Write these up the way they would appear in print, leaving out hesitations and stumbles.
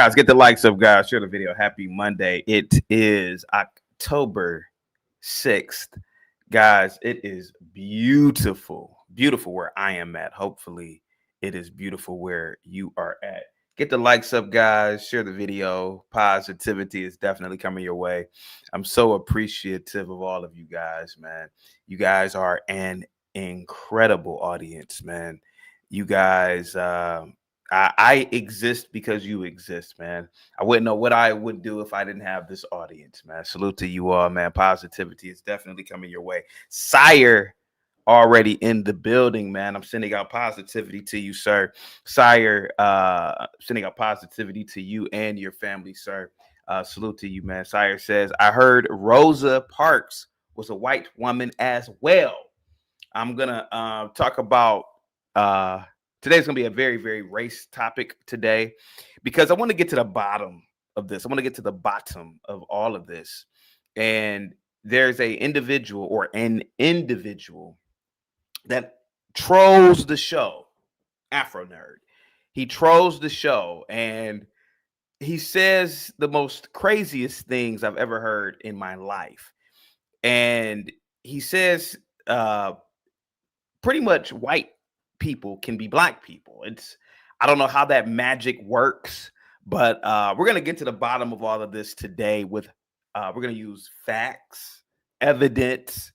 Guys, get the likes up, guys. Share the video. Happy Monday. It is October 6th. Guys, it is beautiful. Beautiful where I am at. Hopefully, it is beautiful where you are at. Get the likes up, guys. Share the video. Positivity is definitely coming your way. I'm so appreciative of all of you guys, man. You guys are an incredible audience, man. You guys, I exist because you exist, man. I wouldn't know what I would do if I didn't have this audience, man. Salute to you all, man. Positivity is definitely coming your way. Sire already in the building, man. I'm sending out positivity to you, sir. Sire, sending out positivity to you and your family, sir. Salute to you, man. Sire says, I heard Rosa Parks was a white woman as well. I'm gonna talk about today's gonna be a very, very race topic today because I want to get to the bottom of this. I want to get to the bottom of all of this. And there's an individual that trolls the show, Afro Nerd. He trolls the show and he says the most craziest things I've ever heard in my life. And he says pretty much white people can be black people. I don't know how that magic works, but we're going to get to the bottom of all of this today with we're going to use facts, evidence,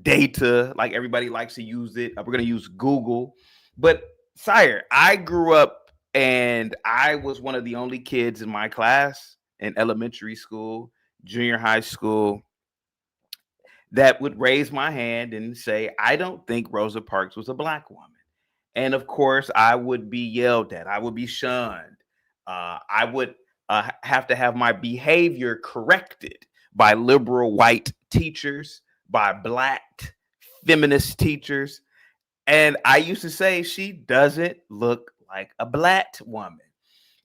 data, like everybody likes to use it. We're going to use Google. But sire, I grew up and I was one of the only kids in my class in elementary school, junior high school, that would raise my hand and say, I don't think Rosa Parks was a black woman. And of course, I would be yelled at. I would be shunned. I would have to have my behavior corrected by liberal white teachers, by black feminist teachers. And I used to say, she doesn't look like a black woman.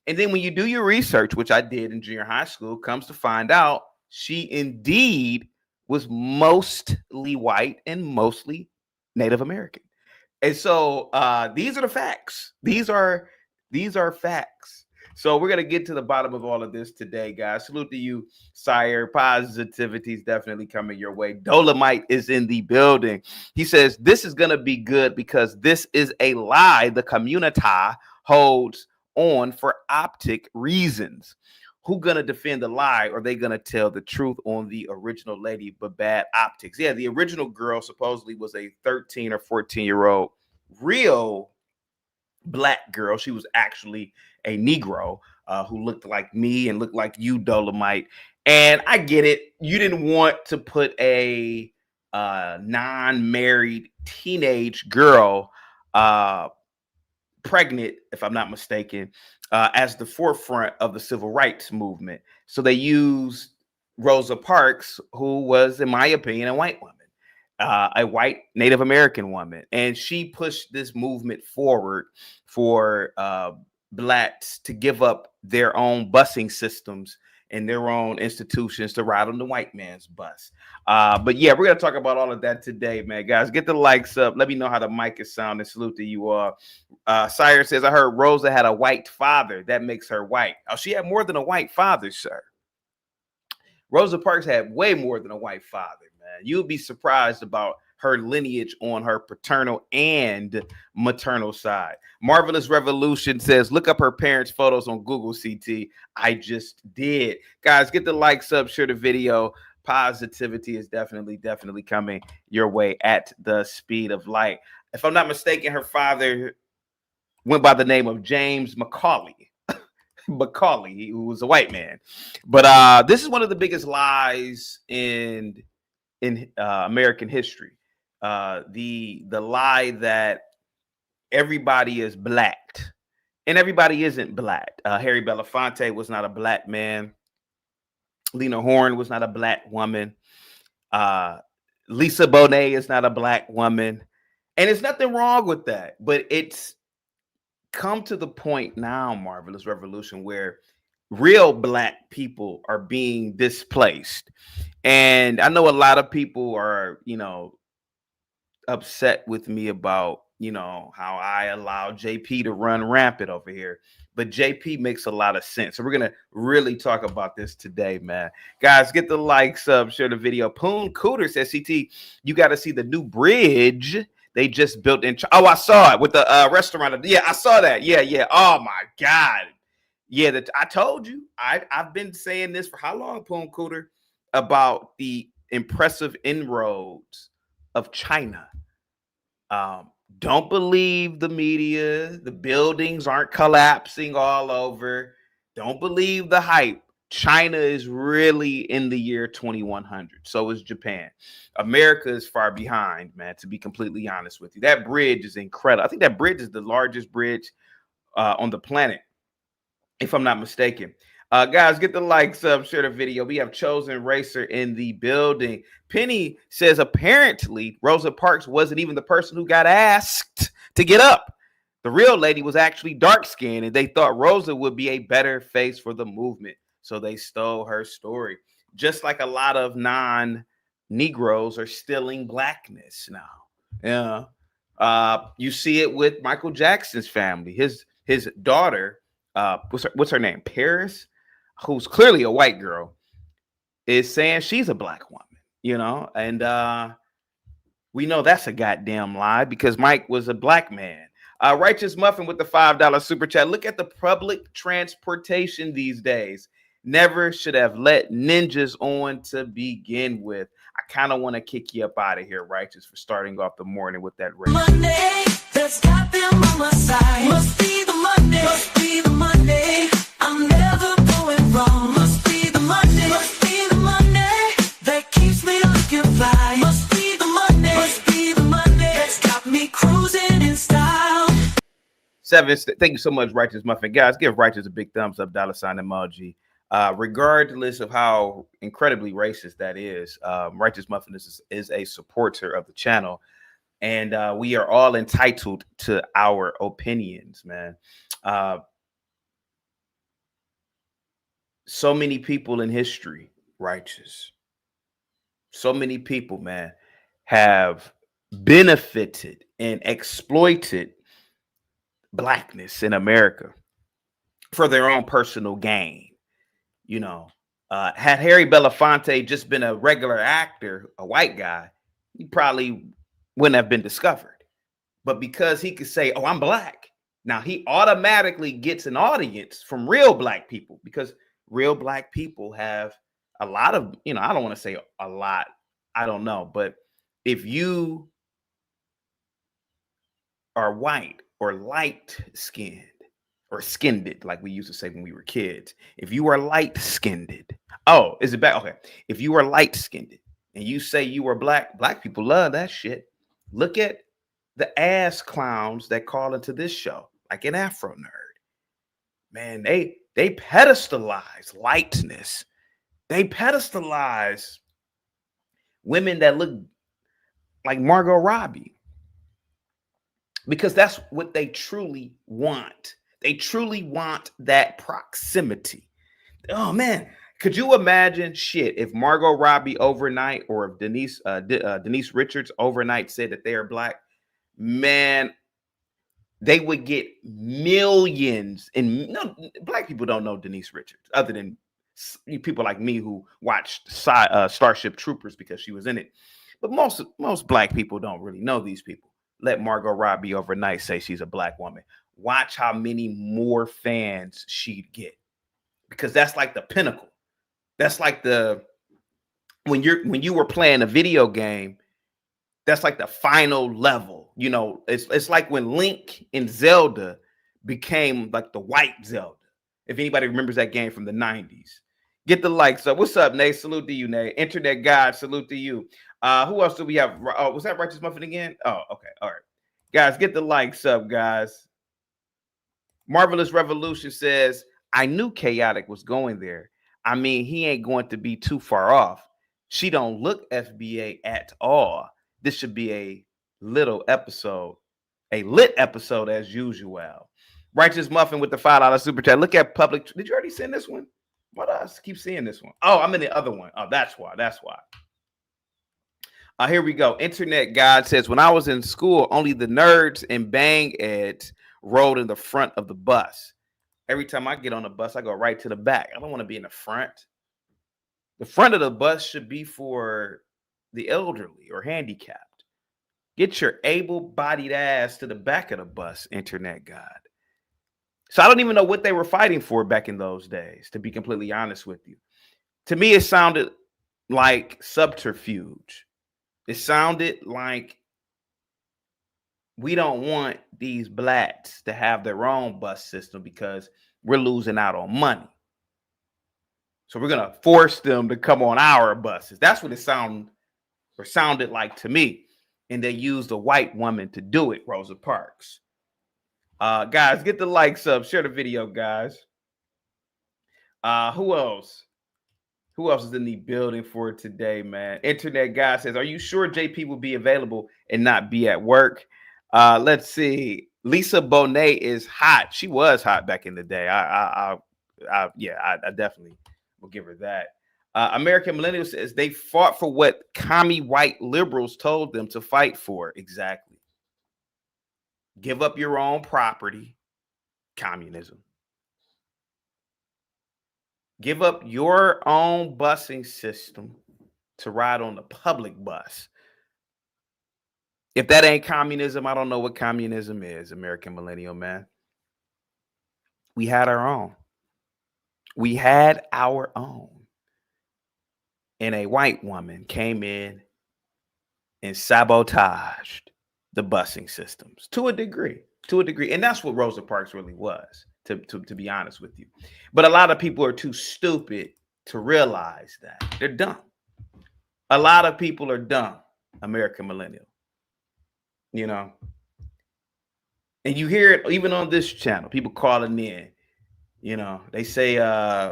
And then when you do your research, which I did in junior high school, comes to find out she indeed was mostly white and mostly Native American. And so these are the facts. These are facts. So we're going to get to the bottom of all of this today, guys. Salute to you, sire. Positivity is definitely coming your way. Dolomite is in the building. He says, this is going to be good because this is a lie the community holds on for optic reasons. Who gonna defend the lie, or are they gonna tell the truth on the original lady but bad optics? Yeah, the original girl supposedly was a 13 or 14-year-old real black girl. She was actually a Negro who looked like me and looked like you, Dolomite. And I get it. You didn't want to put a non-married teenage girl pregnant, if I'm not mistaken, as the forefront of the civil rights movement. So they used Rosa Parks, who was, in my opinion, a white woman, a white Native American woman. And she pushed this movement forward for blacks to give up their own busing systems and their own institutions to ride on the white man's bus. But yeah, we're going to talk about all of that today, man. Guys, get the likes up. Let me know how the mic is sounding. Salute to you all. Sire says, I heard Rosa had a white father. That makes her white. Oh, she had more than a white father, sir. Rosa Parks had way more than a white father, man. You'll be surprised about her lineage on her paternal and maternal side. Marvelous Revolution says, look up her parents' photos on Google, CT. I just did. Guys, get the likes up, share the video. Positivity is definitely coming your way at the speed of light. If I'm not mistaken, her father went by the name of James Macaulay. Macaulay, who was a white man. But this is one of the biggest lies in American history. The lie that everybody is blacked, and everybody isn't black. Harry Belafonte was not a black man. Lena Horne was not a black woman. Lisa Bonet is not a black woman. And there's nothing wrong with that. But it's come to the point now, Marvelous Revolution, where real black people are being displaced. And I know a lot of people are, upset with me about how I allow JP to run rampant over here. But JP makes a lot of sense. So we're going to really talk about this today, man. Guys, get the likes up, share the video. Poon Cooter says, CT, you got to see the new bridge they just built in. Oh, I saw it with the restaurant. Yeah, I saw that. Yeah. Oh, my God. Yeah, I told you. I've been saying this for how long, Poon Cooter, about the impressive inroads of China. Don't believe the media. The buildings aren't collapsing all over. Don't believe the hype. China is really in the year 2100. So is Japan. America is far behind, man, to be completely honest with you. That bridge is incredible. I think that bridge is the largest bridge on the planet, if I'm not mistaken. Guys, get the likes up, share the video. We have Chosen Racer in the building. Penny says apparently Rosa Parks wasn't even the person who got asked to get up. The real lady was actually dark-skinned, and they thought Rosa would be a better face for the movement. So they stole her story. Just like a lot of non-Negroes are stealing blackness now. Yeah. You see it with Michael Jackson's family. His daughter, what's her name? Paris, who's clearly a white girl, is saying she's a black woman, and we know that's a goddamn lie because Mike was a black man. Righteous Muffin with the $5 super chat. Look at the public transportation these days. Never should have let ninjas on to begin with. I kind of want to kick you up out of here, Righteous, for starting off the morning with that race. Monday, that's got them on my side. Must be the Monday, must be the Monday. I'm never going wrong. Must be the Monday, must be the Monday that keeps me looking fly. Must be the Monday, must be the Monday that's got me cruising in style. Thank you so much, Righteous Muffin. Guys, give Righteous a big thumbs up, $ emoji. Regardless of how incredibly racist that is, Righteous Muffin is a supporter of the channel, and we are all entitled to our opinions, man. So many people in history, Righteous, so many people, man, have benefited and exploited blackness in America for their own personal gain. Had Harry Belafonte just been a regular actor, a white guy, he probably wouldn't have been discovered. But because he could say, oh, I'm black, now he automatically gets an audience from real black people, because real black people have a lot of, I don't want to say a lot, I don't know, but if you are white or light-skinned, or skinned, like we used to say when we were kids. If you are light-skinned, oh, is it back? Okay. If you are light-skinned and you say you are black people love that shit. Look at the ass clowns that call into this show, like an Afro Nerd. Man, they pedestalize lightness. They pedestalize women that look like Margot Robbie, because that's what they truly want. They truly want that proximity. Oh, man. Could you imagine if Margot Robbie overnight, or if Denise Richards overnight said that they are black? Man, they would get millions. And no, black people don't know Denise Richards, other than people like me who watched Starship Troopers because she was in it. But most black people don't really know these people. Let Margot Robbie overnight say she's a black woman. Watch how many more fans she'd get, because that's like the pinnacle. That's like when you were playing a video game, that's like the final level. It's like when Link in Zelda became like the white Zelda. If anybody remembers that game from the 90s. Get the likes up. What's up, Nate? Salute to you, Nate. Internet God, salute to you. Who else do we have? Oh, was that Righteous Muffin again? Oh, okay. All right. Guys, get the likes up, guys. Marvelous Revolution says, I knew Chaotic was going there. I mean, he ain't going to be too far off. She don't look FBA at all. This should be a lit episode as usual. Righteous Muffin with the $5 super chat. Look at public. Did you already send this one? Why do I keep seeing this one? Oh, I'm in the other one. Oh, that's why. Here we go. Internet God says, when I was in school, only the nerds and bang eds rode in the front of the bus. Every time I get on the bus, I go right to the back. I don't want to be in the front. The front of the bus should be for the elderly or handicapped. Get your able-bodied ass to the back of the bus, Internet God. So I don't even know what they were fighting for back in those days, to be completely honest with you. To me, it sounded like subterfuge. It sounded like we don't want these blacks to have their own bus system because we're losing out on money. So we're gonna force them to come on our buses. That's what it sounded like to me. And they used a white woman to do it, Rosa Parks. Guys, get the likes up, share the video, guys. Who else? Who else is in the building for today, man? Internet guy says, are you sure JP will be available and not be at work? Let's see. Lisa Bonet is hot. She was hot back in the day. I definitely will give her that. American Millennial says they fought for what commie white liberals told them to fight for. Exactly. Give up your own property. Communism. Give up your own busing system to ride on the public bus. If that ain't communism, I don't know what communism is, American Millennial man. We had our own. We had our own. And a white woman came in and sabotaged the busing systems to a degree. And that's what Rosa Parks really was, to be honest with you. But a lot of people are too stupid to realize that. They're dumb. A lot of people are dumb, American Millennial. You know, and you hear it even on this channel, people calling in. You know, they say,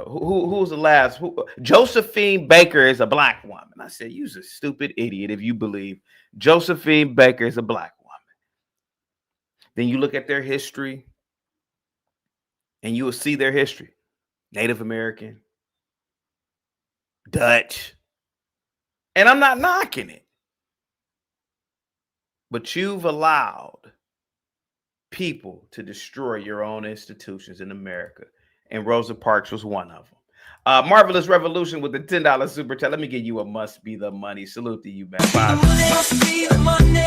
who's the last? Josephine Baker is a black woman. I said, you're a stupid idiot if you believe Josephine Baker is a black woman. Then you look at their history and you will see their history. Native American, Dutch. And I'm not knocking it. But you've allowed people to destroy your own institutions in America. And Rosa Parks was one of them. Marvelous Revolution with the $10 super chat. Let me give you a must be the money. Salute to you, man. Bye. Must be the money.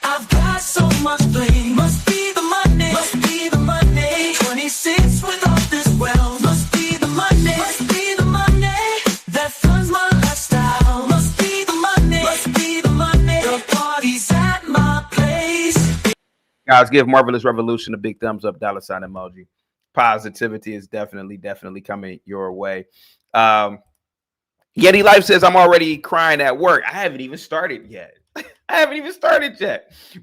I've got so much blame. Must be the money. Must be the money. 26 with all this wealth. Must be the money. Must be the money that funds my lifestyle. Must be the money. Must be the money. The party's at my place. Guys, give Marvelous Revolution a big thumbs up, $ emoji. Positivity is definitely coming your way. Yeti Life says, I'm already crying at work. I haven't even started yet.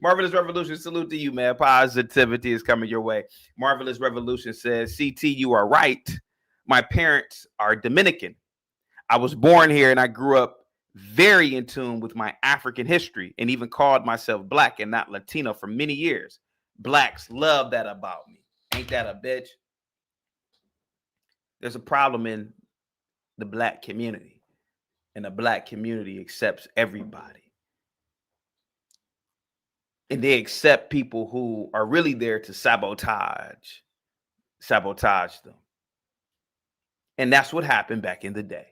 Marvelous Revolution, salute to you, man. Positivity is coming your way. Marvelous Revolution says, CT, you are right. My parents are Dominican. I was born here and I grew up very in tune with my African history and even called myself black and not Latino for many years. Blacks love that about me. Ain't that a bitch? There's a problem in the black community, and the black community accepts everybody. And they accept people who are really there to sabotage them. And that's what happened back in the day.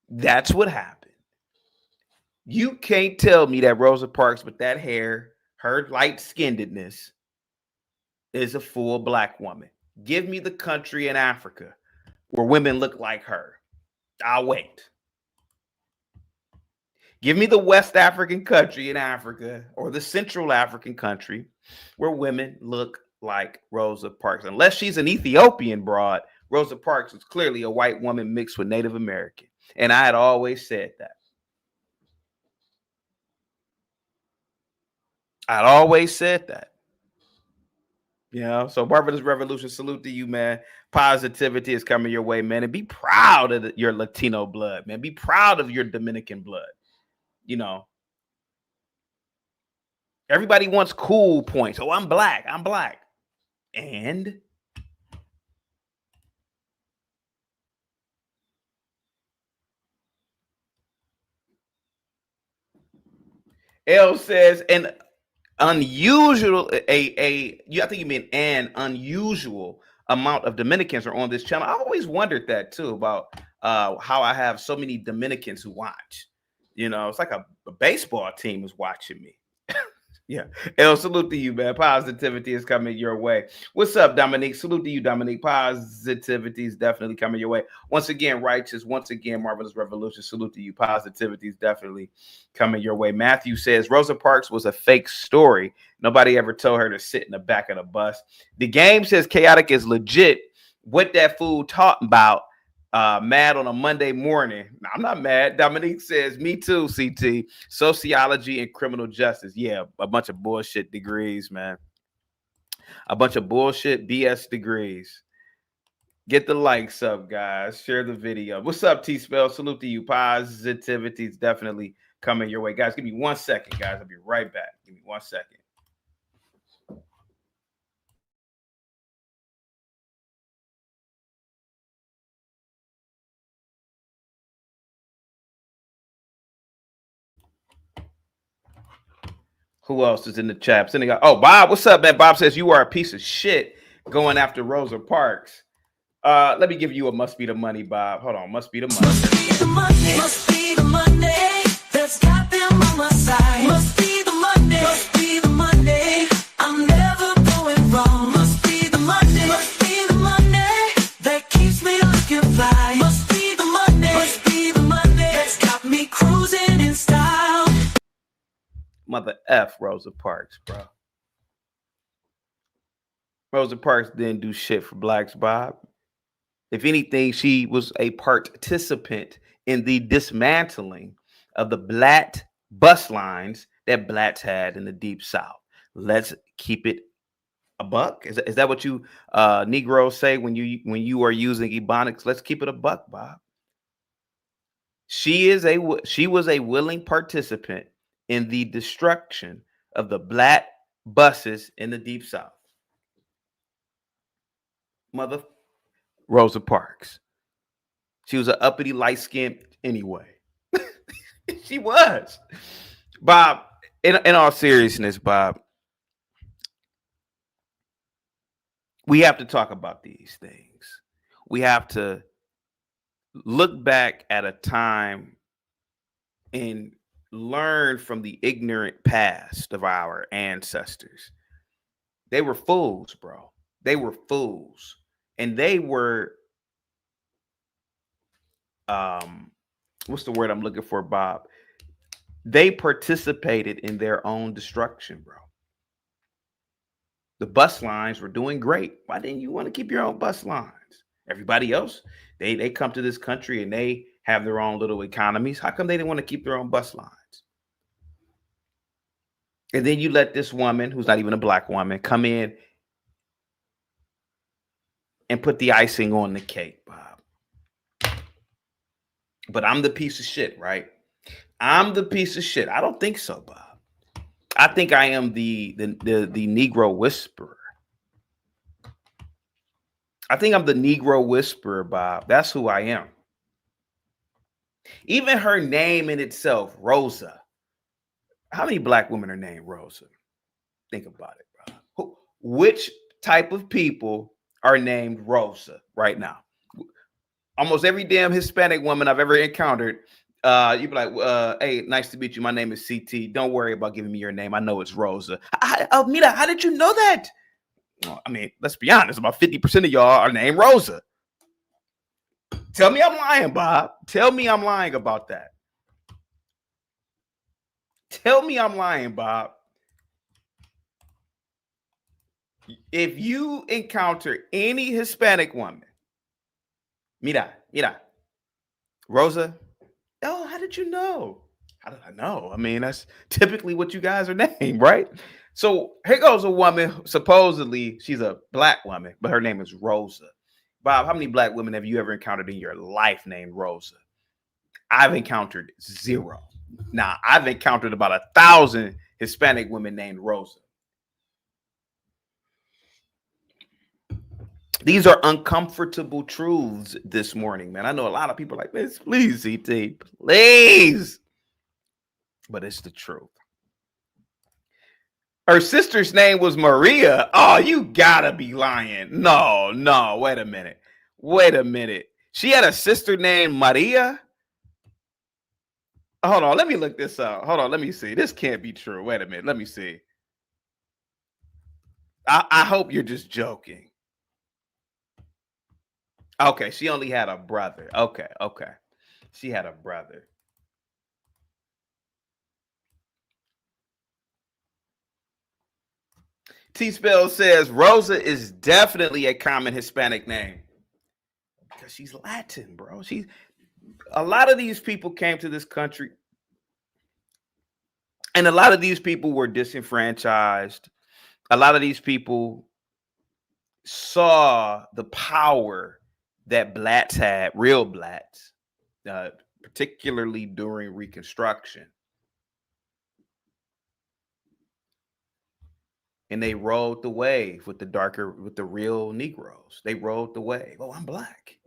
That's what happened. You can't tell me that Rosa Parks with that hair, her light-skinnedness, is a full black woman. Give me the country in Africa where women look like her. I'll wait. Give me the West African country in Africa or the Central African country where women look like Rosa Parks. Unless she's an Ethiopian broad, Rosa Parks is clearly a white woman mixed with Native American. And I had always said that. I'd always said that. You know, so Marvelous Revolution, salute to you, man. Positivity is coming your way, man. And be proud of your Latino blood, man. Be proud of your Dominican blood. You know, everybody wants cool points. Oh, I'm black. And L says an unusual I think you mean an unusual amount of Dominicans are on this channel. I've always wondered that too about how I have so many Dominicans who watch. You know, it's like a baseball team is watching me. Yeah. El, salute to you, man. Positivity is coming your way. What's up, Dominique? Salute to you, Dominique. Positivity is definitely coming your way. Once again, righteous. Once again, marvelous revolution. Salute to you. Positivity is definitely coming your way. Matthew says Rosa Parks was a fake story. Nobody ever told her to sit in the back of the bus. The game says chaotic is legit. What that fool talking about? Mad on a Monday morning. No, I'm not mad. Dominique says, me too, CT. Sociology and criminal justice. Yeah, a bunch of bullshit degrees, man. A bunch of bullshit BS degrees. Get the likes up, guys. Share the video. What's up, T-Spell? Salute to you. Positivity is definitely coming your way. Guys, give me 1 second, guys. I'll be right back. Give me 1 second. Who else is in the chat? Oh, Bob, what's up, man? Bob says you are a piece of shit going after Rosa Parks. Let me give you a must be the money, Bob. Hold on, must be the money. Must be the Monday, must be the Monday that's got them on my side. Must be the Monday, must be the Monday. I'm never going wrong. Must be the Monday, must be the Monday that keeps me looking fly. Must be the Monday, must be the Monday that's got me cruising in style. Mother F Rosa Parks, bro. Rosa Parks didn't do shit for blacks, Bob. If anything, she was a participant in the dismantling of the black bus lines that blacks had in the Deep South. Let's keep it a buck. Is that what you Negroes say when you are using Ebonics? Let's keep it a buck, Bob. She was a willing participant in the destruction of the black buses in the Deep South. Mother Rosa Parks. She was an uppity light skin anyway. She was. Bob, in all seriousness, Bob, we have to talk about these things. We have to look back at a time and learn from the ignorant past of our ancestors. They were fools, bro. They were fools. And they were, what's the word I'm looking for, Bob? They participated in their own destruction, bro. The bus lines were doing great. Why didn't you want to keep your own bus lines? Everybody else, they come to this country and they have their own little economies. How come they didn't want to keep their own bus lines? And then you let this woman, who's not even a black woman, come in and put the icing on the cake, Bob. But I'm the piece of shit, right? I'm the piece of shit. I don't think so, Bob. I think I am the Negro whisperer. I think I'm the Negro whisperer, Bob. That's who I am. Even her name in itself, Rosa. How many black women are named Rosa? Think about it, bro. Which type of people are named Rosa right now? Almost every damn Hispanic woman I've ever encountered, you'd be like, hey, nice to meet you. My name is CT. Don't worry about giving me your name. I know it's Rosa. Mira, how did you know that? Well, I mean, let's be honest. About 50% of y'all are named Rosa. Tell me I'm lying, Bob. Tell me I'm lying about that. Tell me I'm lying, Bob. If you encounter any Hispanic woman, mira, Rosa, oh, how did you know? How did I know? I mean, that's typically what you guys are named, right? So here goes a woman, supposedly she's a black woman, but her name is Rosa. Bob, how many black women have you ever encountered in your life named Rosa? I've encountered 0. Now, I've encountered about 1,000 Hispanic women named Rosa. These are uncomfortable truths this morning, man. I know a lot of people are like this. Please, CT, please. But it's the truth. Her sister's name was Maria. Oh, you gotta be lying. No, wait a minute. Wait a minute. She had a sister named Maria? Hold on, let me look this up. Hold on, let me see. This can't be true. Wait a minute. Let me see. I hope you're just joking. Okay, she only had a brother. Okay. She had a brother. T-Spell says Rosa is definitely a common Hispanic name because she's Latin, bro. A lot of these people came to this country, and a lot of these people were disenfranchised. A lot of these people saw the power that blacks had, real blacks, particularly during Reconstruction. And they rode the wave with the real Negroes. They rode the wave. Oh, I'm black.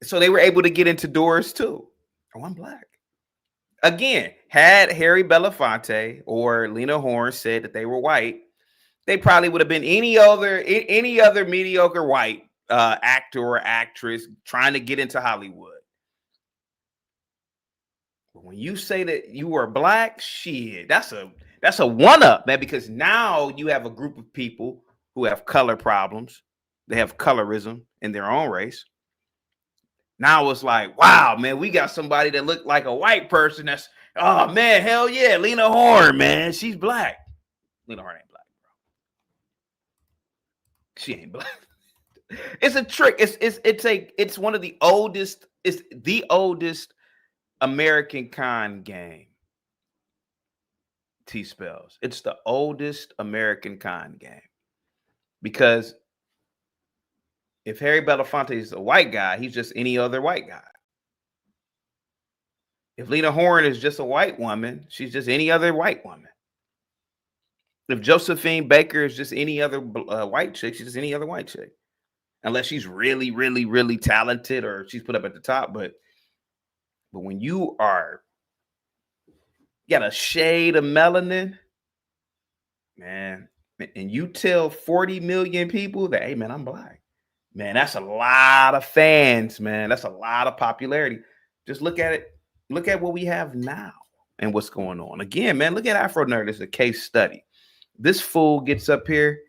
So they were able to get into doors too. Oh, I'm black. Again, had Harry Belafonte or Lena Horne said that they were white, they probably would have been any other mediocre white actor or actress trying to get into Hollywood. But when you say that you are black, shit, that's a one up, man, because now you have a group of people who have color problems. They have colorism in their own race. Now it's like, wow, man, we got somebody that looked like a white person. That's, oh man, hell yeah, Lena Horne, man, she's black. Lena Horne ain't black, bro. She ain't black. It's a trick. It's one of the oldest. It's the oldest American con game. T-Spells. It's the oldest American con game because if Harry Belafonte is a white guy, he's just any other white guy. If Lena Horne is just a white woman, she's just any other white woman. If Josephine Baker is just any other white chick, she's just any other white chick. Unless she's really, really, really talented or she's put up at the top. But when you got a shade of melanin, man, and you tell 40 million people that, hey, man, I'm black. Man, that's a lot of fans, man. That's a lot of popularity. Just look at it. Look at what we have now and what's going on. Again, man, look at Afro Nerd as a case study. This fool gets up here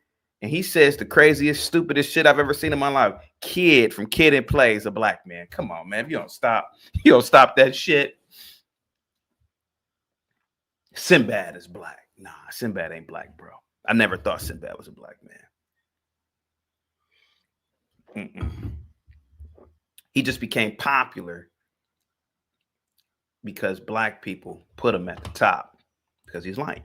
and he says the craziest, stupidest shit I've ever seen in my life. Kid from Kid and Play is a black man. Come on, man. If you don't stop that shit. Sinbad is black. Nah, Sinbad ain't black, bro. I never thought Sinbad was a black man. He just became popular because black people put him at the top because he's lying.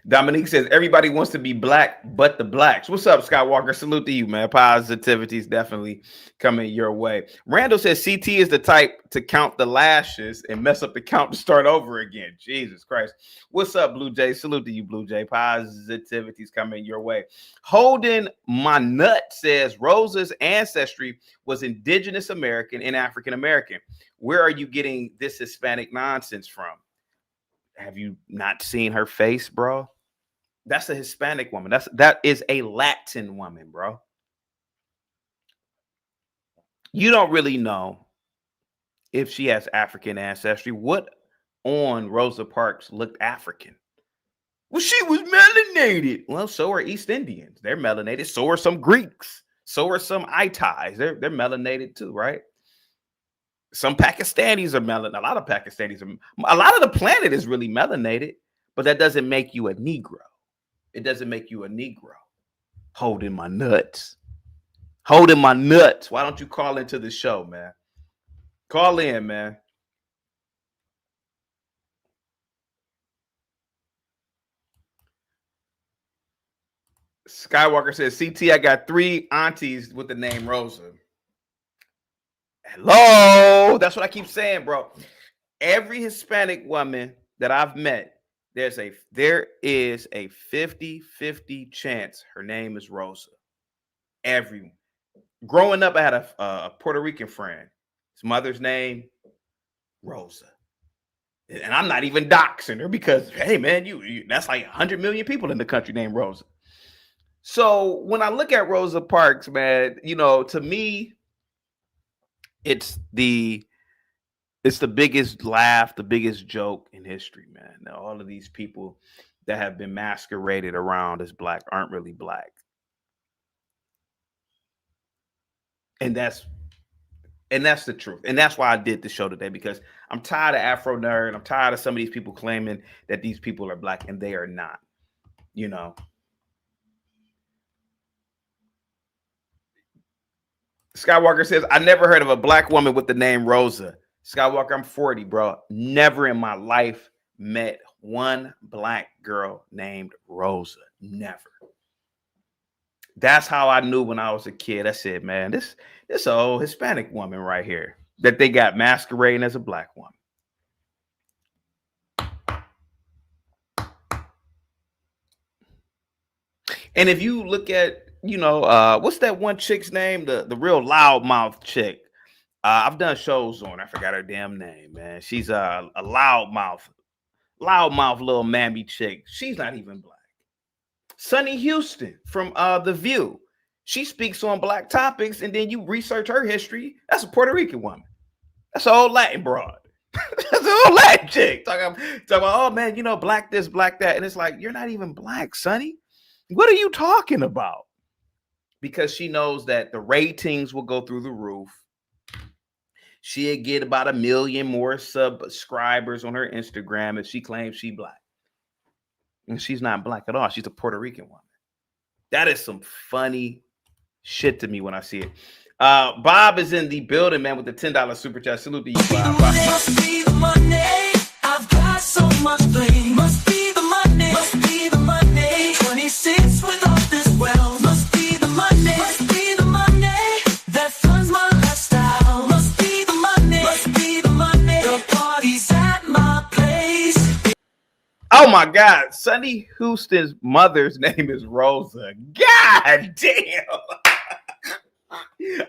Dominique says everybody wants to be black but the blacks. What's up, Scott Walker? Salute to you, man. Positivity is definitely coming your way. Randall says CT is the type to count the lashes and mess up the count to start over again. Jesus Christ. What's up, Blue Jay? Salute to you, Blue Jay. Positivity is coming your way. Holden My Nut says Rosa's ancestry was indigenous American and African American. Where are you getting this Hispanic nonsense from? Have you not seen her face, bro? That's a Hispanic woman. That is a Latin woman, bro. You don't really know if she has African ancestry. What on Rosa Parks looked African? Well, she was melanated. Well, so are East Indians. They're melanated. So are some Greeks. So are some Itais. They're melanated too, right? Some Pakistanis are melanated. A lot of Pakistanis are. A lot of the planet is really melanated, but that doesn't make you a Negro. It doesn't make you a Negro. Holding my nuts. Holding my nuts. Why don't you call into the show, man? Call in, man. Skywalker says, CT, I got 3 aunties with the name Rosa. Hello. That's what I keep saying, bro. Every Hispanic woman that I've met, there is a 50-50 chance her name is Rosa. Growing up, I had a Puerto Rican friend. His mother's name, Rosa. And I'm not even doxing her because, hey, man, you that's like 100 million people in the country named Rosa. So when I look at Rosa Parks, man, to me, it's the biggest laugh, the biggest joke in history, man. Now, all of these people that have been masqueraded around as black aren't really black. And that's the truth. And that's why I did the show today, because I'm tired of Afro Nerd. I'm tired of some of these people claiming that these people are black and they are not. Skywalker says, I never heard of a black woman with the name Rosa. Skywalker, I'm 40, bro. Never in my life met one black girl named Rosa. Never. That's how I knew when I was a kid. I said, man, this old Hispanic woman right here that they got masquerading as a black woman. And if you look at, what's that one chick's name? The real loudmouth chick. I've done shows on her. I forgot her damn name, man. She's a loudmouth little mammy chick. She's not even black. Sunny Houston from The View. She speaks on black topics, and then you research her history. That's a Puerto Rican woman. That's an old Latin broad. That's an old Latin chick. Talking about, oh man, black this, black that. And it's like, you're not even black, Sonny. What are you talking about? Because she knows that the ratings will go through the roof. She'll get about 1 million more subscribers on her Instagram if she claims she's black. And she's not black at all. She's a Puerto Rican woman. That is some funny shit to me when I see it. Bob is in the building, man, with the $10 super chat. Salute to you, Bob. Must be the money. I've got so much blame. Must be the money. Must be the money. 26 without this wealth. Must be the money. Must be the money that funds my lifestyle. Must be the money. Must be the money. The party's at my place. Oh my God, Sunny Houston's mother's name is Rosa. God damn.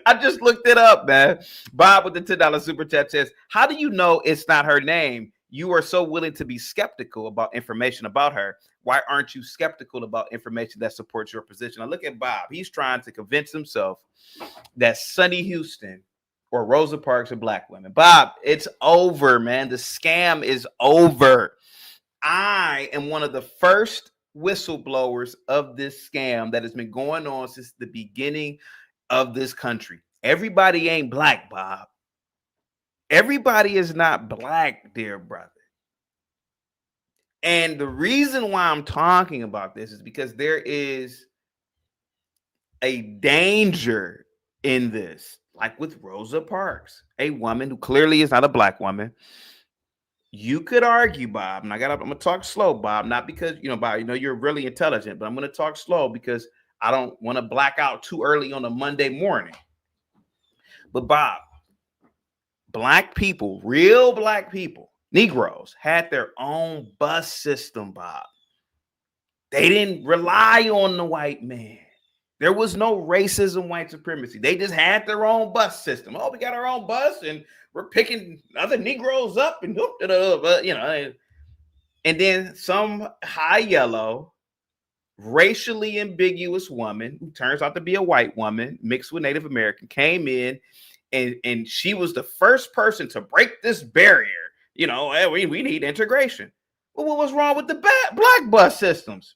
I just looked it up, man. Bob with the $10 super chat says, how do you know it's not her name? You are so willing to be skeptical about information about her. Why aren't you skeptical about information that supports your position? I look at Bob. He's trying to convince himself that Sunny Houston or Rosa Parks are black women. Bob, it's over, man. The scam is over. I am one of the first whistleblowers of this scam that has been going on since the beginning of this country. Everybody ain't black, Bob. Everybody is not black, dear brother. And the reason why I'm talking about this is because there is a danger in this, like with Rosa Parks, a woman who clearly is not a black woman. You could argue, Bob, and I'm gonna talk slow, Bob, not because Bob, you're really intelligent, but I'm gonna talk slow because I don't want to black out too early on a Monday morning. But Bob, black people, real black people, Negroes, had their own bus system, Bob. They didn't rely on the white man. There was no racism, white supremacy. They just had their own bus system. Oh, we got our own bus, and we're picking other Negroes up, and and then some high yellow, racially ambiguous woman who turns out to be a white woman mixed with Native American came in, and she was the first person to break this barrier. We need integration. Well, what was wrong with the black bus systems?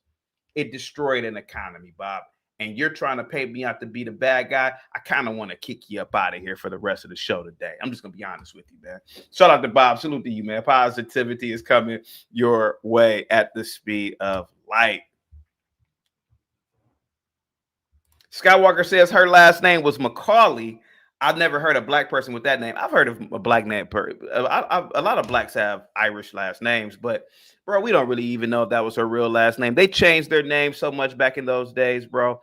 It destroyed an economy, Bob. And you're trying to pay me out to be the bad guy. I kind of want to kick you up out of here for the rest of the show today. I'm just going to be honest with you, man. Shout out to Bob. Salute to you, man. Positivity is coming your way at the speed of light. Skywalker says her last name was Macaulay. I've never heard a black person with that name. I've heard of a black name. A lot of blacks have Irish last names, but bro, we don't really even know if that was her real last name. They changed their name so much back in those days, bro.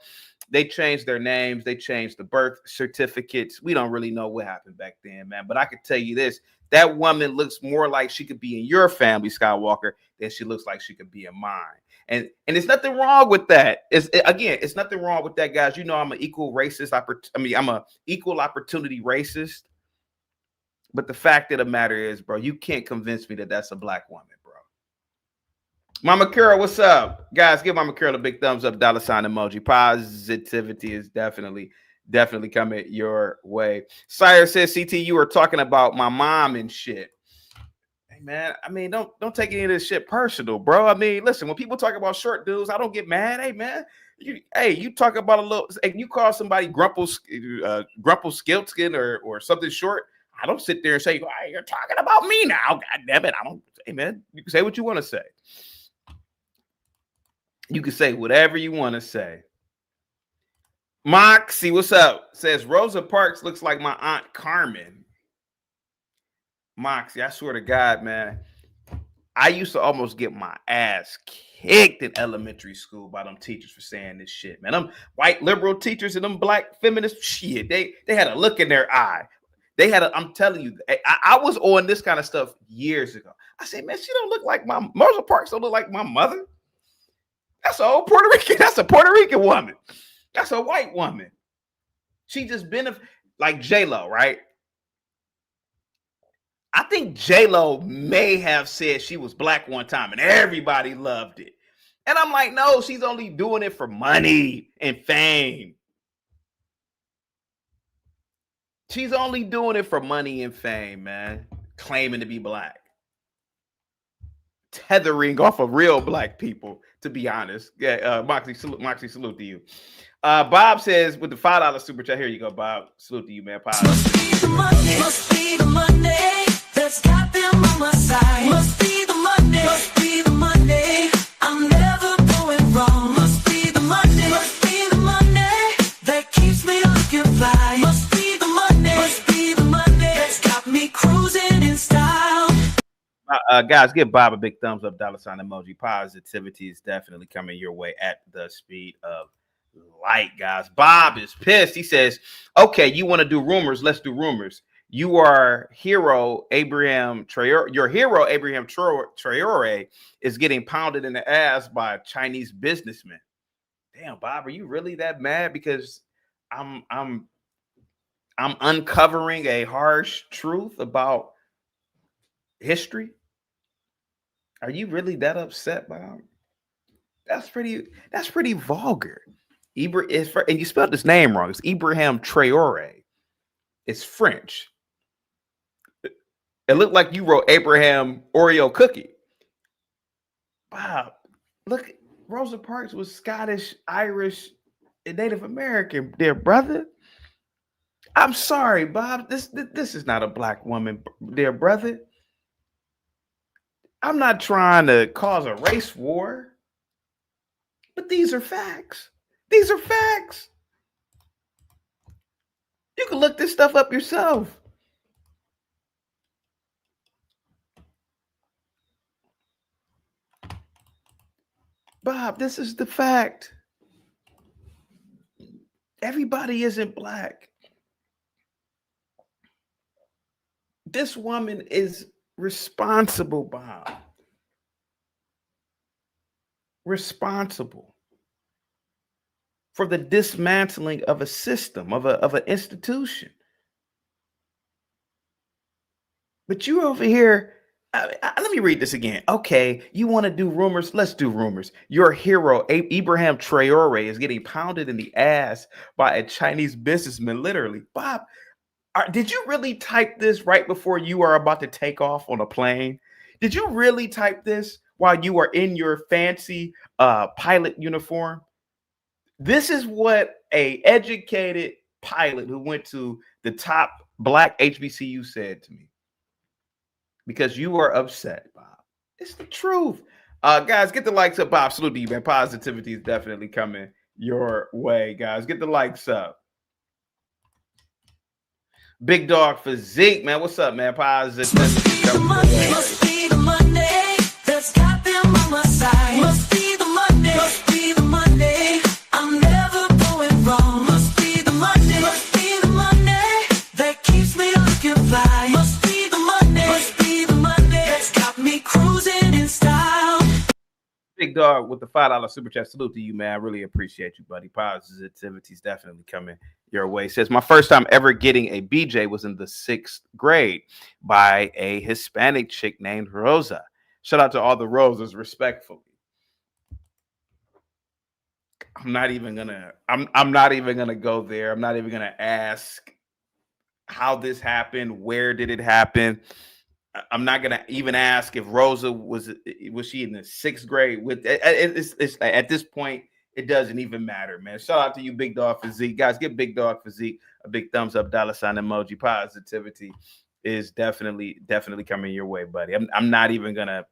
They changed their names. They changed the birth certificates. We don't really know what happened back then, man. But I could tell you this. That woman looks more like she could be in your family, Skywalker, than she looks like she could be in mine. And there's nothing wrong with that. It's nothing wrong with that, guys. I'm an equal racist. I'm an equal opportunity racist. But the fact of the matter is, bro, you can't convince me that that's a black woman, bro. Mama Carol, what's up? Guys, give Mama Carol a big thumbs up, dollar sign emoji. Positivity is definitely coming your way. Sire says, CT, you were talking about my mom and shit. Hey, man, I mean, don't take any of this shit personal, bro. I mean, listen, when people talk about short dudes, I don't get mad. Hey, man, you talk about a little, and you call somebody grumple skiltskin or something short, I don't sit there and say, hey, you're talking about me now. God damn it. I don't. Hey, man, you can say what you want to say. You can say whatever you want to say. Moxie, what's up? Says Rosa Parks looks like my Aunt Carmen. Moxie, I swear to God, man, I used to almost get my ass kicked in elementary school by them teachers for saying this shit, man. Them white liberal teachers and them black feminist shit, they had a look in their eye. They had I'm telling you, I was on this kind of stuff years ago. I said, man, she don't look like my Rosa Parks don't look like my mother. That's an old Puerto Rican. That's a Puerto Rican woman. That's a white woman. She just been like J-Lo, right? I think J-Lo may have said she was black one time and everybody loved it. And I'm like, no, she's only doing it for money and fame. She's only doing it for money and fame, man. Claiming to be black. Tethering off of real black people, to be honest. Yeah, Moxie, salute to you. Bob says with the $5 super chat, here you go, Bob. Salute to you, man. Must be the Monday, must be the Monday that's got them on my side. Must be the Monday, must be the Monday. I'm never going wrong. Must be the Monday, must be the Monday that keeps me looking fly. Must be the Monday, must be the Monday that's got me cruising in style. Guys, give Bob a big thumbs up, dollar sign emoji. Positivity is definitely coming your way at the speed of light, guys. Bob is pissed. He says, okay, you want to do rumors? Let's do rumors. Your hero, Abraham Traore, is getting pounded in the ass by a Chinese businessman. Damn, Bob, are you really that mad? Because I'm uncovering a harsh truth about history. Are you really that upset, Bob? That's pretty vulgar. And you spelled his name wrong. It's Abraham Traore. It's French. It looked like you wrote Abraham Oreo cookie. Bob, look, Rosa Parks was Scottish, Irish, and Native American, dear brother. I'm sorry, Bob. This is not a black woman, dear brother. I'm not trying to cause a race war, but these are facts. These are facts. You can look this stuff up yourself. Bob, this is the fact. Everybody isn't black. This woman is responsible, Bob. Responsible for the dismantling of a system, of an institution. But you over here, let me read this again. Okay, you want to do rumors? Let's do rumors. Your hero, Abraham Traore, is getting pounded in the ass by a Chinese businessman, literally. Bob, did you really type this right before you are about to take off on a plane? Did you really type this while you are in your fancy pilot uniform? This is what a educated pilot who went to the top black HBCU said to me. Because you are upset, Bob. It's the truth. Guys, get the likes up, Bob. Salute to you, man. Positivity is definitely coming your way, guys. Get the likes up. Big Dog Physique, man. What's up, man? Positivity. Must be the Monday, must be the Monday that's got them on my side. Must be the Monday, must be the Monday. I'm never going wrong. Must be the Monday, must be the Monday that keeps me looking fly. Must be the Monday, must be the Monday that's got me cruising in style. Big Dog with the $5 super chat. Salute to you, man. I really appreciate you, buddy. Positivity is definitely coming your way. Says, my first time ever getting a BJ was in the 6th grade by a Hispanic chick named Rosa. Shout out to all the Rosas, respectfully. I'm not even gonna go there. I'm not even gonna ask how this happened. Where did it happen? I'm not gonna even ask if Rosa was she in the 6th grade. It's at this point, it doesn't even matter, man. Shout out to you, Big Dog Physique, guys. Give Big Dog Physique a big thumbs up, $ emoji. Positivity is definitely coming your way, buddy. I'm not even gonna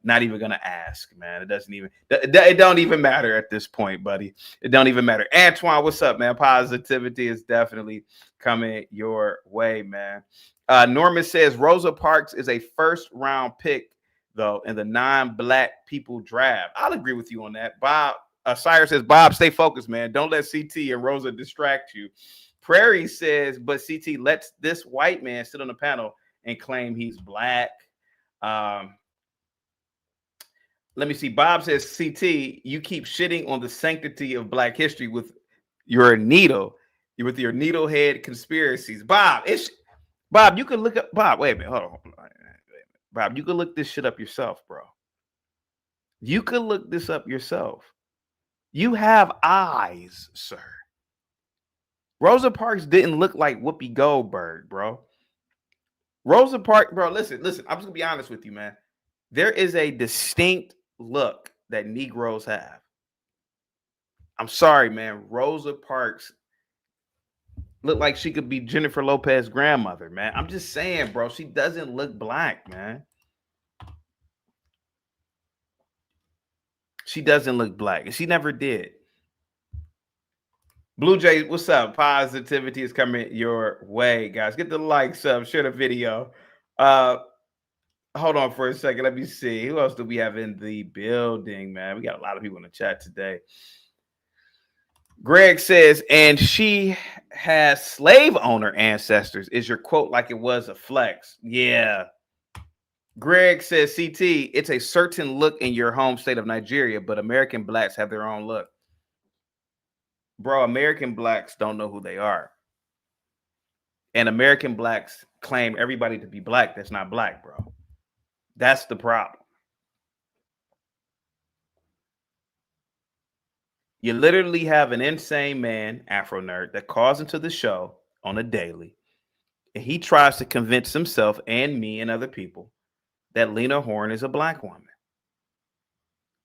ask, man. It don't even matter at this point, buddy. It don't even matter. Antoine, what's up, man? Positivity is definitely coming your way, man. Norman says Rosa Parks is a first-round pick, though, in the non-black people draft. I'll agree with you on that. Bob Sire says, Bob, stay focused, man. Don't let CT and Rosa distract you. Prairie says, but CT lets this white man sit on the panel and claim he's black. Let me see. Bob says, CT, you keep shitting on the sanctity of Black history with your needle head conspiracies. Bob, you can look up. Bob, wait a minute. Hold on. Bob, you can look this shit up yourself, bro. You can look this up yourself. You have eyes, sir. Rosa Parks didn't look like Whoopi Goldberg, bro. Rosa Parks, bro, listen. I'm just gonna be honest with you, man. There is a distinct look that Negroes have. I'm sorry, man. Rosa Parks looked like she could be Jennifer Lopez's grandmother, man. I'm just saying, bro. She doesn't look black, man. She doesn't look black, and she never did. Blue Jay, what's up? Positivity is coming your way, guys. Get the likes up, share the video. Hold on for a second. Let me see. Who else do we have in the building, man? We got a lot of people in the chat today. Greg says, and she has slave owner ancestors. Is your quote like it was a flex? Yeah. Greg says, CT, it's a certain look in your home state of Nigeria, but American blacks have their own look. Bro, American blacks don't know who they are. And American blacks claim everybody to be black that's not black, bro. That's the problem. You literally have an insane man, Afro Nerd, that calls into the show on a daily. And he tries to convince himself and me and other people that Lena Horne is a black woman.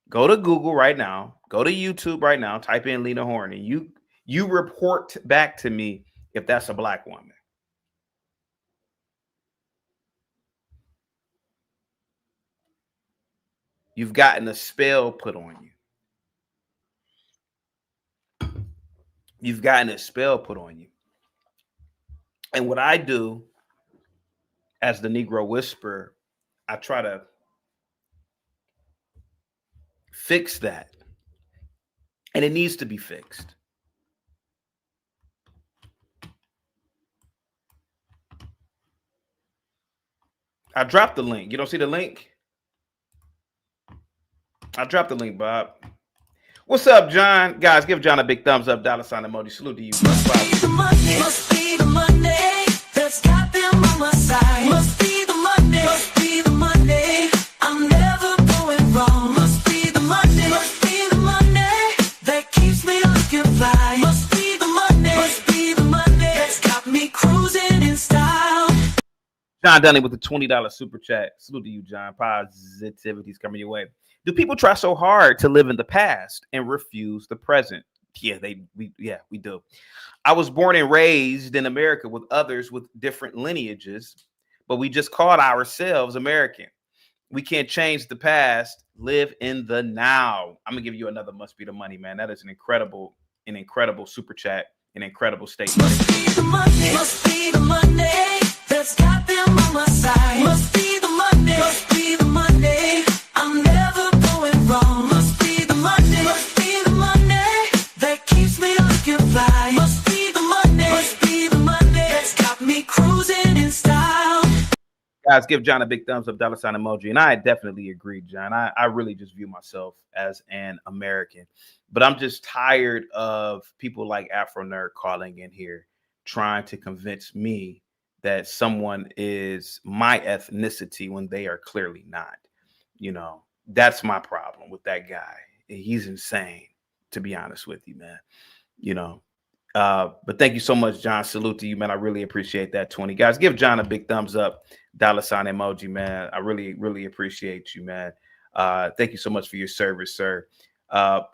Go to Google right now. Go to YouTube right now. Type in Lena Horne, and you report back to me if that's a black woman. You've gotten a spell put on you. You've gotten a spell put on you. And what I do as the Negro Whisperer, I try to fix that. And it needs to be fixed. I dropped the link. You don't see the link? I dropped the link, Bob. What's up, John? Guys, give John a big thumbs up, $ emoji. Salute to you. Must be the Monday that's got them on my side. Must be the Monday. I'm never going wrong. Must be the Monday that keeps me looking fly. Must be the Monday that's got me cruising in style. John Dunning with the $20 super chat. Salute to you, John. Positivity's coming your way. Do people try so hard to live in the past and refuse the present? Yeah, we do. I was born and raised in America with others with different lineages, but we just called ourselves American. We can't change the past. Live in the now. I'm gonna give you another must be the money, man. That is an incredible super chat, an incredible statement. Must be the Monday that's got them on my side. Must be the Monday. I'm never going wrong. Must be the Monday that keeps me looking fly. Must be the Monday that's got me cruising in style. Guys, give John a big thumbs up, dollar sign emoji. And I definitely agree, John. I really just view myself as an American. But I'm just tired of people like Afro Nerd calling in here trying to convince me that someone is my ethnicity when they are clearly not. You know, that's my problem with that guy. He's insane, to be honest with you, man. You know, but thank you so much, John. Salute to you, man. I really appreciate that. 20 guys, give John a big thumbs up, dollar sign emoji, man. I really, really appreciate you, man. Thank you so much for your service, sir.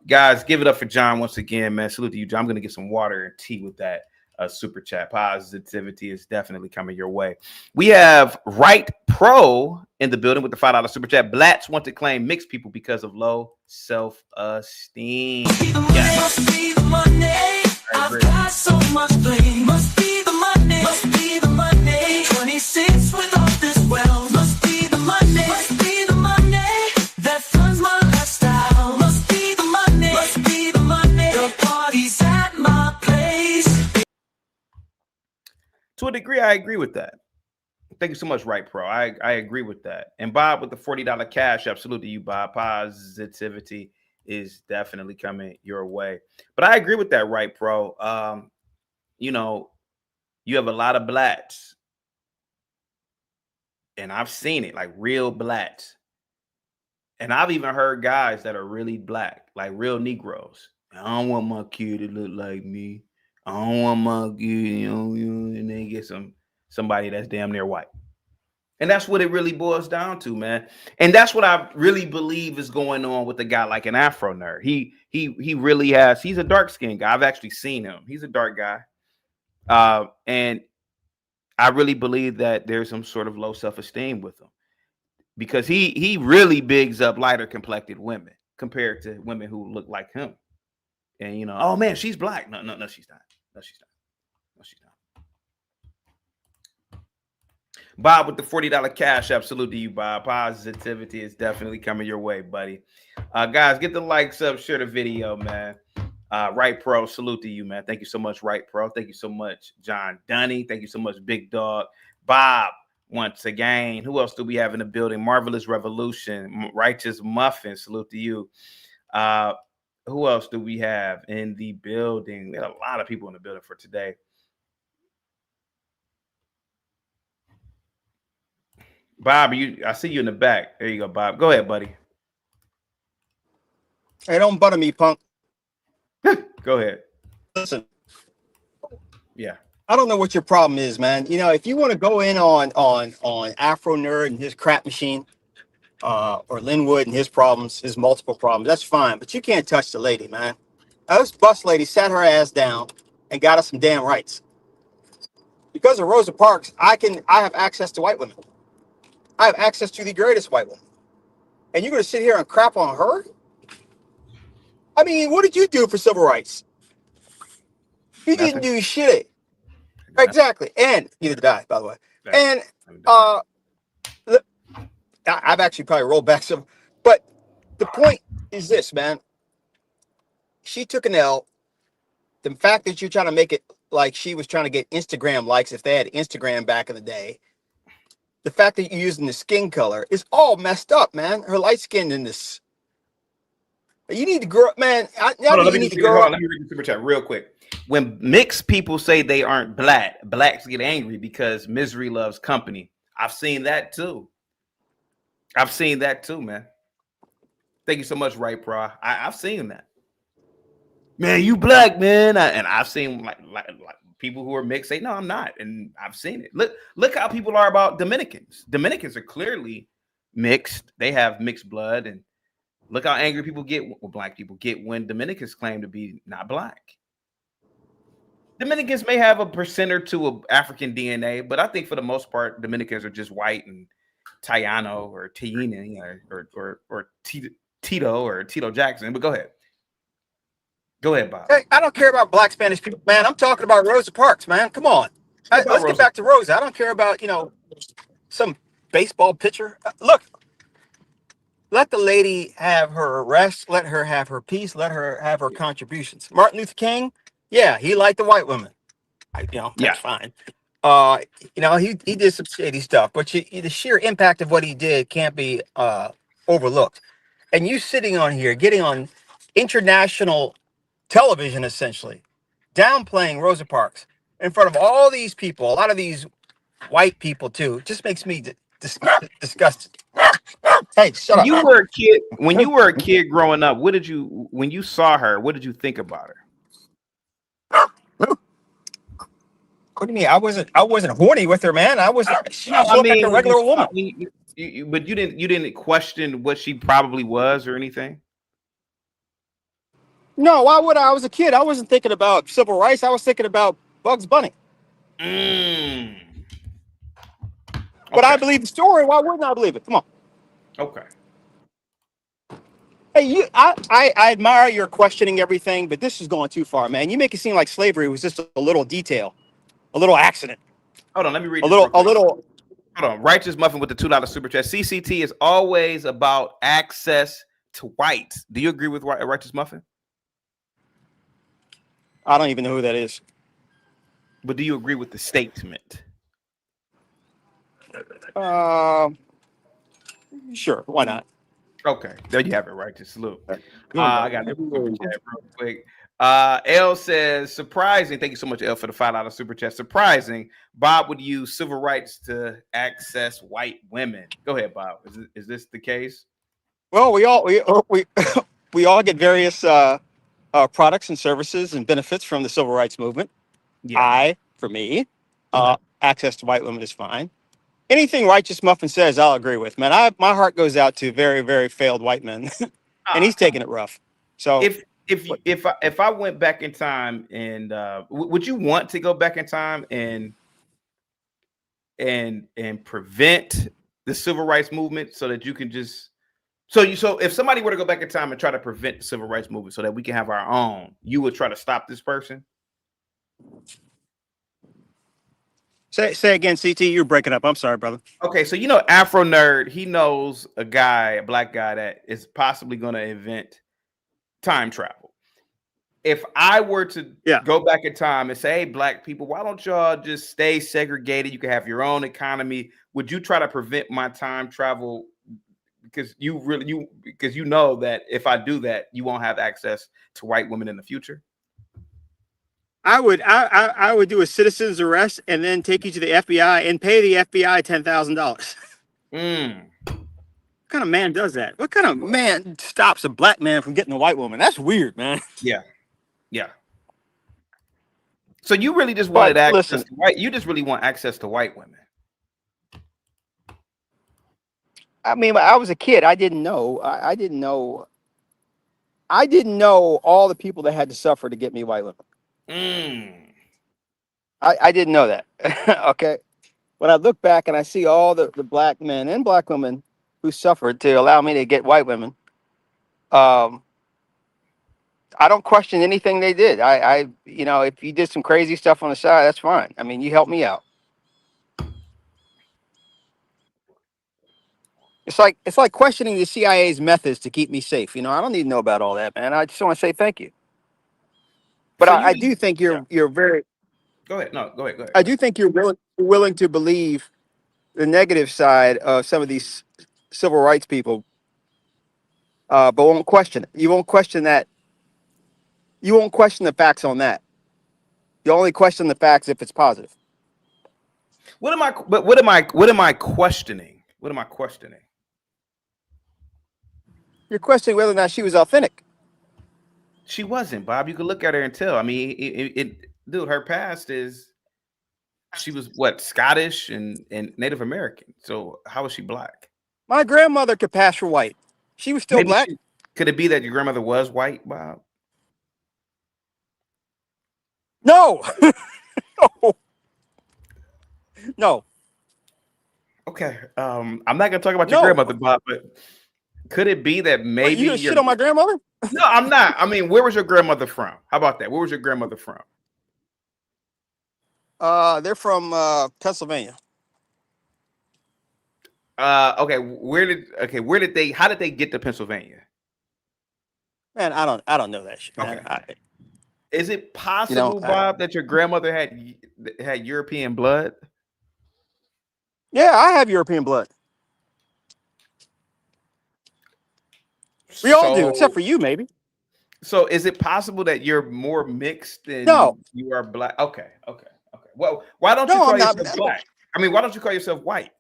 Guys, give it up for John once again, man. Salute to you, John. I'm gonna get some water and tea with that super chat. Positivity is definitely coming your way. We have Right Pro in the building with the $5 super chat. Blacks want to claim mixed people because of low self-esteem. I've got so much blame. Must be the Monday. Must be the Monday. 26 without this well. Must be the Monday. Must be the Monday. That funds my lifestyle. Must be the Monday. Must be the Monday. The party's at my place. To a degree, I agree with that. Thank you so much, Right Pro. I agree with that. And Bob with the $40 cash, absolutely you, Bob. Positivity is definitely coming your way. But I agree with that, Right Pro. You know, you have a lot of blacks, and I've seen it, like real blacks. And I've even heard guys that are really black, like real Negroes. I don't want my kid to look like me. I don't want my kid, and then get somebody that's damn near white. And that's what it really boils down to, man. And that's what I really believe is going on with a guy like an Afro Nerd. He really has. He's a dark skinned guy. I've actually seen him. He's a dark guy, and I really believe that there's some sort of low self esteem with him because he really bigs up lighter complected women compared to women who look like him. And you know, oh man, she's black. No, she's not. No, she's not. No, she's not. Bob with the $40 cash, absolute to you, Bob. Positivity is definitely coming your way, buddy. Guys, get the likes up, share the video, man. Right Pro, salute to you, man. Thank you so much, Right Pro. Thank you so much, John Dunny. Thank you so much, Big Dog. Bob, once again. Who else do we have in the building? Marvelous Revolution, Righteous Muffin, salute to you. Who else do we have in the building? We had a lot of people in the building for today. Bob, I see you in the back. There you go, Bob. Go ahead, buddy. Hey, don't butter me, punk. Go ahead. Listen. Yeah. I don't know what your problem is, man. You know, if you want to go in on Afro Nerd and his crap machine, or Linwood and his problems, his multiple problems, that's fine. But you can't touch the lady, man. This bus lady sat her ass down and got us some damn rights. Because of Rosa Parks, I have access to white women. I have access to the greatest white woman. And you're going to sit here and crap on her? I mean, what did you do for civil rights? You didn't do shit. Exactly. And neither did I, by the way. And I've actually probably rolled back some. But the point is this, man. She took an L. The fact that you're trying to make it like she was trying to get Instagram likes if they had Instagram back in the day. The fact that you're using the skin color is all messed up, man. Her light skin in this. You need to grow up, man. Let me read the super chat real quick. When mixed people say they aren't black, blacks get angry because misery loves company. I've seen that too. Man. Thank you so much, Right Pro. I've seen that. Man, you black, man. And I've seen like people who are mixed say, no, I'm not. And I've seen it. Look how people are about Dominicans. Dominicans are clearly mixed. They have mixed blood. And look how angry people get, or black people get, when Dominicans claim to be not black. Dominicans may have a percent or two of African DNA, but I think for the most part, Dominicans are just white and Tayano or Tiana or Tito or Tito Jackson. But go ahead. Go ahead, Bob. Hey, I don't care about black Spanish people, man. I'm talking about Rosa Parks, man. Come on. Let's get back to Rosa. I don't care about, some baseball pitcher. Look, let the lady have her rest. Let her have her peace. Let her have her contributions. Martin Luther King, yeah, he liked the white women. That's fine. He did some shady stuff, but the sheer impact of what he did can't be overlooked. And you sitting on here, getting on international television, essentially, downplaying Rosa Parks in front of all these people, a lot of these white people too, just makes me disgusted. Hey, shut When up. you were a kid, growing up, when you saw her, what did you think about her? What do you mean? I wasn't horny with her, man. She just I looked like mean, a when you regular saw, woman. but you didn't question what she probably was or anything. No, why would I? I was a kid. I wasn't thinking about civil rights. I was thinking about Bugs Bunny. Mm. But I Okay. believe the story. Why wouldn't I believe it? Come on. Okay. Hey, I admire your questioning everything, but this is going too far, man. You make it seem like slavery was just a little detail, a little accident, Hold on. Let me read a this real little, a quick. little. Hold on. Righteous Muffin with the $2 super chat. CCT is always about access to whites. Do you agree with Righteous Muffin? I don't even know who that is. But do you agree with the statement? Sure, why not? Okay, there you have it. Righteous salute. Come on, I brother. got the super chat real quick. L says, surprising. Thank you so much, L, for the $5 super chat. Surprising. Bob would use civil rights to access white women. Go ahead, Bob. Is this the case? Well, we all get various products and services and benefits from the civil rights movement. Yeah. For me, access to white women is fine. Anything Righteous Muffin says, I'll agree with, man. My heart goes out to very, very failed white men, and he's taking it rough. So, If I went back in time and would you want to go back in time and prevent the civil rights movement so that you can just so if somebody were to go back in time and try to prevent the civil rights movement so that we can have our own, you would try to stop this person? say again, CT. You're breaking up. I'm sorry, brother. Okay, so Afro Nerd, he knows a black guy that is possibly going to invent time travel. If I were to go back in time and say, hey, black people, why don't y'all just stay segregated? You can have your own economy. Would you try to prevent my time travel? Because you know that if I do that, you won't have access to white women in the future. I would do a citizen's arrest and then take you to the FBI and pay the FBI $10,000. What kind of man does that? What kind of man stops a black man from getting a white woman? That's weird, man. Yeah. So you really just wanted access to white. You just really want access to white women. I mean, I was a kid. I didn't know. I didn't know. I didn't know all the people that had to suffer to get me white women. I didn't know that. Okay. When I look back and I see all the black men and black women who suffered to allow me to get white women, I don't question anything they did. If you did some crazy stuff on the side, that's fine. I mean, you helped me out. It's like questioning the CIA's methods to keep me safe. I don't need to know about all that, man. I just want to say thank you. But I do think you're very. Go ahead. No, go ahead. I do think you're willing to believe the negative side of some of these civil rights people, but won't question it. You won't question that. You won't question the facts on that. You only question the facts if it's positive. What am I questioning? What am I questioning? You're questioning whether or not she was authentic. She wasn't, Bob. You can look at her and tell. I mean, dude, her past is she was what, Scottish and Native American. So how was she black? My grandmother could pass for white. She was still black. Could it be that your grandmother was white, Bob? No. No. Okay. I'm not gonna talk about your grandmother, Bob, but could it be that maybe you gonna shit on my grandmother? No, I'm not. I mean, where was your grandmother from? How about that? Where was your grandmother from? They're from Pennsylvania. Okay. How did they get to Pennsylvania? Man, I don't know that shit. Okay. Is it You know, possible, Bob, that your grandmother had European blood? yeah, I have European blood. We all do, except So for you, maybe. so is it possible that you're more mixed No, than you are black? Okay, okay, okay. Well, why don't you no, I'm call not. yourself black? I mean, why don't you call yourself white?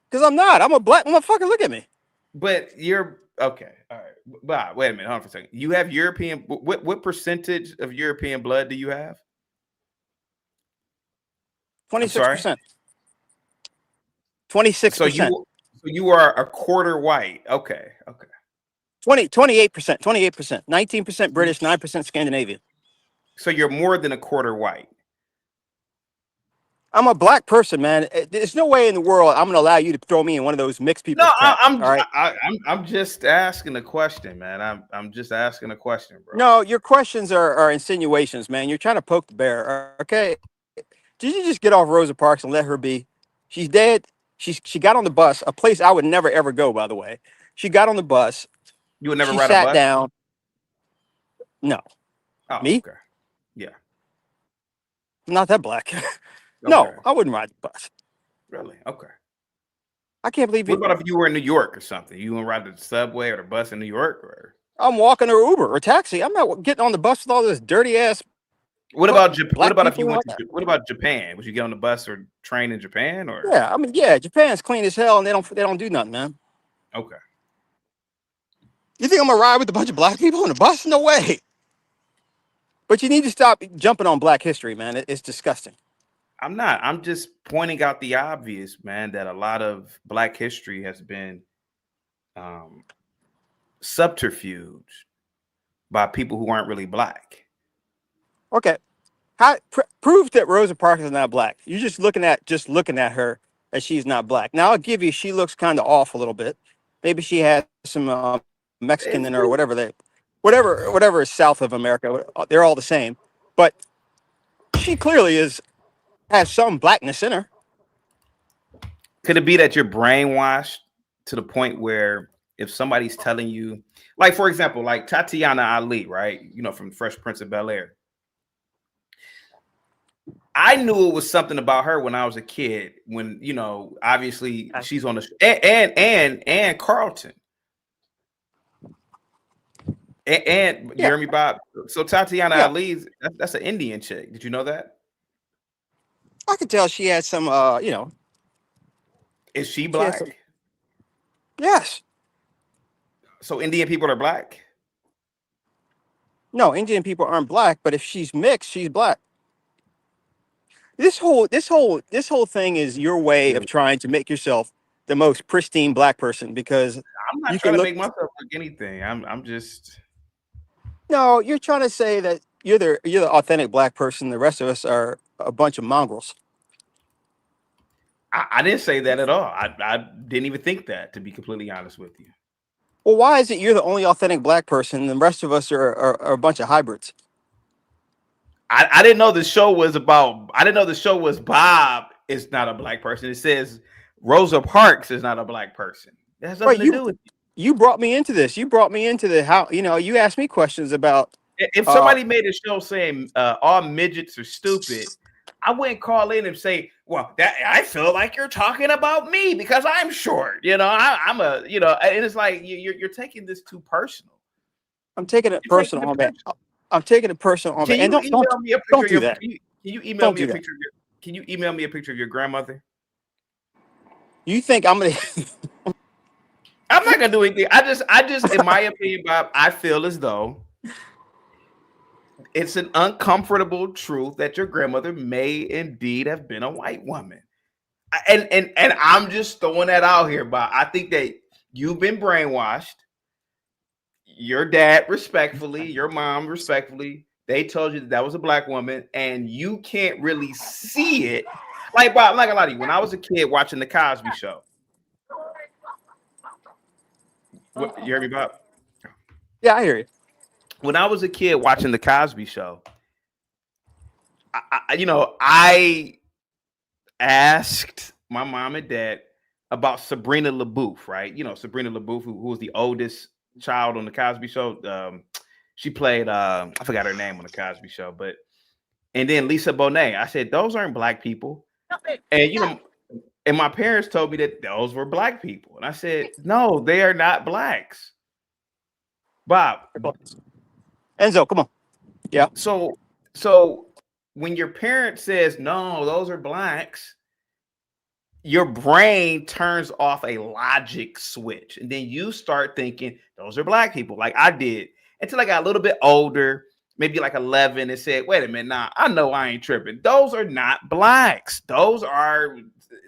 Because I'm not. I'm a black motherfucker. Look at me. But you're okay. All right. Bob, wait a minute. Hold on for a second. You have European. What percentage of European blood do you have? I'm sorry. 26%. 26%. So you are a quarter white. Okay. Okay. 28%. 28%. 19% You- British, 9% Scandinavian. So you're more than a quarter white. I'm a black person, man. There's no way in the world I'm going to allow you to throw me in one of those mixed No, people's crap. All right. I'm just asking a question, man. I'm just asking a question, bro. No, your questions are insinuations, man. You're trying to poke the bear. Okay. Did you just get off Rosa Parks and let her be? She's dead. She got on the bus, a place I would never ever go, by the way. She got on the bus. You would never She ride a sat bus? down. No, Oh, me? okay. Yeah. I'm not that black. Okay. No, I wouldn't ride the bus. Really? Okay. I can't believe What you. about if you were in New York or something? You wouldn't ride the subway or the bus in New York, or I'm walking or Uber or taxi. I'm not getting on the bus with all this dirty ass what about What black about if people. you And all went to that. What about Japan? Would you get on the bus or train in Japan, or Yeah, I mean, yeah, Japan's clean as hell, and they don't do nothing, man. okay? You think I'm gonna ride with a bunch of black people on the bus? No way. But you need to stop jumping on Black history, man. It's disgusting. I'm not. I'm just pointing out the obvious, man. That a lot of Black history has been um, subterfuge by people who aren't really black. Okay, how prove that Rosa Parks is not black? You're just looking at her as she's not black. Now I'll give you, she looks kind of off a little bit. Maybe she has some Mexican It's in her, or whatever is south of America. They're all the same, but she clearly has some blackness in her. Could it be that you're brainwashed to the point where if somebody's telling you, like for example, like Tatiana Ali, right? You know, from Fresh Prince of Bel-Air. I knew it was something about her when I was a kid. When obviously she's on the and Carlton and you Yeah, hear me, Bob. So Tatiana yeah. Ali's that's an Indian chick. Did you know that? I could tell she had some. Is she She had some. black? Yes. So Indian people are black. No, Indian people aren't black, but if she's mixed, she's black. This whole thing is your way of trying to make yourself the most pristine black person because I'm not you trying can to look. make myself look anything. I'm just. No, you're trying to say that you're the authentic black person. The rest of us are a bunch of mongrels. I didn't say that at all. I didn't even think that, to be completely honest with you. Well, why is it you're the only authentic black person and the rest of us are a bunch of hybrids? I didn't know the show was about. I didn't know the show was Bob is not a black person. It says Rosa Parks is not a black person. It has Right? nothing to You do with you brought me into this. You brought me into the how. You asked me questions about. it. If Uh, somebody made a show saying all midgets are stupid, I wouldn't call in and say, "Well, that I feel like you're talking about me because I'm short." I'm a and it's like you're taking this too personal. I'm taking it You're taking personal it on that. personal. I'm taking it personal on that. Can And you don't email me a picture don't of do your? that. Can you email Don't me do a that. picture of your? Can you email me a picture of your grandmother? You think I'm gonna? I'm not gonna do anything. I just, in my opinion, Bob, I feel as though it's an uncomfortable truth that your grandmother may indeed have been a white woman. And I'm just throwing that out here, Bob. I think that you've been brainwashed. Your dad, respectfully, your mom, respectfully, they told you that was a black woman, and you can't really see it. Like Bob, I'm not gonna lie to you. When I was a kid watching the Cosby Show, you hear me, Bob? Yeah, I hear you. When I was a kid watching the Cosby Show, I asked my mom and dad about Sabrina LaBeouf, right? You know, Sabrina LaBeouf, who was the oldest child on the Cosby Show. She played I forgot her name on the Cosby Show, but and then Lisa Bonet. I said those aren't black people, and and my parents told me that those were black people, and I said no, they are not blacks. Bob, Enzo, come on. Yeah. so when your parent says no, those are blacks, your brain turns off a logic switch, and then you start thinking those are black people, like I did until I got a little bit older, maybe like 11, and said, "Wait a minute, nah, I know I ain't tripping. Those are not blacks. Those are."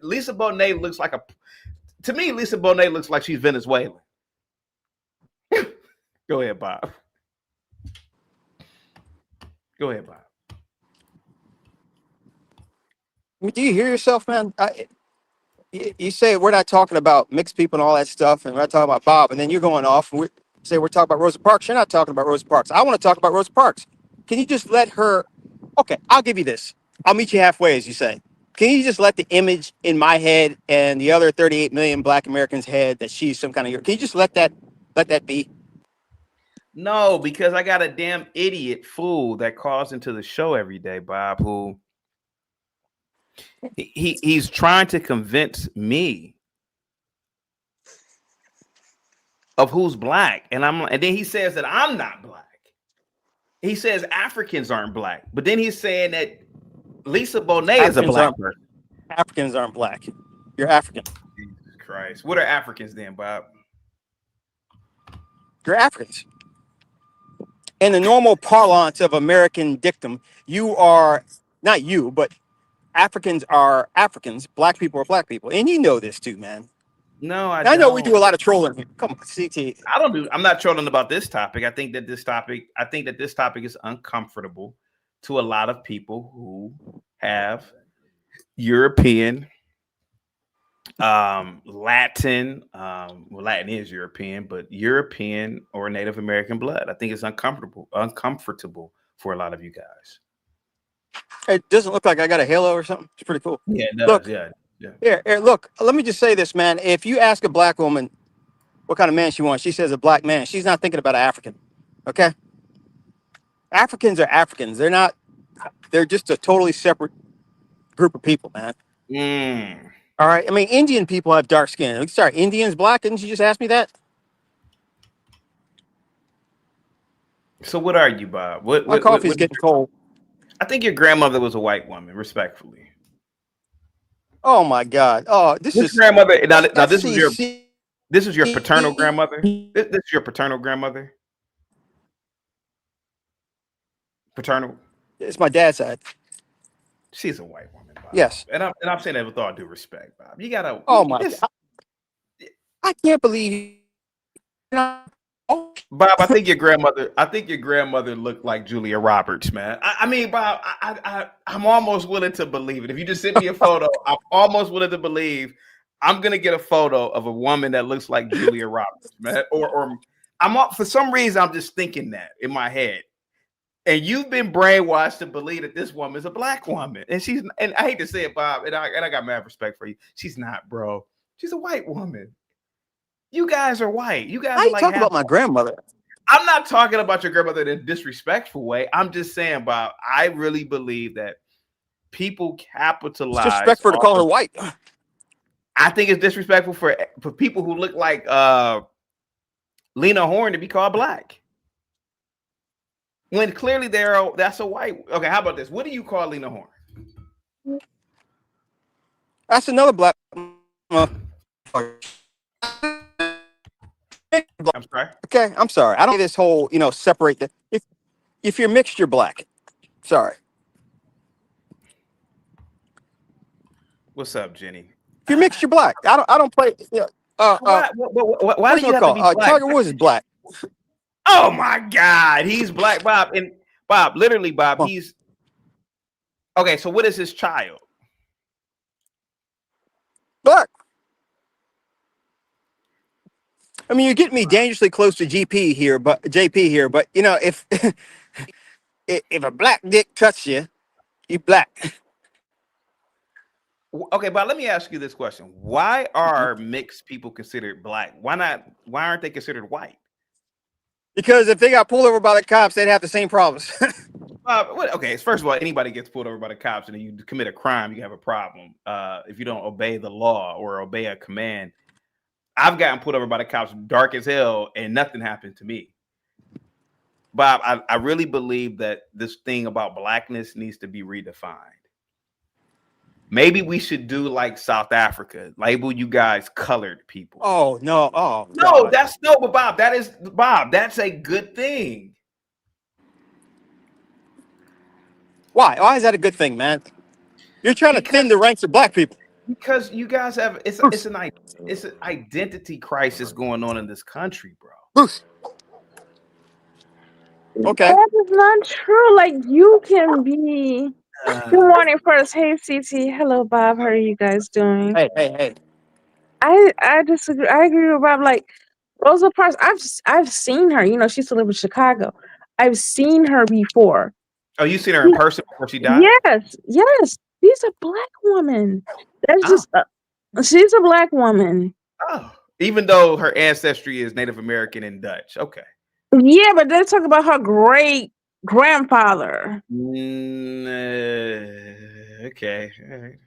Lisa Bonet looks like to me. Lisa Bonet looks like she's Venezuelan. Go ahead, Bob. Go ahead, Bob. Do you hear yourself, man? You say we're not talking about mixed people and all that stuff, and we're not talking about Bob, and then you're going off and we say we're talking about Rosa Parks. You're not talking about Rosa Parks. I want to talk about Rosa Parks. Can you just let her? Okay, I'll give you this. I'll meet you halfway, as you say. Can you just let the image in my head and the other 38 million Black Americans' head that she's some kind of? Can you just let that be? No, because I got a damn idiot fool that calls into the show every day, Bob, who he's trying to convince me of who's black, and then he says that I'm not black. He says Africans aren't black, but then he's saying that Lisa Bonet is a black person. Africans aren't black. You're African. Jesus Christ. What are Africans then, Bob? You're Africans. In the normal parlance of American dictum, you are not you, but Africans are Africans. Black people are black people, and you know this too, man. No, I know we do a lot of trolling here. Come on, CT. I'm not trolling about this topic. I think that this topic is uncomfortable to a lot of people who have European, Latin, well, Latin is European, but European or Native American blood. I think it's uncomfortable for a lot of you guys. It doesn't look like I got a halo or something. It's pretty cool. Yeah, it does. Look, Yeah. Here, look. Let me just say this, man. If you ask a black woman what kind of man she wants, she says a black man. She's not thinking about an African. Okay. Africans are Africans. They're not. They're just a totally separate group of people, man. All right. I mean, Indian people have dark skin. Sorry, Indians black? Didn't you just ask me that? So what are you, Bob? My coffee's getting cold. I think your grandmother was a white woman, respectfully. Oh my God! Oh, this is grandmother. Now this is your paternal grandmother. This is your paternal grandmother. Paternal. It's my dad's side. She's a white woman, Bob. Yes, and I'm saying that with all due respect, Bob. You gotta. Oh my God! I can't believe. Bob, I think your grandmother looked like Julia Roberts, man. I mean, Bob, I'm almost willing to believe it. If you just send me a photo, I'm almost willing to believe I'm gonna get a photo of a woman that looks like Julia Roberts, man. Or for some reason I'm just thinking that in my head. And you've been brainwashed to believe that this woman is a black woman, and I hate to say it, Bob, and I got mad respect for you. She's not, bro. She's a white woman. You guys are white. You guys are like talking about my grandmother. I'm not talking about your grandmother in a disrespectful way. I'm just saying, Bob, I really believe that people capitalize. It's disrespectful to call her white. I think it's disrespectful for people who look like Lena Horne to be called black. When clearly that's a white. Okay, how about this? What do you call Lena Horne? That's another black. I'm sorry. Okay, I'm sorry. I don't need this whole, separate the. If you're mixed, you're black. Sorry. What's up, Jenny? If you're mixed, you're black. I don't play. Why do you have to be black? Tiger Woods is black. Oh my God, he's black, Bob. And Bob, literally, Bob, he's okay. So what is his child? Black. I mean, you're getting me dangerously close to JP here, but if if a black dick touches you, you black. Okay, but let me ask you this question: why are mixed people considered black? Why aren't they considered white? Because if they got pulled over by the cops, they'd have the same problems. Okay, first of all, anybody gets pulled over by the cops and you commit a crime, you have a problem. If you don't obey the law or obey a command, I've gotten pulled over by the cops, dark as hell, and nothing happened to me. Bob, I really believe that this thing about blackness needs to be redefined. Maybe we should do like South Africa, label you guys colored people. Oh no! Oh no, God. but Bob, that's a good thing. Why? Why is that a good thing, man? You're trying to thin the ranks of black people. Because you guys have it's an identity crisis going on in this country, bro. Bruce. Okay. That is not true. Like you can be. Good morning first. Hey CT. Hello Bob. How are you guys doing? Hey. I disagree. I agree with Bob. Like Rosa Parks. I've seen her. You know, she used to live in Chicago. I've seen her before. Oh, you seen her in person before she died? Yes. She's a black woman. That's just. She's a black woman. Oh, even though her ancestry is Native American and Dutch. Okay. Yeah, but they talk about her great grandfather. Okay. All right.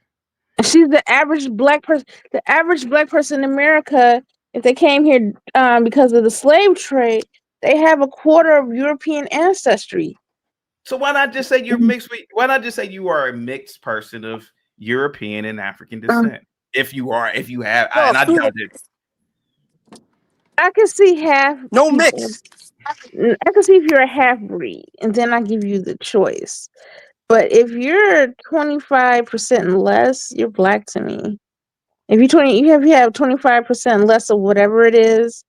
She's the average black person. The average black person in America, if they came here because of the slave trade, they have a quarter of European ancestry. So why not just say you're mixed with? Why not just say you are a mixed person of European and African descent? If you have, and I doubt it. I can see half. No mix. I can see if you're a half breed, and then I give you the choice. But if you're 25% and less, you're black to me. If you have 25% less of whatever it is,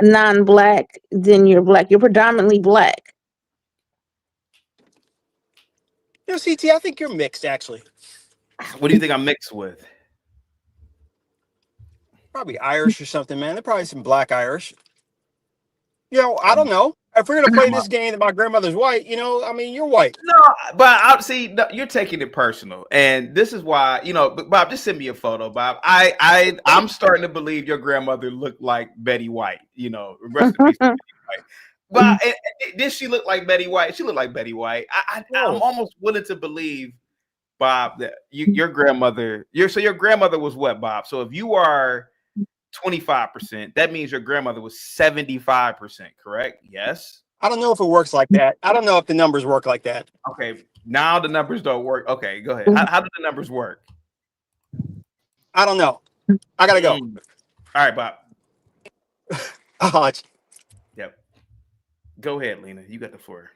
non-black, then you're black. You're predominantly black. You know, CT, I think you're mixed actually. What do you think I'm mixed with? Probably Irish or something, man. There's probably some black Irish. You know, I don't know. If we're gonna play this game that my grandmother's white, you know, I mean, you're white. No, but you're taking it personal, and this is why, you know. But Bob, just send me a photo, Bob. I'm starting to believe your grandmother looked like Betty White. You know, rest in peace, Betty White. But did she look like Betty White? She looked like Betty White. I'm almost willing to believe, Bob, that your grandmother. Your grandmother was what, Bob? So if you are 25%, that means your grandmother was 75%, correct? Yes. I don't know if it works like that. I don't know if the numbers work like that. Okay, now the numbers don't work. Okay, go ahead. How do the numbers work? I don't know. I gotta go. All right, Bob. Yep. Go ahead, Lena. You got the floor.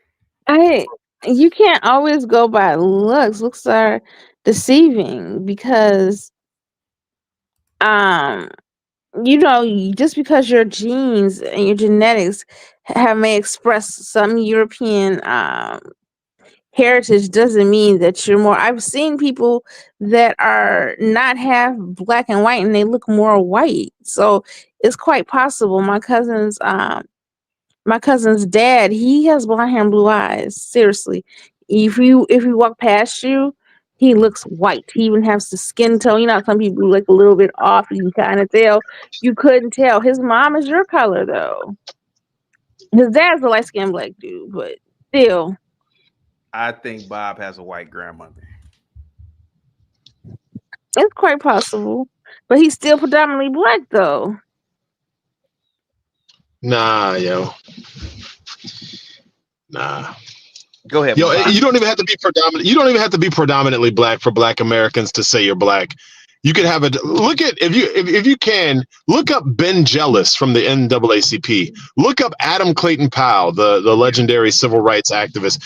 You can't always go by looks. Looks are deceiving because you know, just because your genes and your genetics may express some European heritage doesn't mean that you're more. I've seen people that are not half black and white and they look more white. So it's quite possible. My cousin's dad, he has blonde hair and blue eyes. Seriously. If you walk past you, he looks white. He even has the skin tone. You know, some people look a little bit off. You can kind of tell. You couldn't tell. His mom is your color, though. His dad's a light-skinned black dude, but still. I think Bob has a white grandmother. It's quite possible. But he's still predominantly black, though. Nah, yo. Nah. Go ahead. Yo, Bob. you don't even have to be predominant. You don't even have to be predominantly black for Black Americans to say you're black. You could have look at if you can look up Ben Jealous from the NAACP. Look up Adam Clayton Powell, the legendary civil rights activist.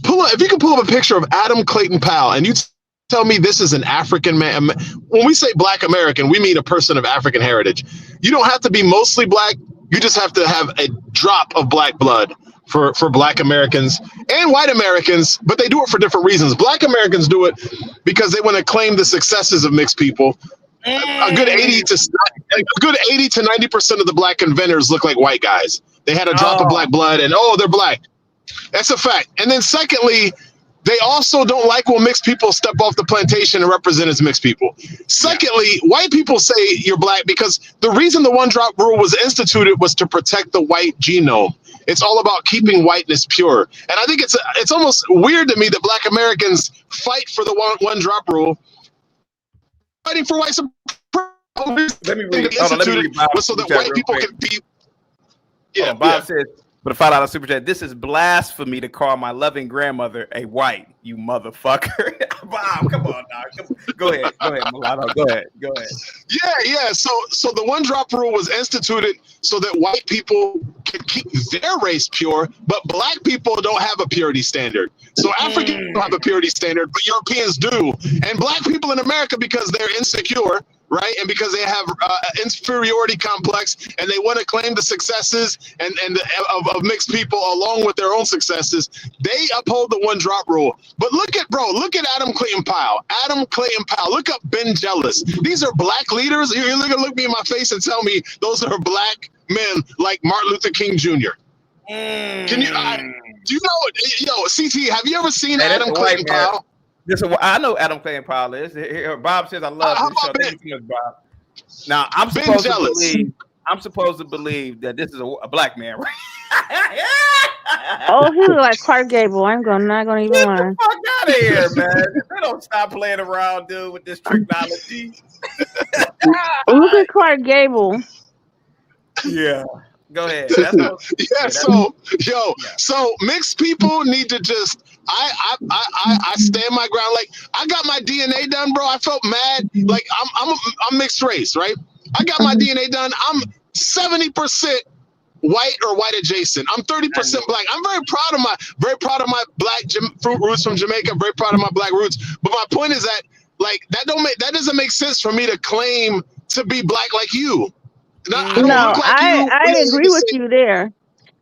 If you can pull up a picture of Adam Clayton Powell and you tell me this is an African man. When we say Black American, we mean a person of African heritage. You don't have to be mostly black. You just have to have a drop of black blood for Black Americans and white Americans, but they do it for different reasons. Black Americans do it because they want to claim the successes of mixed people. A good 80 to 90% of the black inventors look like white guys. They had a drop of black blood and they're black. That's a fact. And then secondly, they also don't like when mixed people step off the plantation and represent as mixed people. Secondly, white people say you're black because the reason the one drop rule was instituted was to protect the white genome. It's all about keeping whiteness pure. And I think it's almost weird to me that Black Americans fight for the one drop rule, fighting for white supremacy. Let me read. Hold on, let me read Bob's was so that white people can be. Yeah, Bob says, but a $5 super chat. This is blasphemy to call my loving grandmother a white, you motherfucker. Bob, come on, dog. Go ahead, Milano. Go ahead. Yeah. So the one drop rule was instituted so that white people can keep their race pure, but Black people don't have a purity standard. So Africans don't have a purity standard, but Europeans do, and Black people in America, because they're insecure, right, and because they have inferiority complex, and they want to claim the successes of mixed people along with their own successes, they uphold the one drop rule. But look at Adam Clayton Powell. Look up Ben Jealous. These are Black leaders. You're gonna look me in my face and tell me those are Black men like Martin Luther King Jr. Can you? Do you know? Yo, CT, have you ever seen Adam Clayton Powell? I know Adam Clayton Powell is. Here, Bob says I love this show. Thank you so much, Bob. Now I'm supposed to believe that this is a Black man, right? Oh, he look like Clark Gable. I'm not gonna even lie. Get the fuck out of here, man. They don't stop playing around, dude, with this technology. Look at Clark Gable. Yeah. Go ahead. So mixed people need to just. I stand my ground. Like, I got my DNA done, bro. I felt mad. Like, I'm mixed race, right? I got my DNA done. I'm 70% white or white adjacent. I'm 30% Black. I'm very proud of my Black roots from Jamaica. Very proud of my Black roots. But my point is that, like, that doesn't make sense for me to claim to be Black like you. I agree with you there.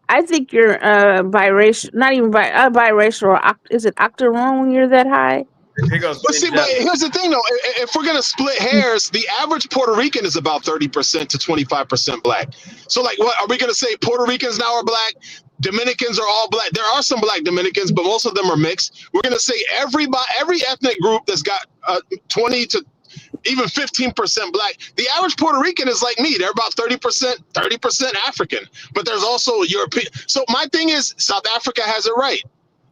I think you're biracial, not even biracial. Is it octoroon when you're that high? But here's the thing, though. If we're gonna split hairs, the average Puerto Rican is about 30% to 25% Black. So, like, what are we gonna say? Puerto Ricans now are Black. Dominicans are all Black. There are some Black Dominicans, but most of them are mixed. We're gonna say every ethnic group that's got 20 to even 15% Black. The average Puerto Rican is like me. They're about 30% African. But there's also European. So my thing is, South Africa has it right.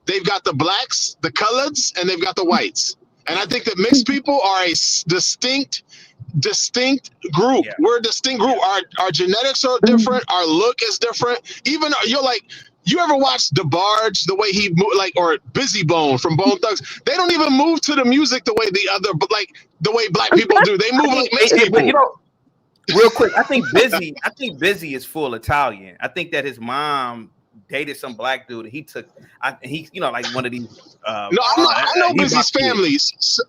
They've got the Blacks, the coloreds, and they've got the whites. And I think that mixed people are a distinct group. Yeah. We're a distinct group. Our genetics are different. Our look is different. Even you ever watch DeBarge, the way he or Busy Bone from Bone Thugs? They don't even move to the music the way the way Black people do. They move like mixed people. Real quick, I think Busy is full Italian. I think that his mom dated some Black dude. And he like one of these. I know Busy's family.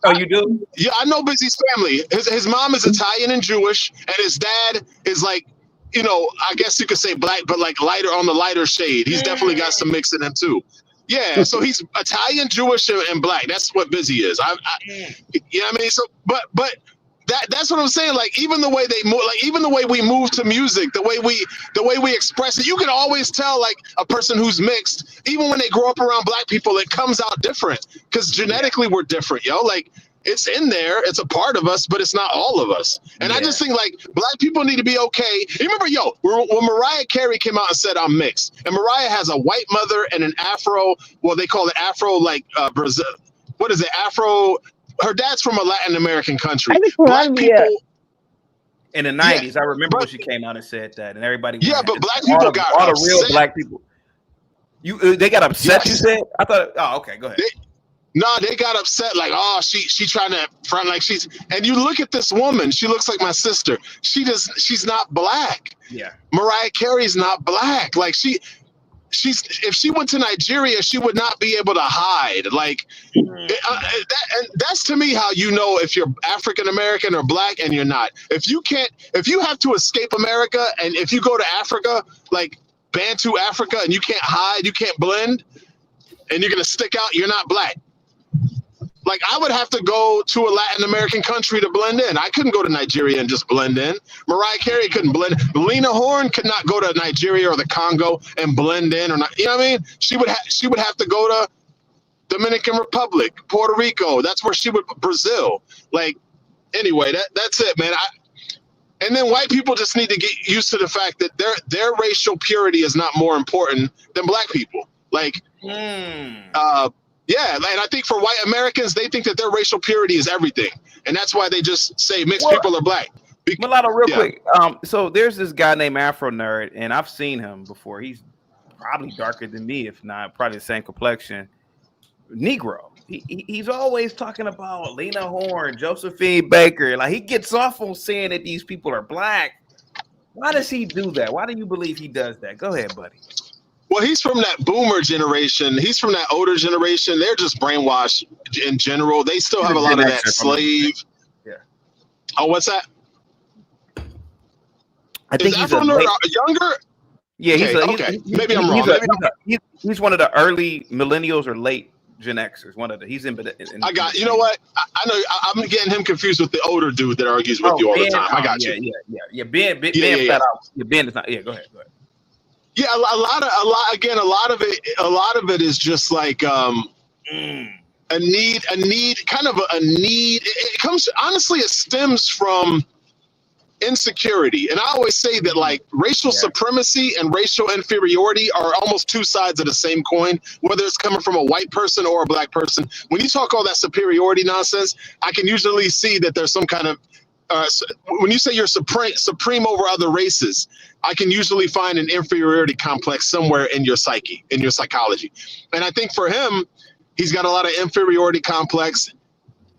Oh, you do? Yeah, I know Busy's family. His mom is Italian and Jewish, and his dad is like, I guess you could say Black, but like on the lighter shade. He's definitely got some mix in him too. Yeah, so he's Italian, Jewish, and Black. That's what Busy is. You know what I mean? So, but that's what I'm saying. Like, even the way they move, like even the way we move to music, the way we express it, you can always tell like a person who's mixed. Even when they grow up around Black people, it comes out different because genetically we're different, yo. Like, it's in there, it's a part of us, but it's not all of us. And I just think like Black people need to be okay. You remember, when Mariah Carey came out and said I'm mixed, and Mariah has a white mother and an Afro, well, they call it Afro, like Brazil. What is it? Afro. Her dad's from a Latin American country. Black people in the 90s, I remember when she came out and said that, and everybody. Yeah, but Black people got all the real Black people. They got upset. You said? I thought. Oh, okay. Go ahead. They got upset, like, oh, she trying to front like she's, and you look at this woman, she looks like my sister. She's not Black. Yeah. Mariah Carey's not Black. Like if she went to Nigeria, she would not be able to hide. Like, and that's to me how you know if you're African American or Black and you're not. If you have to escape America, and if you go to Africa, like Bantu Africa, and you can't hide, you can't blend, and you're gonna stick out, you're not Black. Like, I would have to go to a Latin American country to blend in. I couldn't go to Nigeria and just blend in. Mariah Carey couldn't blend. Lena Horne could not go to Nigeria or the Congo and blend in, or not. You know what I mean? She would have to go to Dominican Republic, Puerto Rico. That's where Brazil. Like, anyway, that's it, man. And then white people just need to get used to the fact that their racial purity is not more important than black people. Like, yeah, and I think for white Americans, they think that their racial purity is everything, and that's why they just say mixed people are black. Mulatto, real quick. So there's this guy named Afro Nerd, and I've seen him before. He's probably darker than me, if not probably the same complexion. Negro. He's always talking about Lena Horne, Josephine Baker. Like, he gets off on saying that these people are black. Why does he do that? Why do you believe he does that? Go ahead, buddy. Well, he's from that boomer generation. He's from that older generation. They're just brainwashed in general. They still have a lot of that slave. Yeah. Oh, what's that? I think he's younger. Yeah, maybe I'm wrong. He's one of the early millennials or late Gen Xers. One of the I got. You know what? I know. I'm getting him confused with the older dude that argues with you all the time. I got you. Yeah. Ben flat out. Yeah, Ben is not. Yeah, go ahead. Yeah, a lot of it is just like a need, kind of a need. It comes, honestly, it stems from insecurity. And I always say that, like, racial supremacy and racial inferiority are almost two sides of the same coin, whether it's coming from a white person or a black person. When you talk all that superiority nonsense, I can usually see that there's some kind of when you say you're supreme over other races, I can usually find an inferiority complex somewhere in your psyche, in your psychology. And I think for him, he's got a lot of inferiority complex,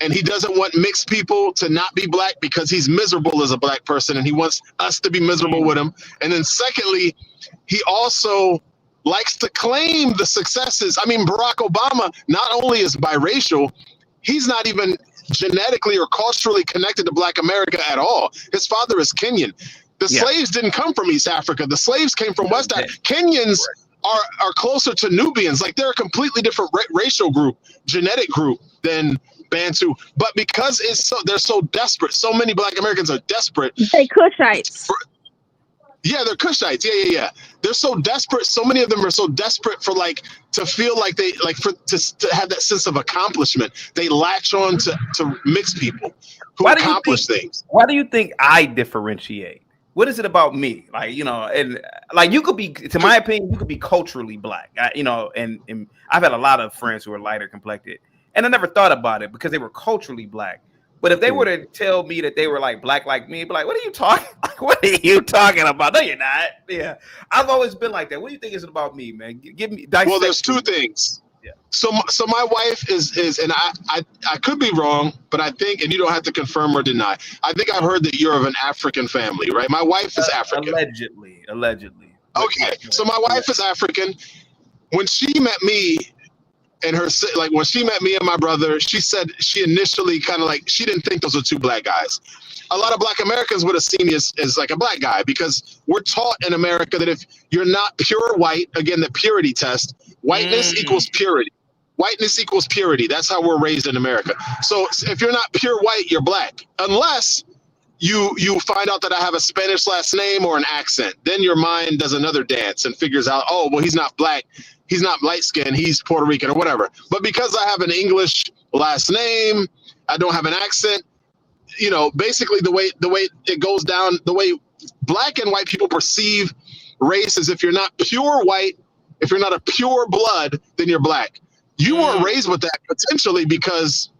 and he doesn't want mixed people to not be black because he's miserable as a black person, and he wants us to be miserable with him. And then secondly, he also likes to claim the successes. I mean, Barack Obama not only is biracial, he's not even genetically or culturally connected to Black America at all. His father is Kenyan. The slaves didn't come from East Africa. The slaves came from West Africa. Kenyans are closer to Nubians. Like, they're a completely different racial group, genetic group than Bantu. But because they're so desperate, so many Black Americans are desperate. They Cushites. Yeah, they're Cushites. Yeah. They're so desperate. So many of them are so desperate for, like, to feel like they, like, to have that sense of accomplishment. They latch on to mixed people who accomplish things. Why do you think I differentiate? What is it about me? Like, you know, and like, you could be, to my opinion, you could be culturally black. You know, and I've had a lot of friends who are lighter complected, and I never thought about it because they were culturally black. But if they were to tell me that they were like black like me, I'd be like, what are you talking? What are you talking about? No, you're not. Yeah, I've always been like that. What do you think is it about me, man? Give me. Well, there's two things. Yeah. So my wife is, and I could be wrong, but I think, and you don't have to confirm or deny, I think I've heard that you're of an African family, right? My wife is African. Allegedly. Okay, so my wife is African. When she met me, and when she met me and my brother, she said she initially kind of like, she didn't think those were two black guys. A lot of Black Americans would have seen me as like a black guy, because we're taught in America that if you're not pure white, again, the purity test, whiteness equals purity. Whiteness equals purity. That's how we're raised in America. So if you're not pure white, you're black. Unless you find out that I have a Spanish last name or an accent. Then your mind does another dance and figures out, oh, well, he's not black. He's not light skinned, he's Puerto Rican or whatever. But because I have an English last name, I don't have an accent, you know, basically the way it goes down, the way black and white people perceive race is, if you're not pure white, if you're not a pure blood, then you're black. You weren't raised with that potentially, because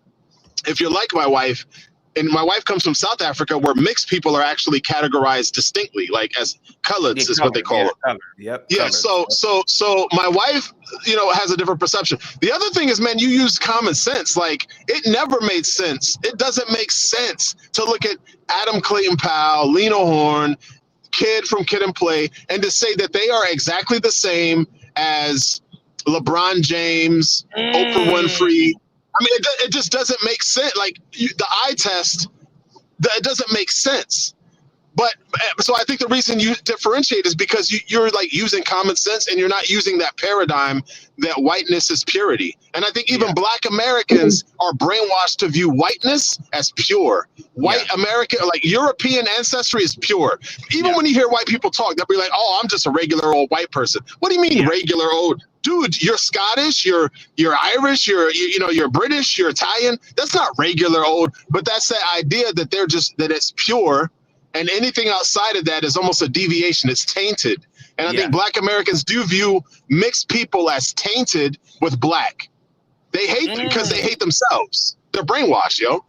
if you're like my wife, and my wife comes from South Africa, where mixed people are actually categorized distinctly, like as coloreds is what they call it. Colored. Yep. Yeah. So my wife, you know, has a different perception. The other thing is, man, you use common sense. Like, it never made sense. It doesn't make sense to look at Adam Clayton Powell, Lena Horne, Kid from Kid and Play, and to say that they are exactly the same as LeBron James, Oprah Winfrey. I mean, it just doesn't make sense. Like, the eye test, it doesn't make sense. But so I think the reason you differentiate is because you're like using common sense, and you're not using that paradigm that whiteness is purity. And I think even Black Americans are brainwashed to view whiteness as pure. White American, like European ancestry, is pure. Even when you hear white people talk, they'll be like, "Oh, I'm just a regular old white person." What do you mean regular old? Dude, you're Scottish, you're Irish, you're British, you're Italian. That's not regular old, but that's the idea that that it's pure. And anything outside of that is almost a deviation. It's tainted. And I think Black Americans do view mixed people as tainted with Black. They hate because they hate themselves. They're brainwashed, yo.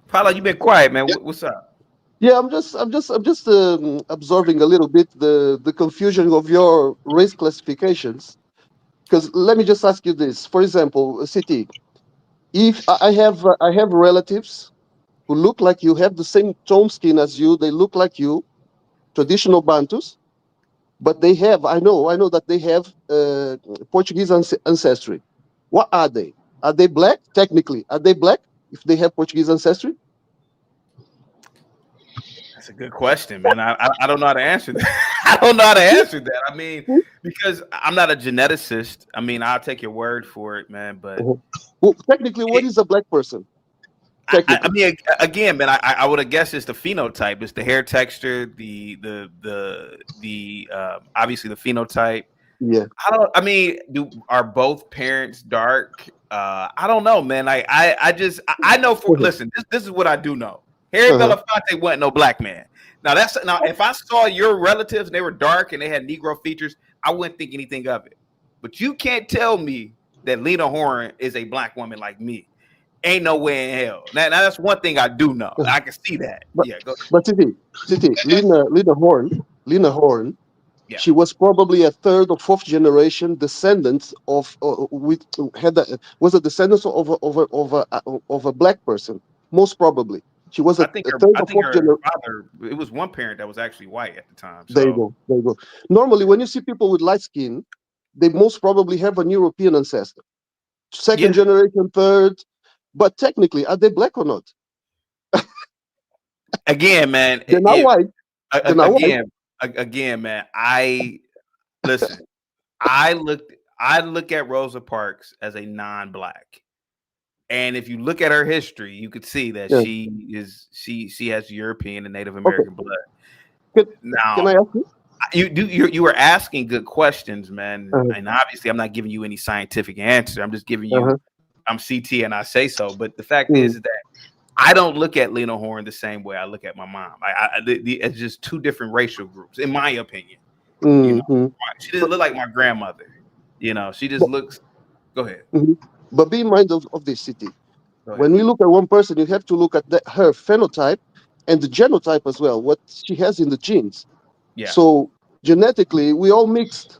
Paolo, you been quiet, man. What's up? Yeah, I'm just observing a little bit the confusion of your race classifications. Because let me just ask you this: for example, CT, if I have relatives who look like you, have the same tone skin as you, they look like you, traditional Bantus, but they have I know that they have Portuguese ancestry. What are they? Are they black? Technically, are they black if they have Portuguese ancestry? That's a good question, man. I don't know how to answer that. I don't know how to answer that. I mean, because I'm not a geneticist. I mean, I'll take your word for it, man. But Well, technically, what is a black person? I mean, again, man, I would have guessed it's the phenotype. It's the hair texture, the obviously the phenotype. Yeah. I mean, are both parents dark? I don't know, man. I know for listen, this is what I do know. Harry Belafonte wasn't no black man. Now if I saw your relatives and they were dark and they had Negro features, I wouldn't think anything of it. But you can't tell me that Lena Horne is a black woman like me. Ain't no way in hell. Now that's one thing I do know. I can see that. Go ahead. But Lena Horne, she was probably a third or fourth generation descendant of was a descendant of a black person, most probably. She was a third or fourth generation. It was one parent that was actually white at the time. So. There you go. Normally, when you see people with light skin, they most probably have an European ancestor, second generation, third. But technically, are they black or not? Again, man, they're not white. Again, man. Listen. I look at Rosa Parks as a non-black. And if you look at her history, you could see that she has European and Native American blood. Can I ask you? You were asking good questions, man. And obviously I'm not giving you any scientific answer. I'm just giving you I'm CT and I say so. But the fact is that I don't look at Lena Horne the same way I look at my mom. It's just two different racial groups, in my opinion. You know? She doesn't look like my grandmother. You know, she just looks. Go ahead. But be in mind of this, city. When we look at one person, you have to look at her phenotype and the genotype as well, what she has in the genes. Yeah. So genetically, we all mixed.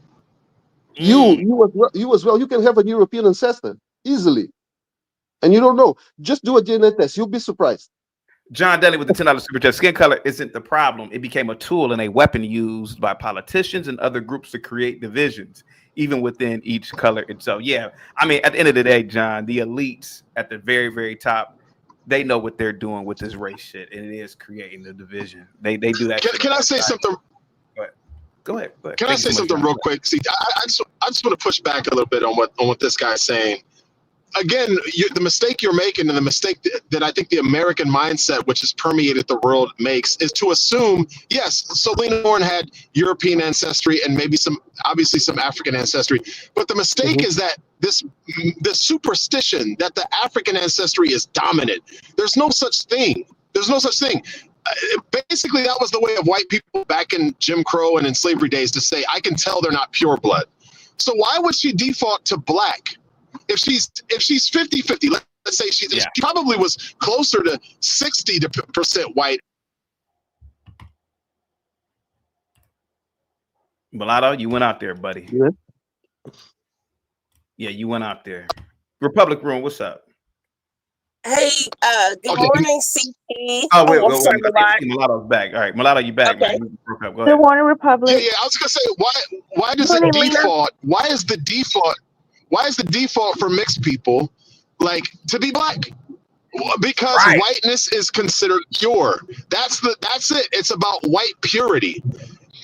You as well. You can have a European ancestor easily, and you don't know. Just do a DNA test. You'll be surprised. John Daly with the $10 super chat. Skin color isn't the problem. It became a tool and a weapon used by politicians and other groups to create divisions, even within each color itself. Yeah, I mean, at the end of the day, John, the elites at the very, very top, they know what they're doing with this race shit, and it is creating the division. They do that. Can I say something? Go ahead. Can I say something real quick? See, I just want to push back a little bit on what this guy's saying. Again, the mistake you're making, and the mistake that I think the American mindset, which has permeated the world, makes, is to assume, yes, so Lena Horne had European ancestry and maybe obviously some African ancestry, but the mistake is that this superstition that the African ancestry is dominant. There's no such thing. Basically, that was the way of white people back in Jim Crow and in slavery days, to say, I can tell they're not pure blood. So why would she default to black? If she's 50-50, let's say she probably was closer to 60% white. Mulatto, you went out there, buddy. Yeah, you went out there. Republic Room, what's up? Hey, good morning, CT. Oh, wait. Mulatto's back. All right, Mulatto, you back. Okay. Go ahead. Good morning, Republic. Yeah, I was gonna say, why does it default? Why is the default for mixed people to be black? Because whiteness is considered pure. That's it. It's about white purity.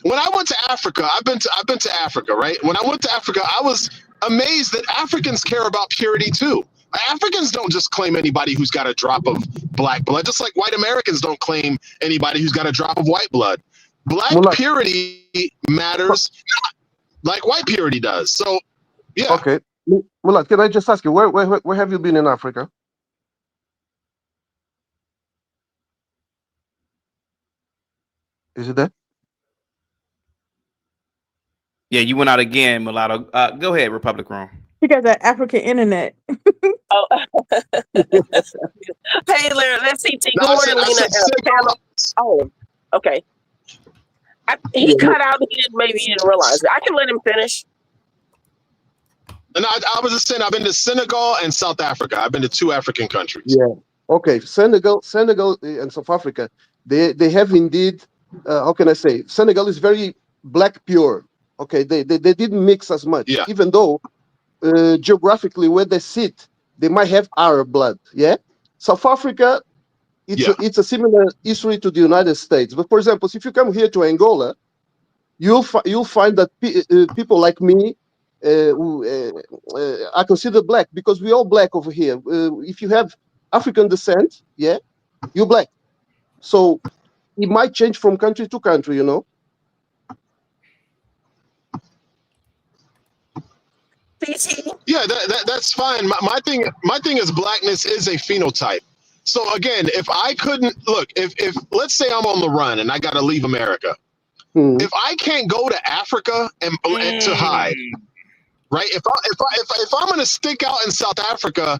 When I went to Africa, I've been to Africa, right? When I went to Africa, I was amazed that Africans care about purity too. Africans don't just claim anybody who's got a drop of black blood, just like white Americans don't claim anybody who's got a drop of white blood. Black purity matters like white purity does. So, yeah. Okay. Mulad, can I just ask you, where have you been in Africa? Is it that? Yeah, you went out again, Mulatto. Go ahead, Republic Room. You got that African internet. Oh, hey, let's see. Good No, morning, I Lena. said Senegal. Oh, okay. He Yeah, cut out. Maybe he didn't realize it. I can let him finish. And I was just saying, I've been to Senegal and South Africa. I've been to 2 African countries. yeah. Okay, Senegal, and South Africa, they have indeed. How can I say? Senegal is very black pure. Okay, they didn't mix as much, Yeah. even though geographically where they sit, they might have Arab blood. Yeah. South Africa, it's a similar history to the United States. But for example, if you come here to Angola, you'll find that people like me who are considered black because we're all black over here. If you have African descent, yeah, you're black. So it might change from country to country, you know. Yeah, that's fine. My thing is blackness is a phenotype. So again, if I couldn't look, if let's say I'm on the run and I got to leave America, if I can't go to Africa and to hide, right? If I'm going to stick out in South Africa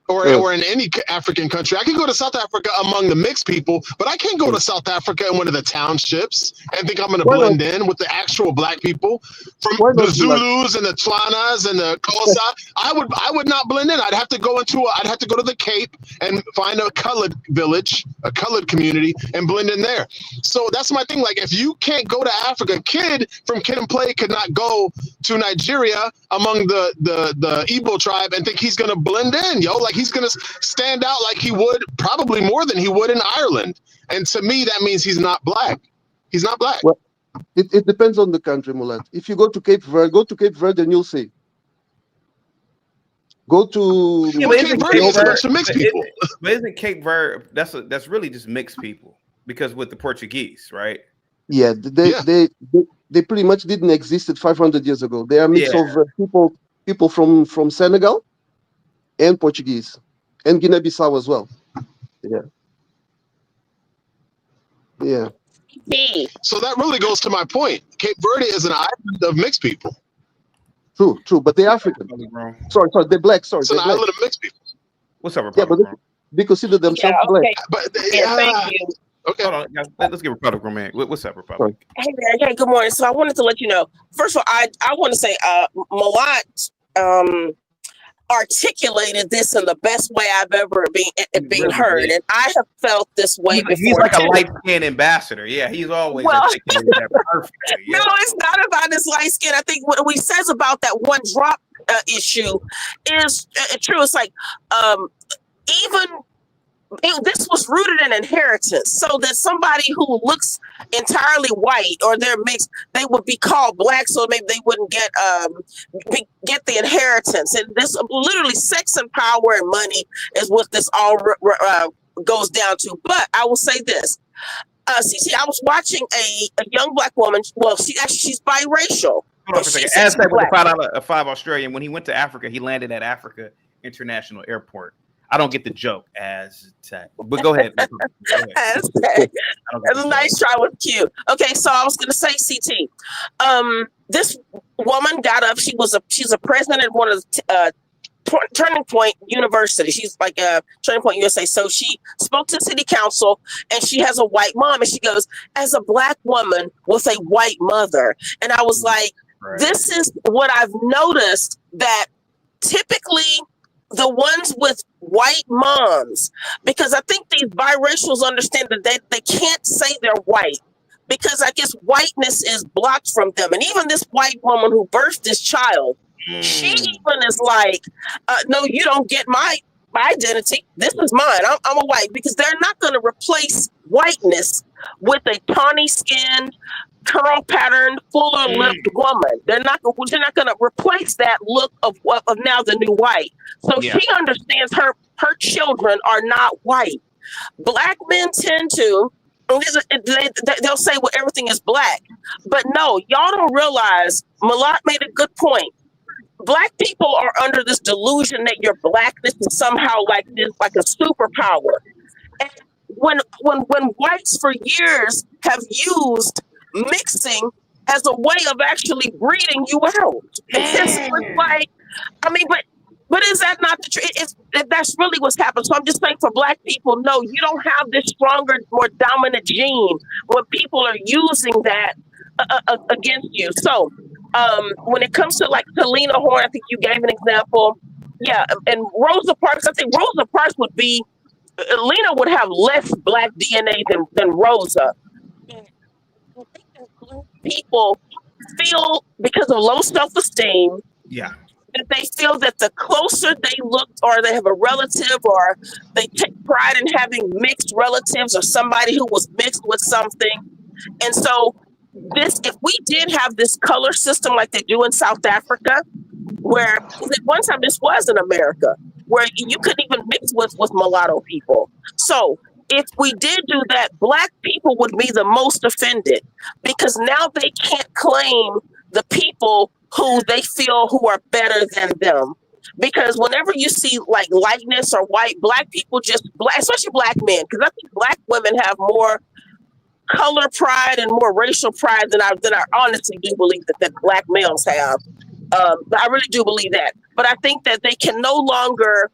or in any African country, I can go to South Africa among the mixed people, but I can't go to South Africa in one of the townships and think I'm going to blend in with the actual black people from the Zulus and the Tswanas and the Xhosa. I would not blend in. I'd have to go to the Cape and find a colored village, a colored community, and blend in there. So that's my thing. Like, if you can't go to Africa, Kid from Kid and Play could not go to Nigeria among the Igbo tribe and think he's going to blend in, yo. Like, he's going to stand out like he would, probably more than he would in Ireland. And to me, that means he's not black. He's not black. Well, it depends on the country, Mulat. If you go to Cape Verde and you'll see. Go to Cape Verde is a bunch of mixed people. But isn't Cape Verde, that's really just mixed people because with the Portuguese, right? Yeah, they pretty much didn't exist 500 years ago. They are a mix of people from Senegal and Portuguese and Guinea-Bissau as well. Yeah. So that really goes to my point. Cape Verde is an island of mixed people. True, but they're African. Sorry, they're black. Sorry, it's an island of mixed people. What's up, Republic? Yeah, but they consider themselves black. But thank you. Okay, hold on, guys. Let's get Republic, man. What's up, Republic? Hey, man. Hey, good morning. So I wanted to let you know. First of all, I want to say, Malat articulated this in the best way I've ever been heard, and I have felt this way before. He's like a light-skinned ambassador. Yeah, he's always articulated that perfectly. Yeah. No, it's not about his light skin. I think what he says about that one drop issue is true. It's like this was rooted in inheritance, so that somebody who looks entirely white or they're mixed, they would be called black, so maybe they wouldn't get the inheritance. And this literally sex and power and money is what this all goes down to. But I will say this. CC, I was watching a young black woman. Well, she's biracial. Hold on for a second. As that with the $5 Australian, when he went to Africa, he landed at Africa International Airport. I don't get the joke but go ahead. That's a nice try with Q. Okay, so I was going to say, CT. This woman got up. She's a president at one of the Turning Point University. She's like a Turning Point USA. So she spoke to city council, and she has a white mom, and she goes, as a black woman with a white mother. And I was like, This is what I've noticed, that typically the ones with white moms, because I think these biracials understand that they can't say they're white, because I guess whiteness is blocked from them. And even this white woman who birthed this child, she even is like, no, you don't get my identity. This is mine. I'm a white, because they're not going to replace whiteness with a tawny skinned, curl patterned, fuller lipped woman. They're not going to replace that look of now the new white. So she understands her children are not white. Black men tend to, they'll say, well, everything is black. But no, y'all don't realize, Malat made a good point. Black people are under this delusion that your blackness is somehow like this, like a superpower. And when whites for years have used mixing as a way of actually breeding you out. And so it's Man. like, I mean, but is that not the truth? That's really what's happened. So I'm just saying, for Black people, no, you don't have this stronger, more dominant gene when people are using that against you. So when it comes to like Lena Horne, I think you gave an example. Yeah, and Rosa Parks, I think Rosa Parks would be, Lena would have less Black DNA than Rosa. People feel, because of low self-esteem, Yeah. that they feel that the closer they look, or they have a relative, or they take pride in having mixed relatives, or somebody who was mixed with something. And so if we did have this color system like they do in South Africa, where at one time this was in America, where you couldn't even mix with mulatto people. So if we did do that, Black people would be the most offended, because now they can't claim the people who they feel who are better than them. Because whenever you see like lightness or white, Black people especially Black men, because I think Black women have more color pride and more racial pride than I honestly do believe that Black males have. I really do believe that. But I think that they can no longer,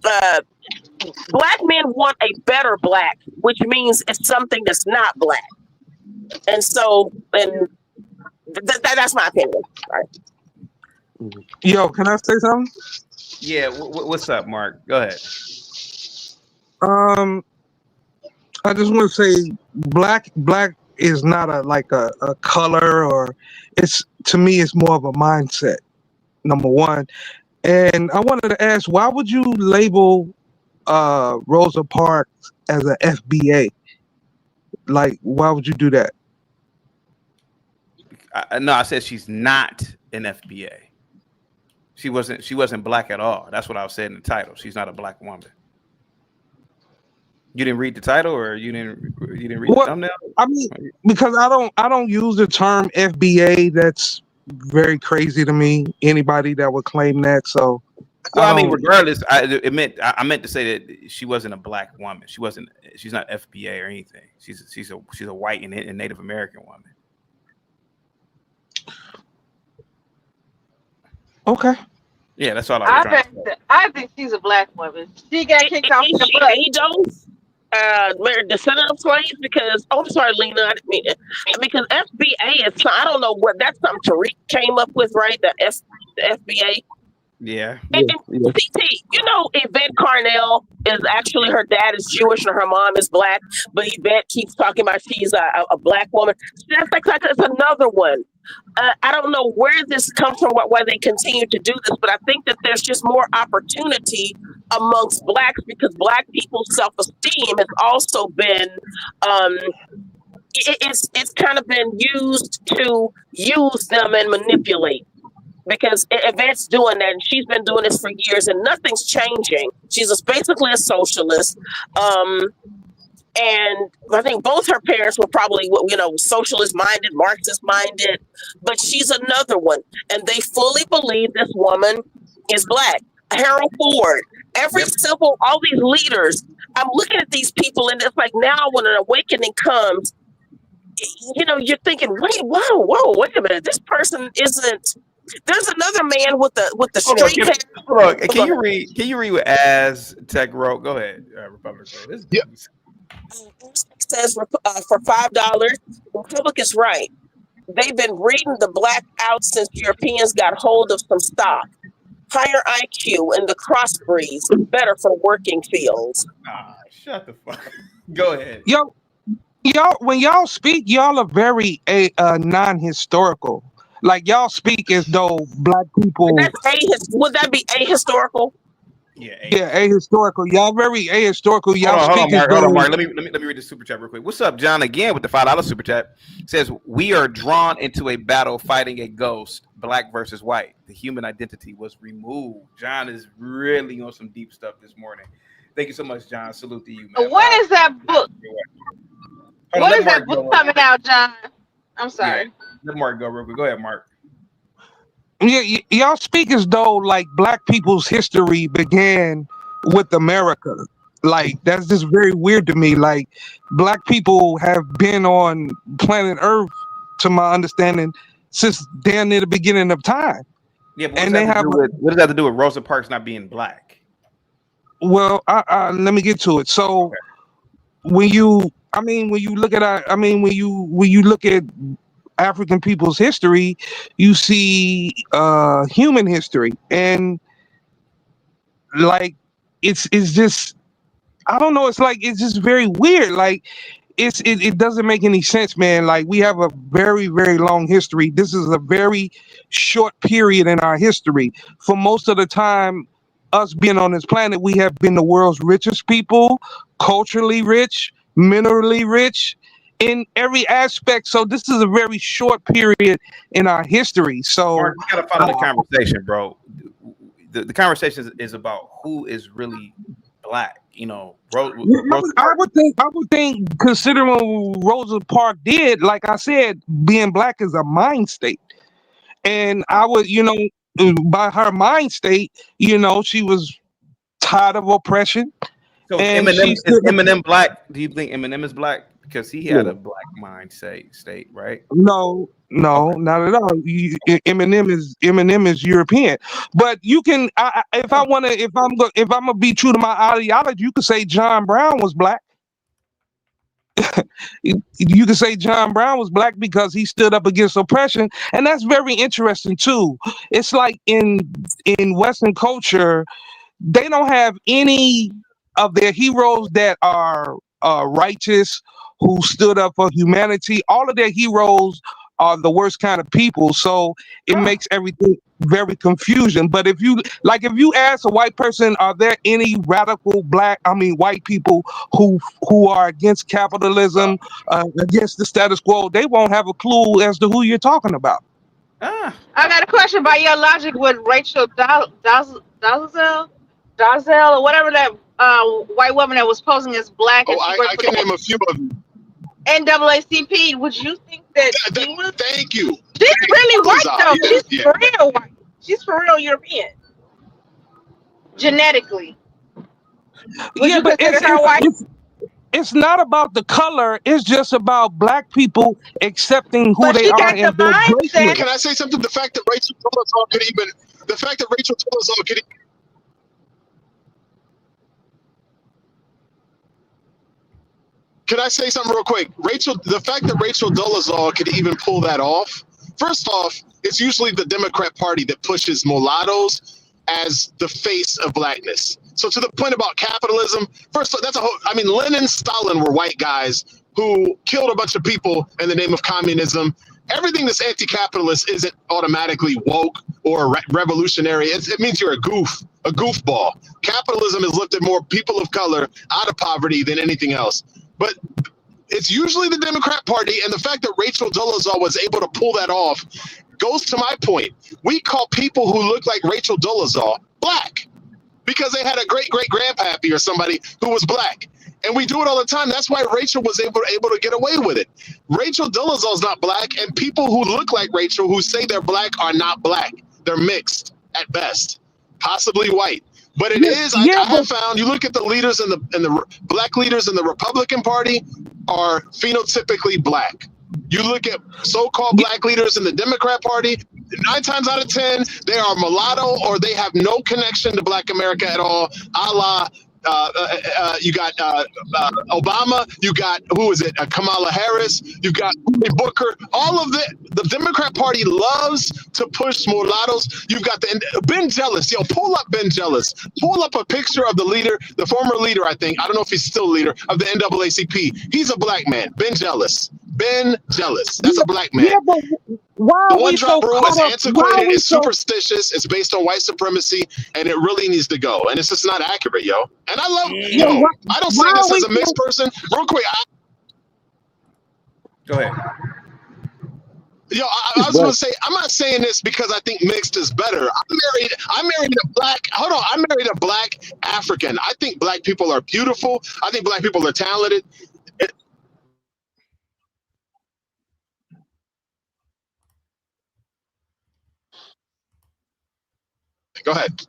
Black men want a better Black, which means it's something that's not Black. And so, that's my opinion. Right. Yo, can I say something? Yeah. What's up, Mark? Go ahead. I just want to say black is not a color, or to me it's more of a mindset, number one. And I wanted to ask, why would you label Rosa Parks as a FBA? Like, why would you do that? No, I said she's not an FBA. She wasn't Black at all. That's what I was saying in the title. She's not a Black woman. You didn't read the title, or you didn't read the thumbnail? I mean, because I don't use the term FBA. That's very crazy to me. Anybody that would claim that. So, well, I mean, regardless, I meant to say that she wasn't a Black woman. She's not FBA or anything. She's a white and Native American woman. Okay. Yeah, that's all I was trying to say. I think she's a Black woman. She got kicked off the bus. The Senate of slaves, because I'm sorry, Lena, I didn't mean it. Because FBA is, I don't know what, that's something Tariq came up with, right? The FBA. Yeah. And CT, you know, Yvette Carnell is actually, her dad is Jewish and her mom is Black, but Yvette keeps talking about she's a Black woman. That's another one. I don't know where this comes from, why they continue to do this, but I think that there's just more opportunity amongst Blacks, because Black people's self-esteem has also been, it's kind of been used to use them and manipulate. Because Yvette's doing that, and she's been doing this for years, and nothing's changing. She's basically a socialist. And I think both her parents were probably, socialist minded, Marxist minded, but she's another one. And they fully believe this woman is Black. Harold Ford, all these leaders. I'm looking at these people, and it's like, now when an awakening comes, you're thinking, wait a minute, this person isn't. There's another man with the straight hair. Can you read what Aztec wrote? Go ahead, Republic. Yeah. Says for $5, Republic is right. They've been breeding the Black out since Europeans got hold of some stock. Higher IQ and the crossbreeds, better for working fields. Shut the fuck. Go ahead. Y'all, when y'all speak, y'all are very non-historical. Like, y'all speak as though Black people. Would that be ahistorical? Yeah, ahistorical. Y'all very ahistorical. Y'all speak as though. Hold on, Mark. Let me read the super chat real quick. What's up, John? Again with the $5 super chat. Says, we are drawn into a battle fighting a ghost, Black versus white. The human identity was removed. John is really on some deep stuff this morning. Thank you so much, John. Salute to you, man. When is that book? When is that book coming out, John? I'm sorry. Yeah. Let Mark go real quick. Go ahead, Mark. Yeah, y'all speak as though like Black people's history began with America. Like that's just very weird to me. Like black people have been on planet Earth, to my understanding, since damn near the beginning of time, Yeah, but and they have. what does that have to do with Rosa Parks not being black? Well, let me get to it. So Okay. when you look at when you look at African people's history, you see human history, and like it's just I don't know. It's like it's just very weird. Like it doesn't make any sense, man. Like we have a very very long history. This is a very short period in our history. For most of the time, us being on this planet, we have been the world's richest people, culturally rich, minerally rich, in every aspect. So this is a very short period in our history. So Mark, you gotta follow the conversation, bro. The conversation is about who is really black. You know, Rosa I Parks. would think, considering what Rosa Parks did, like I said, being black is a mind state, and I would, by her mind state, she was tired of oppression, So and Eminem she is stood up. Eminem black? Do you think Eminem is black because he had No, a black mind state, right? no, Okay. not at all. Eminem is European, but you can, if I want to, if I'm gonna be true to my ideology, you could say John Brown was black. You could say John Brown was black because he stood up against oppression, and that's very interesting too. It's like in Western culture, they don't have any of their heroes that are righteous, who stood up for humanity. All of their heroes are the worst kind of people. So it makes everything very confusing. But if you ask a white person, are there any radical white people who are against capitalism, against the status quo, they won't have a clue as to who you're talking about. Ah, I got a question by your logic with Rachel Dolezal or whatever that white woman that was posing as black Oh, and she I worked for can the name a few of them. NAACP. Would you think that she was? Thank you. She's really white Dolezal, though. yeah, She's yeah. for real white. She's for real European genetically. Would Yeah, you but consider her white? it's not about the color. It's just about black people accepting who But they she are got the and their mindset. greatness. Can I say something? The fact that Rachel Dolezal could Can I say something real quick? The fact that Rachel Dolezal could even pull that off, first off, it's usually the Democrat Party that pushes mulattoes as the face of blackness. So to the point about capitalism, first, that's a whole, I mean, Lenin, Stalin were white guys who killed a bunch of people in the name of communism. Everything that's anti-capitalist isn't automatically woke or revolutionary. It means you're a goofball. Capitalism has lifted more people of color out of poverty than anything else. But it's usually the Democrat Party, and the fact that Rachel Dolezal was able to pull that off goes to my point. We call people who look like Rachel Dolezal black because they had a great great grandpappy or somebody who was black. And we do it all the time. That's why Rachel was able to get away with it. Rachel Dolezal is not black, and people who look like Rachel who say they're black are not black. They're mixed at best, possibly white. But it is. I Yeah, but have found. You look at the leaders and the black leaders in the Republican Party are phenotypically black. You look at so-called black leaders in the Democrat Party, 9 times out of 10, they are mulatto or they have no connection to Black America at all, a la you got Obama, you got, who is it, Kamala Harris, you got Booker. All of the Democrat Party loves to push mulattoes. You've got Ben Jealous. Yo, pull up Ben Jealous. Pull up a picture of the leader, the former leader, I think. I don't know if he's still leader of the NAACP. He's a black man. Ben Jealous. Ben Jealous. That's a black man. yeah, but why The are one we so drop rule caught is up? Why are antiquated, we it's so superstitious, it's based on white supremacy, and it really needs to go. And it's just not accurate, yo. And I love, yeah, yo, I don't say why this are as we a mixed so person. Real quick, go ahead. I was going to say, I'm not saying this because I think mixed is better. I married a black, hold on, I married a black African. I think black people are beautiful. I think black people are talented. Go ahead.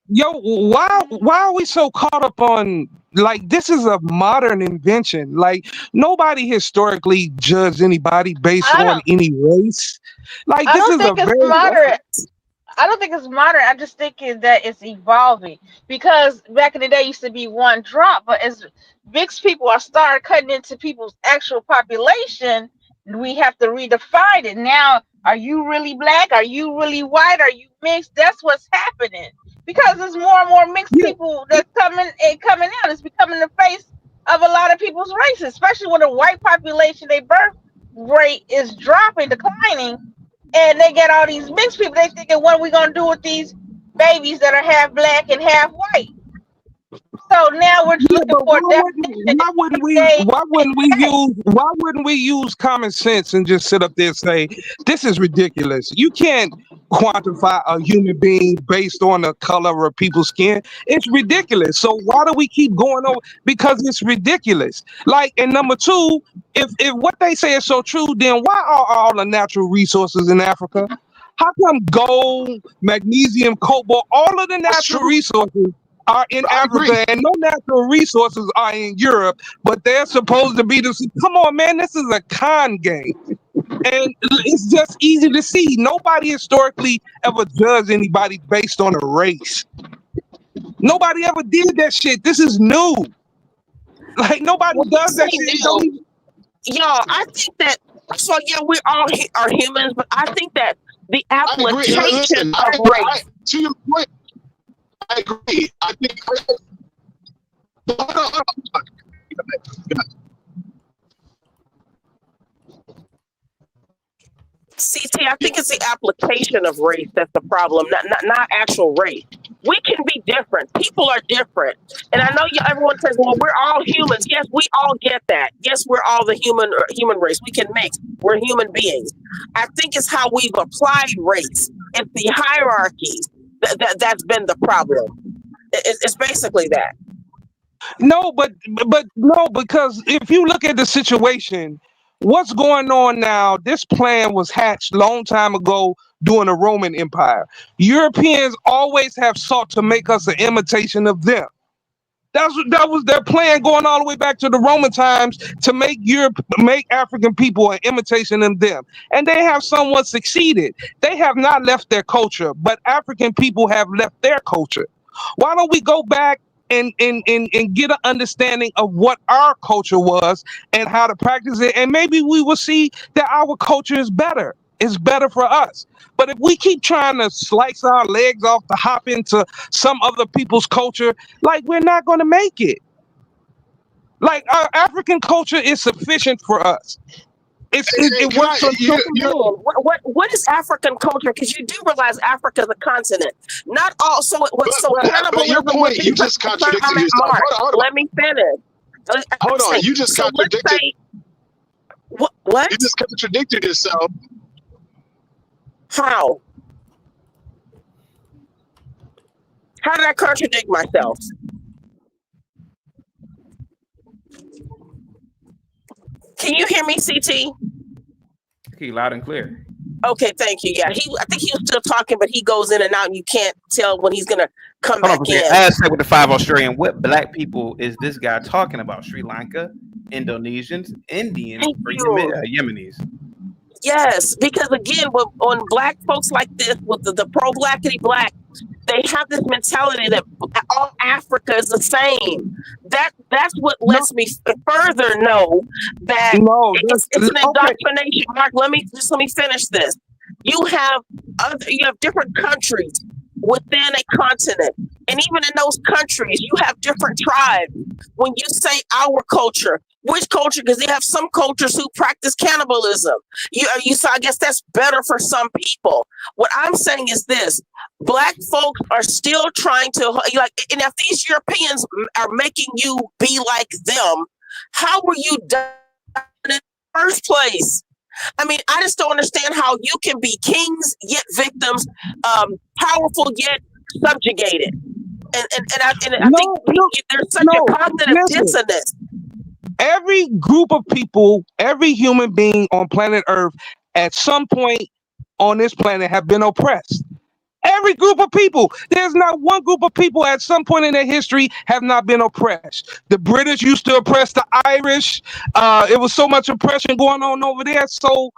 Yo, why are we so caught up on like this is a modern invention? Like nobody historically judged anybody based I on don't. any race. Like I this don't is a think it's very modern. I don't think it's modern. I just think that it's evolving because back in the day it used to be one drop, but as mixed people are starting cutting into people's actual population, we have to redefine it. Now, are you really black? Are you really white? Are you mixed? That's what's happening because there's more and more mixed yeah. people that's coming out. It's becoming the face of a lot of people's races, especially when the white population, their birth rate is dropping, declining, and they get all these mixed people. They thinking, what are we gonna do with these babies that are half black and half white? So now we're just Yeah, looking but for a definition. They, why wouldn't we use common sense and just sit up there and say this is ridiculous? You can't quantify a human being based on the color of people's skin. It's ridiculous. So why do we keep going over? Because it's ridiculous. Like, and number two, if what they say is so true, then why are all the natural resources in Africa? How come gold, magnesium, cobalt, all of the That's natural true. resources are in I agree. Africa and no natural resources are in Europe, but they're supposed to be the. Come on, man, this is a con game. And it's just easy to see. Nobody historically ever judged anybody based on a race. Nobody ever did that shit. This is new. Like nobody When you does say that shit. It don't new, even, y'all, I think that so yeah, we all are humans, but I think that the I agree. application Listen, of I race. to your point, I agree. I think. Hold on. CT, I think it's the application of race that's the problem, not actual race. We can be different. People are different, and I know you. Everyone says, "Well, we're all humans." Yes, we all get that. Yes, we're all the human race. We can mix. We're human beings. I think it's how we've applied race. It's the hierarchy that's been the problem. It's basically that. no, but no, because if you look at the situation, what's going on now? This plan was hatched long time ago during the Roman Empire. Europeans always have sought to make us an imitation of them. That was their plan going all the way back to the Roman times to make African people an imitation of them. And they have somewhat succeeded. They have not left their culture, but African people have left their culture. Why don't we go back and get an understanding of what our culture was and how to practice it? And maybe we will see that our culture is better. It's better for us. But if we keep trying to slice our legs off to hop into some other people's culture, like we're not going to make it. Like our African culture is sufficient for us. Hey, It can I? works on so You What is African culture? Because you do realize Africa is a continent. Not all. So but your cannibalism would point, be. you just Sir, contradicted I'm at yourself. Mark. Hold Let me finish. hold on. Say, You just so let's contradicted. say what? You just contradicted yourself. How? How did I contradict myself? Can you hear me, CT? Okay, loud and clear. Okay, thank you. Yeah, I think he was still talking, but he goes in and out, and you can't tell when he's gonna come Hold on back for a second. in. I asked that with the 5 Australian. What black people is this guy talking about? Sri Lanka, Indonesians, Indians, Thank or you. Yemenis? Yes, because again, when black folks like this, with the pro blackity black, they have this mentality that all Africa is the same. That's what no, lets me further know that no, it's an okay. indoctrination. Mark, let me finish this. You have different countries within a continent, and even in those countries, you have different tribes. When you say our culture, which culture? Because they have some cultures who practice cannibalism. So I guess that's better for some people. What I'm saying is this: black folks are still trying to and if these Europeans are making you be like them, how were you done in the first place? I mean, I just don't understand how you can be kings yet victims, powerful yet subjugated, and I think No, no, there's such a no. cognitive Listen, dissonance. every group of people, every human being on planet Earth, at some point on this planet, have been oppressed. Every group of people. There's not one group of people at some point in their history have not been oppressed. The British used to oppress the Irish. It was so much oppression going on over there. So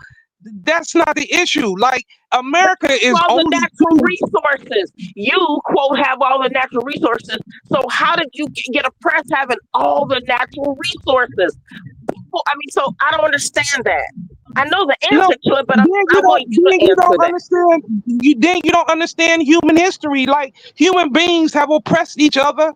that's not the issue. Like America is all the only natural resources. You, quote, have all the natural resources. So how did you get oppressed having all the natural resources? People, I mean, so I don't understand that. I know the No, answer to it, but I then you want don't. you Then to you answer don't that. understand. You don't understand human history. Like human beings have oppressed each other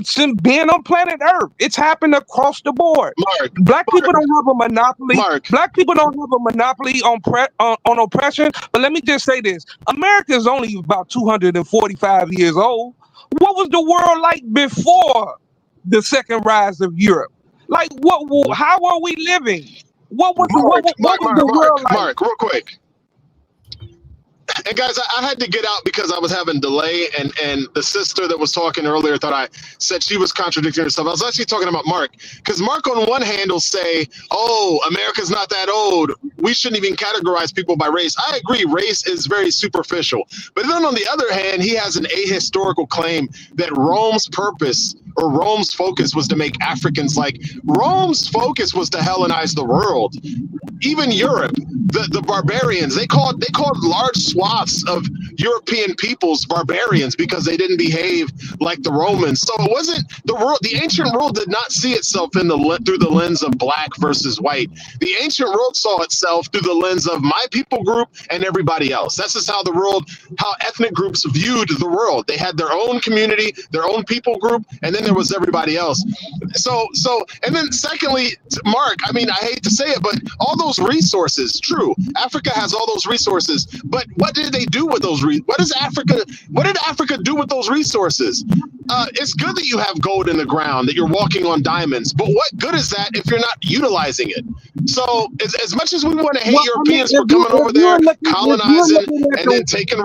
since being on planet Earth. It's happened across the board. Black people don't have a monopoly. Mark. Black people don't have a monopoly on oppression. But let me just say this: America is only about 245 years old. What was the world like before the second rise of Europe? Like what? How are we living? What was the world like? Mark, real quick. And guys, I had to get out because I was having delay, and the sister that was talking earlier thought I said she was contradicting herself. I was actually talking about Mark, because Mark on one hand will say, oh, America's not that old. We shouldn't even categorize people by race. I agree, race is very superficial. But then on the other hand, he has an ahistorical claim that Rome's purpose or Rome's focus was to make Africans like Rome's focus was to Hellenize the world. Even Europe, the barbarians, they called large swaths of European peoples barbarians because they didn't behave like the Romans. So it wasn't the ancient world did not see itself through the lens of black versus white. The ancient world saw itself through the lens of my people group and everybody else. That's just how how ethnic groups viewed the world. They had their own community, their own people group, and then there was everybody else. So and then secondly, Mark, I mean, I hate to say it, but all those resources, true, Africa has all those resources, but what did they do with those what did Africa do with those resources? It's good that you have gold in the ground, that you're walking on diamonds, but what good is that if you're not utilizing it? So as much as we want to hate Europeans for coming over there, colonizing, and then taking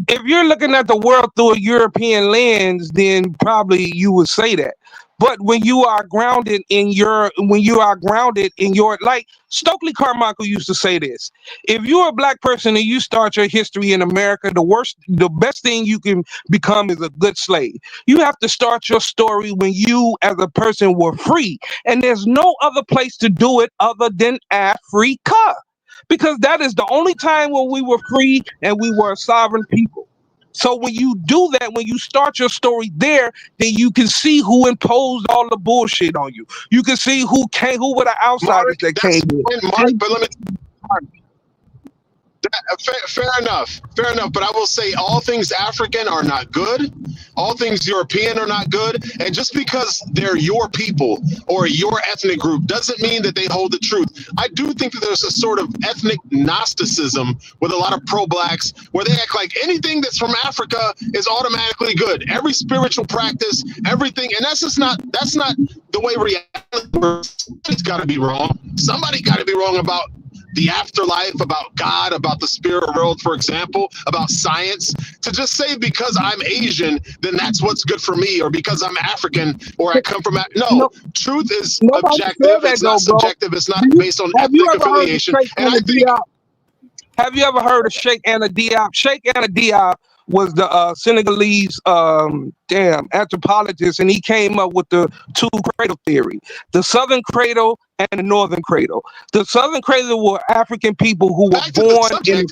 if you're looking at the world through a European lens, then probably you would say that. But when you are grounded in your, like Stokely Carmichael used to say this: if you're a black person and you start your history in America, the best thing you can become is a good slave. You have to start your story when you, as a person, were free, and there's no other place to do it other than Africa, because that is the only time when we were free and we were a sovereign people. So when you do that, when you start your story there, then you can see who imposed all the bullshit on you. You can see who were the outsiders that came in. Mark, but let me. Fair enough. But I will say all things African are not good. All things European are not good. And just because they're your people or your ethnic group doesn't mean that they hold the truth. I do think that there's a sort of ethnic Gnosticism with a lot of pro-blacks where they act like anything that's from Africa is automatically good. Every spiritual practice, everything. And that's not the way reality works. It's got to be wrong. Somebody got to be wrong about the afterlife, about God, about the spirit world, for example, about science. To just say because I'm Asian, then that's what's good for me, or because I'm African, or I come from... No, truth is objective. It's not subjective. It's not based on ethnic affiliation. And I think... Have you ever heard of Sheikh Anta Diop? Sheikh Anta Diop was the Senegalese anthropologist, and he came up with the two cradle theory, the southern cradle and the northern cradle. The southern cradle were African people who were born in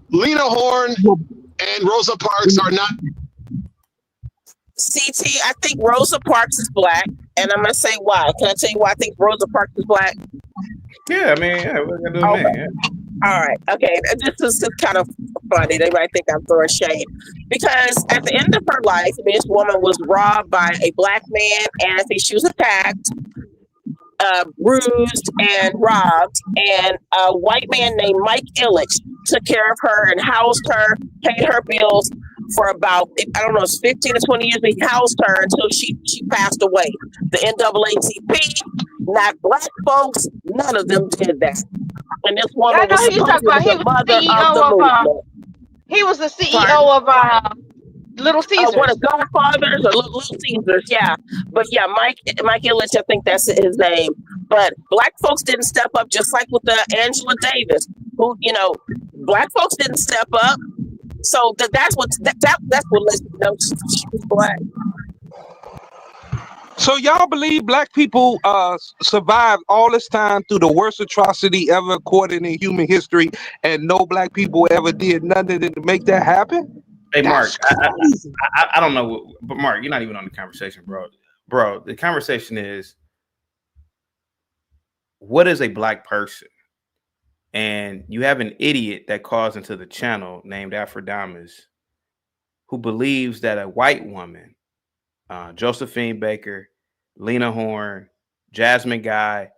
Lena Horne and Rosa Parks are not. CT, I think Rosa Parks is black, and I'm gonna say why. Can I tell you why I think Rosa Parks is black? Yeah, I mean, yeah, we're gonna do it, man. All right, okay. This is kind of funny. They might think I'm throwing shade because at the end of her life, this woman was robbed by a black man, and I think she was attacked, bruised, and robbed. And a white man named Mike Ilitch took care of her and housed her, paid her bills for about, I don't know, it's 15 to 20 years. He housed her until she passed away. The NAACP, not black folks, none of them did that. And this woman was supposed to be the mother of the movement. He was the CEO of Little Caesars. One of Godfathers or Little Caesars, yeah. But yeah, Mike Ilitch, I think that's his name. But black folks didn't step up, just like with Angela Davis, who, black folks didn't step up. So that's what lets me know she was black. So y'all believe black people survived all this time through the worst atrocity ever recorded in human history, and no black people ever did nothing to make that happen? Hey, Mark, That's crazy. I don't know, but Mark, you're not even on the conversation, bro. Bro, the conversation is, what is a black person? And you have an idiot that calls into the channel named Aphrodamus, who believes that a white woman, Josephine Baker, Lena Horne, Jasmine Guy,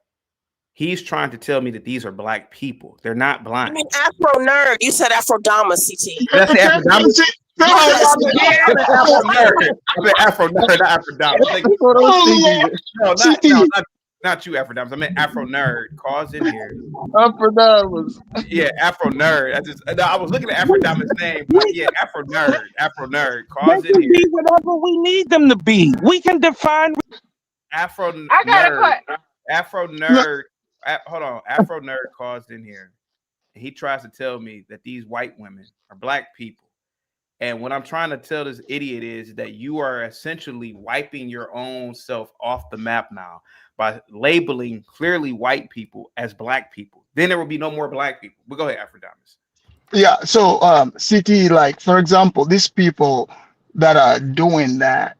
he's trying to tell me that these are black people. They're not I blind. mean, Afro nerd. You said Afrodamus, CT. Did I say Aphrodamus? Afro nerd. I meant Afro nerd, not Aphrodamus. Like, That's what I was thinking. no, not you, Aphrodamus. I meant Afro nerd. Calls in here. Aphrodamus. Yeah, Afro nerd. I was looking at Aphrodamus' name. But yeah, Afro nerd. Afro nerd. Calls They in can here. be whatever we need them to be. We can define. Afro I got a nerd. question. Afro nerd. Hold on. Afro nerd calls in here. He tries to tell me that these white women are black people. And what I'm trying to tell this idiot is that you are essentially wiping your own self off the map now by labeling clearly white people as black people. Then there will be no more black people. But go ahead, Aphrodamus. Yeah, so CT, like for example, these people that are doing that,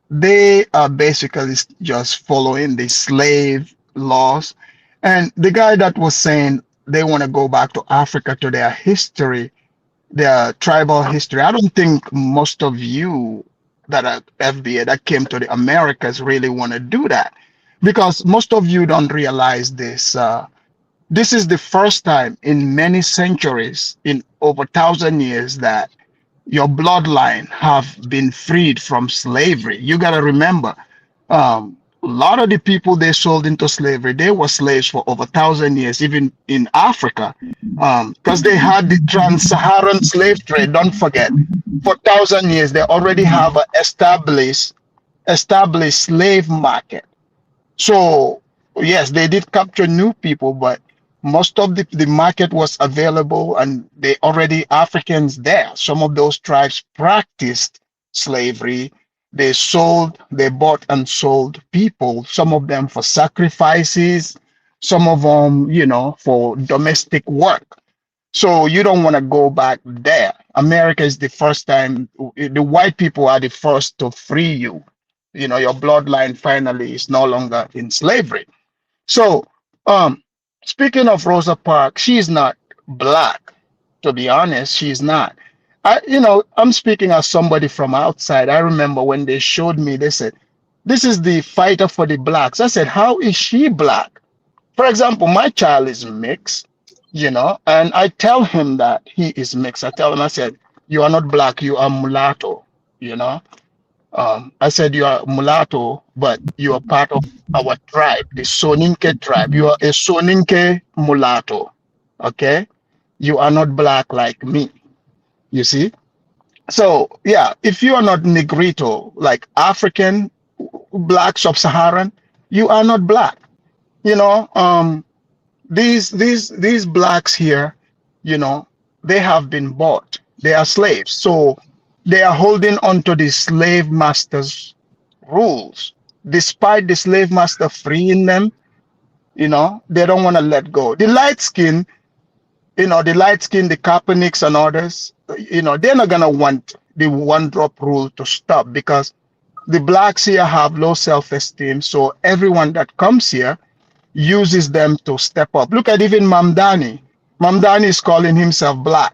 they are basically just following the slave laws. And the guy that was saying they want to go back to Africa to their history, their tribal history. I don't think most of you that are FBA that came to the Americas really want to do that, because most of you don't realize this. This is the first time in many centuries, in over 1,000 years, that your bloodline have been freed from slavery. You got to remember, a lot of the people they sold into slavery, they were slaves for over 1,000 years, even in Africa, because they had the trans-Saharan slave trade. Don't forget, for 1,000 years, they already have an established slave market. So yes, they did capture new people, but most of the market was available, and they already Africans there. Some of those tribes practiced slavery. They sold, they bought and sold people, some of them for sacrifices, some of them, for domestic work. So you don't want to go back there. America is the first time, the white people are the first to free you. Your bloodline finally is no longer in slavery. So, speaking of Rosa Parks, she's not black. To be honest, she's not. I'm speaking as somebody from outside. I remember when they showed me, they said, "This is the fighter for the blacks." I said, "How is she black?" For example, my child is mixed, and I tell him that he is mixed. I tell him, I said, "You are not black, you are mulatto," you know. I said, "You are mulatto, but you are part of our tribe, the Soninke tribe. You are a Soninke mulatto, okay? You are not black like me, you see?" So, yeah, if you are not Negrito, like African, black, sub-Saharan, you are not black. These blacks here, they have been bought. They are slaves. So they are holding on to the slave master's rules. Despite the slave master freeing them, they don't want to let go. The light skin, the Kaepernicks and others, they're not going to want the one drop rule to stop, because the blacks here have low self-esteem. So everyone that comes here uses them to step up. Look at even Mamdani. Mamdani is calling himself black.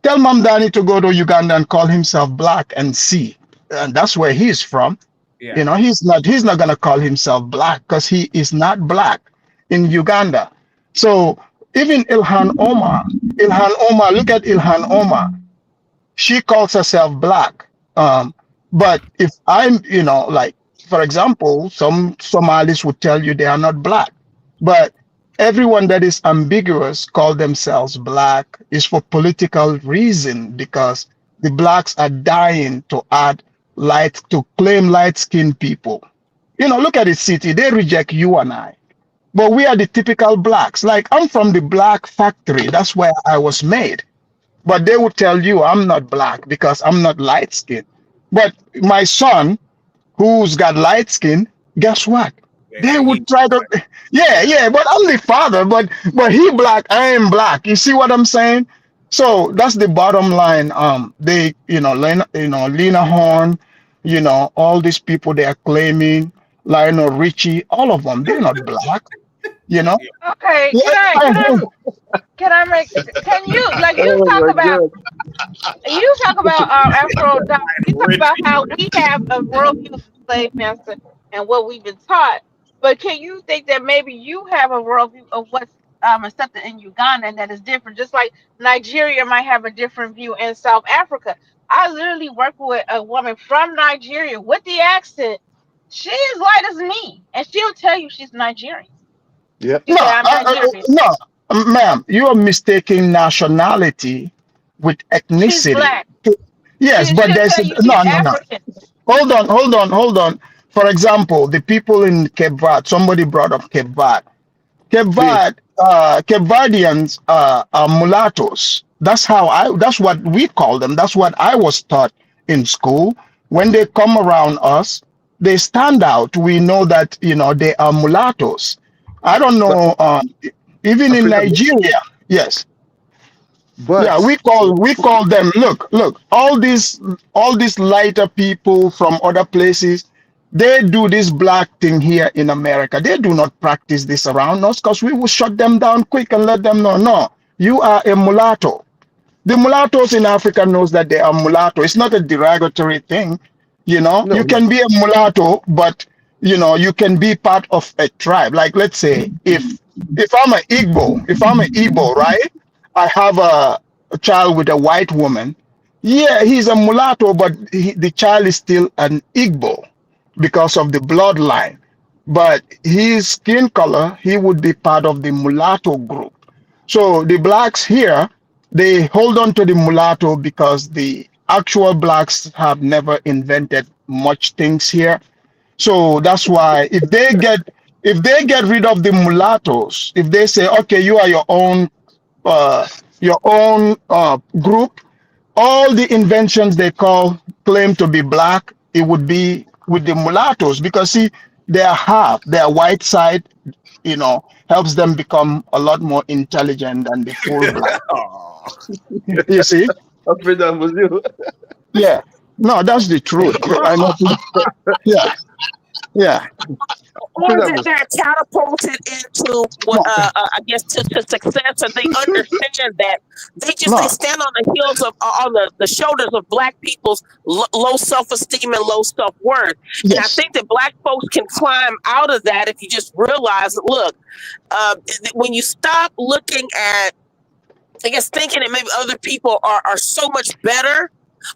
Tell Mamdani to go to Uganda and call himself black and see. And that's where he's from. Yeah. He's not gonna call himself black, because he is not black in Uganda. So even Ilhan Omar, look at Ilhan Omar. She calls herself black. But if I'm, like, for example, some Somalis would tell you they are not black, but everyone that is ambiguous call themselves black is for political reason, because the blacks are dying to claim light-skinned people. Look at it, City. They reject you and I, but we are the typical blacks. Like, I'm from the black factory. That's where I was made. but they would tell you I'm not black because I'm not light skinned. But my son, who's got light skin, guess what? They He would try to, yeah, yeah, but I'm the father, but he black, I am black. You see what I'm saying? So that's the bottom line. They, Lena Horne, all these people they are claiming, Lionel Richie, all of them, they're not black, you know. Okay, Yeah, can you like Oh my God. you talk about Afro you talk about how we have a worldview of the slave master and what we've been taught, but can you think that maybe you have a worldview of what's accepted in Uganda and that is different, just like Nigeria might have a different view in South Africa? I literally work with a woman from Nigeria with the accent. She is light as me, and she'll tell you she's Nigerian. Yeah. She no, said, I'm Nigerian. no, ma'am, you are mistaking nationality with She's ethnicity. black. Yes, but She'll there's tell you she's no, no, no. African. Hold on. For example, the people in Cape Verde, somebody brought up Cape Verde. Yes. Cape Verdeans are mulattoes. That's what we call them. That's what I was taught in school. When they come around us, they stand out. We know that, they are mulattoes. I don't But know, even in African, Nigeria, yes. Yeah, but we call them. Look, all these lighter people from other places, they do this black thing here in America. They do not practice this around us because we will shut them down quick and let them know, no, you are a mulatto. The mulattoes in Africa knows that they are mulatto. It's not a derogatory thing. You no, can be a mulatto, but you can be part of a tribe. Like let's say if I'm an Igbo, right? I have a child with a white woman. Yeah, he's a mulatto, but the child is still an Igbo because of the bloodline. But his skin color, he would be part of the mulatto group. So the blacks here, they hold on to the mulatto because the actual blacks have never invented much things here. So that's why if they get rid of the mulattoes, if they say, okay, you are your own group, all the inventions claim to be black, it would be with the mulattoes because see, their white side, helps them become a lot more intelligent than the full black. oh, You see? African was you. Yeah. No, that's the truth. I know. Yeah. Yeah. Or African that was they're catapulted into what No. I guess to success, and they understand that they No. stand on the heels of on the shoulders of black people's low self-esteem and low self-worth. And I Yes. think that black folks can climb out of that if you just realize, look, when you stop looking at, I guess, thinking that maybe other people are so much better.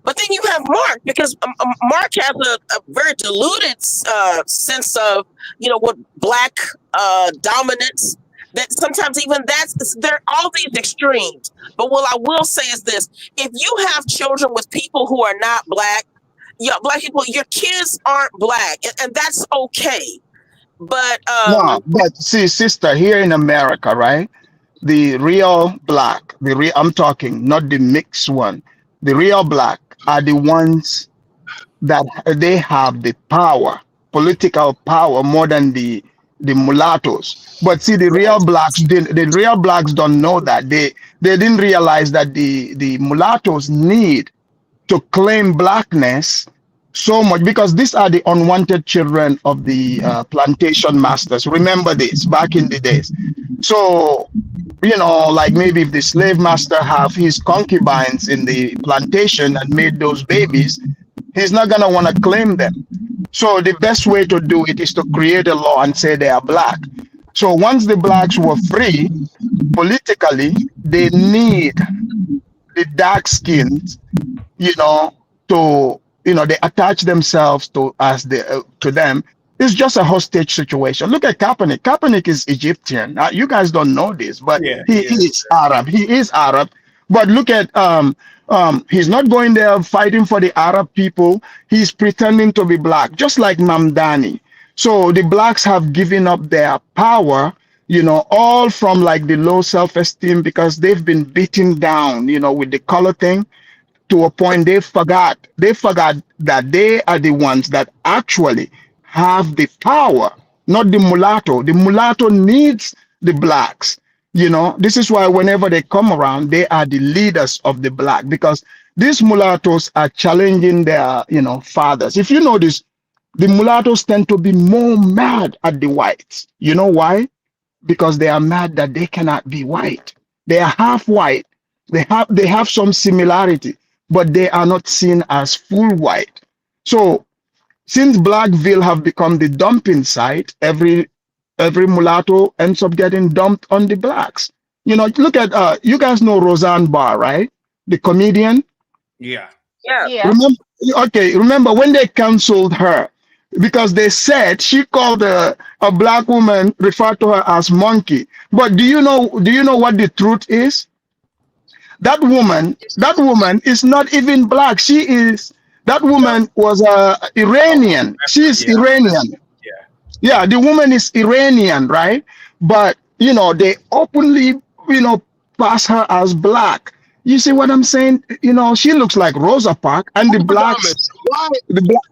But then you have Mark, because Mark has a very diluted sense of, what black dominance. That sometimes even there are all these extremes. But what I will say is this: if you have children with people who are not black, black people, your kids aren't black, and that's okay. But No. But see, sister, here in America, right? The real black, I'm talking, not the mixed one. The real black are the ones that they have the power, political power, more than the mulattoes. But see, the real blacks don't know that. They didn't realize that the mulattoes need to claim blackness so much because these are the unwanted children of the plantation masters. Remember this back in the days. So, like maybe if the slave master have his concubines in the plantation and made those babies, he's not gonna want to claim them. So the best way to do it is to create a law and say they are black. So once the blacks were free politically, they need the dark skins, you know, to they attach themselves to them. It's just a hostage situation. Look at Kaepernick. Kaepernick is Egyptian. You guys don't know this, but yeah, he is Arab. He is Arab. But look at he's not going there fighting for the Arab people. He's pretending to be black, just like Mamdani. So the blacks have given up their power, all from like the low self-esteem because they've been beaten down, with the color thing to a point they forgot that they are the ones that actually have the power, not the mulatto. The mulatto needs the blacks. This is why whenever they come around, they are the leaders of the black because these mulattoes are challenging their, fathers. If you notice, the mulattoes tend to be more mad at the whites. You know why? Because they are mad that they cannot be white. They are half white. They have some similarity, but they are not seen as full white. So since Blackville have become the dumping site, every mulatto ends up getting dumped on the blacks. Look at you guys know Roseanne Barr, right? The comedian. Yeah. Yeah. Yeah. Remember when they canceled her because they said she called a black woman, referred to her as monkey. But do you know what the truth is? That woman is not even black. That woman was Iranian. She's Yeah. Iranian. Yeah. Yeah, the woman is Iranian, right? But they openly, pass her as black. You see what I'm saying? She looks like Rosa Parks, and the blacks, Afrodamus, why, the black.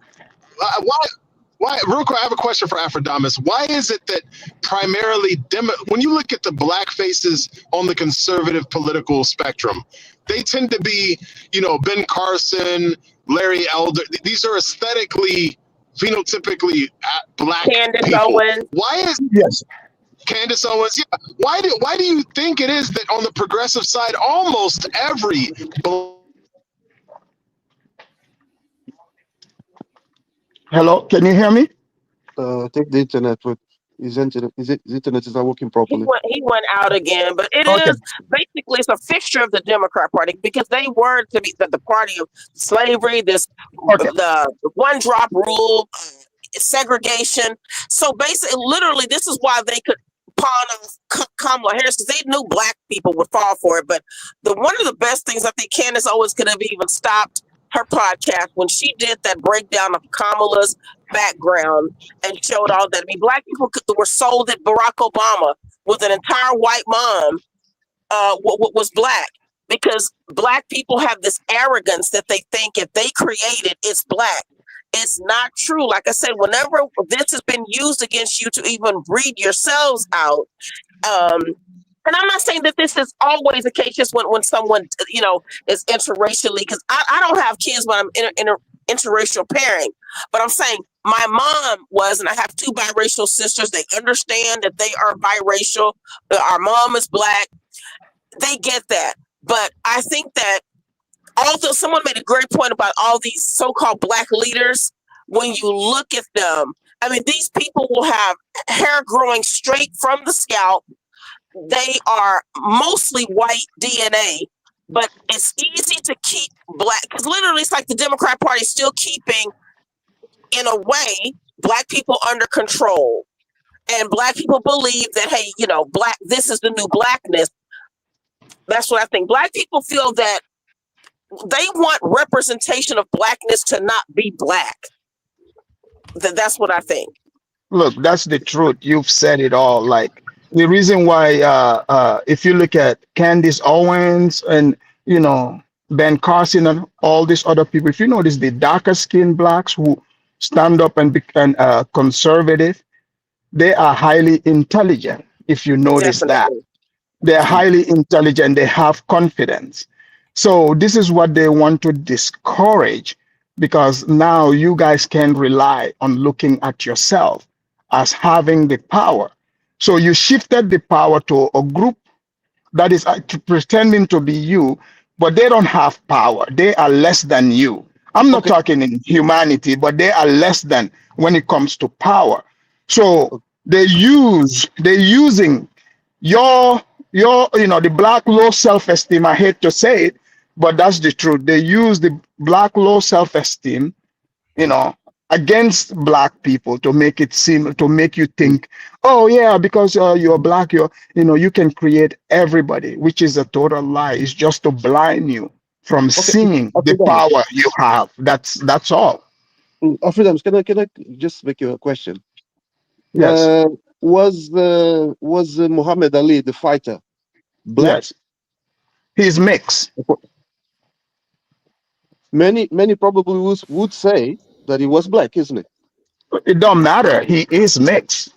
real quick, I have a question for Afrodamus. Why is it that primarily, when you look at the black faces on the conservative political spectrum, they tend to be, Ben Carson, Larry Elder. These are aesthetically, phenotypically black Candace people. Owens. Why is Yes. Candace Owens? Yeah. Why do you think it is that on the progressive side, almost every Hello, can you hear me? Take the internet. But his internet is not working properly. He went out again, but it Okay. is basically it's a fixture of the Democrat Party because they were to be the party of slavery, Okay. the one drop rule, segregation. So basically, literally, this is why they could pawn off Kamala Harris because they knew black people would fall for it. But one of the best things I think Candace Owens could have even stopped her podcast when she did that breakdown of Kamala's background and showed all that. I mean, black people were sold that Barack Obama with an entire white mom was black because black people have this arrogance that they think if they create it, it's black. It's not true. Like I said, whenever this has been used against you to even breed yourselves out, and I'm not saying that this is always the case just when someone, is interracially, because I don't have kids when I'm interracial pairing, but I'm saying my mom was, and I have two biracial sisters. They understand that they are biracial. Our mom is black. They get that. But I think that although someone made a great point about all these so-called black leaders, when you look at them, I mean, these people will have hair growing straight from the scalp. They are mostly white DNA, but it's easy to keep black because literally it's like the Democrat Party is still keeping, in a way, black people under control. And black people believe that, hey, black, this is the new blackness. That's what I think. Black people feel that they want representation of blackness to not be black. That's what I think. Look, that's the truth. You've said it all. Like the reason why, if you look at Candace Owens and Ben Carson and all these other people, if you notice the darker skinned blacks who stand up and be conservative, they are highly intelligent. If you notice that, Definitely. they're highly intelligent. They have confidence. So this is what they want to discourage because now you guys can rely on looking at yourself as having the power. So you shifted the power to a group that is pretending to be you, but they don't have power. They are less than you. I'm not Okay. talking in humanity, but they are less than when it comes to power. So they're using your the black low self-esteem. I hate to say it, but that's the truth. They use the black low self-esteem, against black people to make you think, oh yeah, because you're black, you can create everybody, which is a total lie. It's just to blind you from seeing the Afrodamus. power you have. That's all. Afrodamus, can I just make you a question? Yes. was Muhammad Ali the fighter black? Yes, he's mixed. Many probably would say that he was black, isn't it? It don't matter. He is mixed.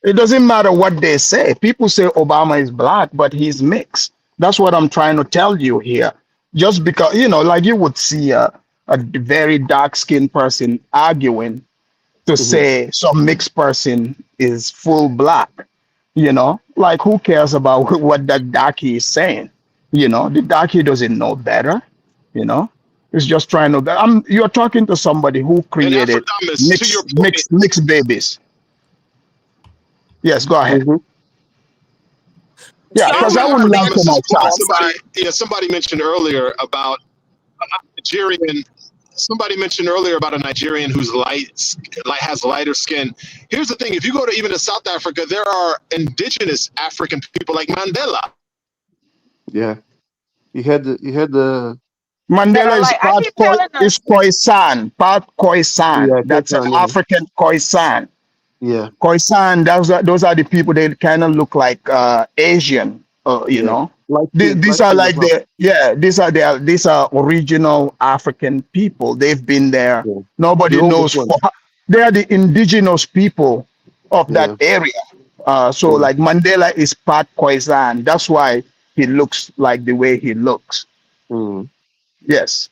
It doesn't matter what they say. People say Obama is black, but he's mixed. That's what I'm trying to tell you here. Just because, like you would see a very dark skinned person arguing to Hmm. say some mixed person is full black, like who cares about what that darky is saying? The darky doesn't know better, you know. It's just trying to. You're talking to somebody who And created Afrodamus, to your mixed point, mixed mixed babies. Yes, go ahead. Hmm. Yeah, Y'all because to I remember wouldn't lie to Afrodamis's my point, child. somebody mentioned earlier about a Nigerian. Somebody mentioned earlier about a Nigerian who's has lighter skin. Here's the thing: if you go to even to South Africa, there are indigenous African people like Mandela. Yeah, he had the that Mandela are is like I part keep telling them. Khoisan, part Khoisan. yeah That's an Khoisan, African Khoisan. yeah Khoisan, those are the people that kind of look like Asian, yeah light These are skin as like well. these are original African people. They've been there. Yeah, the Nobody oldest knows. one. They are the indigenous people of that Yeah. area. So Mm. like Mandela is part Khoisan. That's why he looks like the way he looks. Mm. Yes,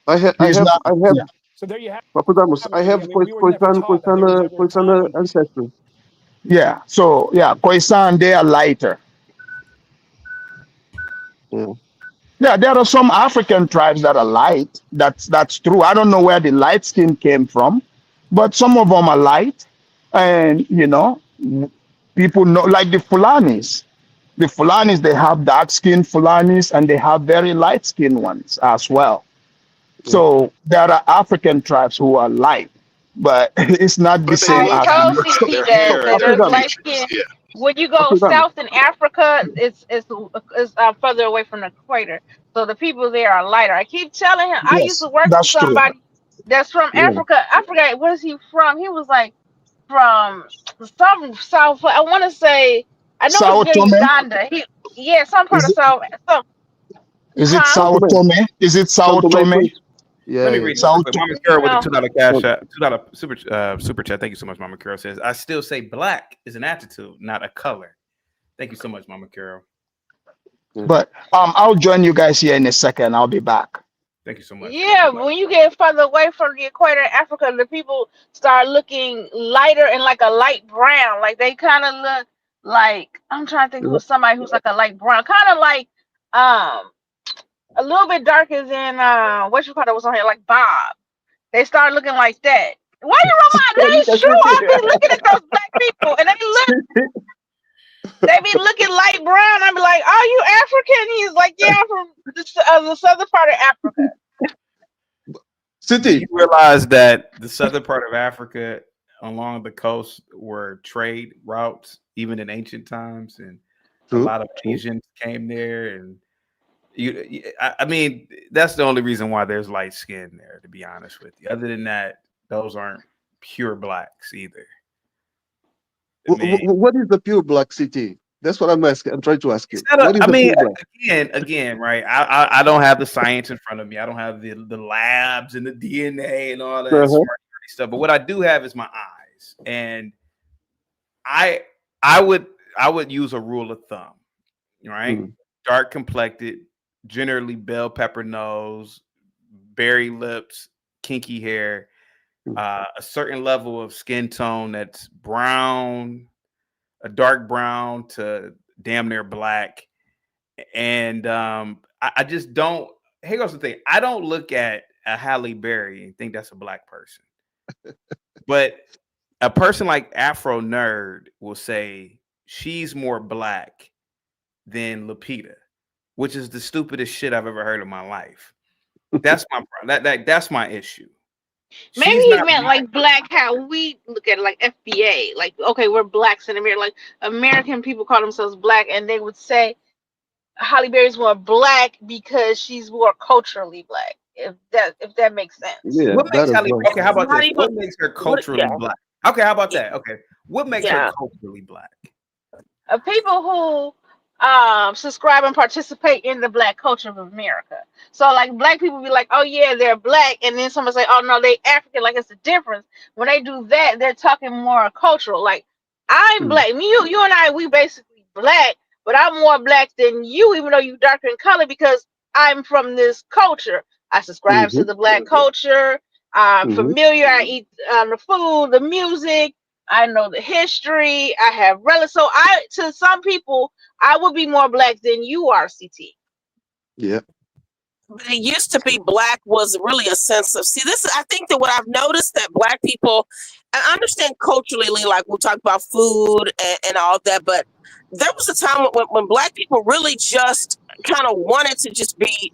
I have I he's have not. I have Yeah, Papadamos. I have Khoisan ancestry. yeah. So yeah, Khoisan, they are lighter. Yeah. Yeah, there are some African tribes that are light. That's true. I don't know where the light skin came from, but some of them are light, and people know like the Fulanis. The Fulanis they have dark skinned Fulanis and they have very light skinned ones as well. Yeah. So there are African tribes who are light, but it's not the But they same I look as told mixed. African. CT Their that hair, their there's Papadamos. light features. skin. Yeah. When you go Papadamos. south in Africa, it's further away from the equator, so the people there are lighter. I keep telling him. I used Yes, to work with that's true. somebody that's from Yeah. Africa. I forgot where's he from. He was like from some South. I want to say I know it's Sao near Tome, Uganda. Yeah, some part is of it South. Some, is it huh? Santo Sao May. Tome? Is it Sao Santo May, Tome? please. Let Yeah, me yeah. read this real Sao quick. Tome. Mama Carol with a No. $2 cash Santo. out, super chat. Thank you so much, Mama Carol says. I still say black is an attitude, not a color. Thank you so much, Mama Carol. Yeah. But I'll join you guys here in a second. I'll be back. Thank you so much. Yeah, but when you get further away from the equator in Africa, the people start looking lighter and like a light brown. Like they kind of look like I'm trying to think who's somebody who's like a light brown, kind of like um a little bit darker than what you call it was on here, like Bob. They start looking like that. Why you remind? That Look is at true. City. I be looking at those black people, and they be looking light brown. I be like, "Are you African?" He's like, "Yeah, I'm from the southern part of Africa." Do City. you realize that the southern part of Africa along the coast were trade routes, even in ancient times, and a True. lot of True. Asians came there, and I mean, that's the only reason why there's light skin there, to be honest with you. Other than that, those aren't pure blacks either. I mean, What is the pure black city? That's what I'm asking. I'm trying to ask it's you. not What is I the mean, pure black? again, right? I don't have the science in front of me. I don't have the labs and the DNA and all that Uh-huh. smart stuff. But what I do have is my eyes, and I I would use a rule of thumb, right? Mm. Dark complected, generally bell pepper nose, berry lips, kinky hair, Mm. a certain level of skin tone that's brown, a dark brown to damn near black. And I just don't. Here goes the thing: I don't look at a Halle Berry and think that's a black person, but a person like Afro Nerd will say she's more black than Lupita, which is the stupidest shit I've ever heard in my life. That's my that's my issue. Maybe She's he not meant black. like black, how we look at it, like FBA. Like, okay, we're blacks in America. Like American people call themselves black, and they would say Holly Berry's more black because she's more culturally black. If that makes sense. Yeah, What that makes as Halle? well. Okay, how about Not this? even What makes her what? culturally Yeah. black? Okay, how about that? Okay, what makes her Yeah. culturally black? People who subscribe and participate in the black culture of America. So like black people be like, oh yeah, they're black, and then someone say, oh no, they African. Like it's a difference. When they do that, they're talking more cultural. Like I'm Hmm. black. Me, you and I, we basically black, but I'm more black than you, even though you darker in color because I'm from this culture. I subscribe to Mm-hmm. the black culture. I'm Mm-hmm. familiar. I eat the food, the music. I know the history. I have relatives. So I, to some people, I would be more black than you are, CT. Yeah. But it used to be black was really a sense of, see, this is, I think that what I've noticed that black people, I understand culturally, like we talk about food and all of that, but there was a time when black people really just kind of wanted to just be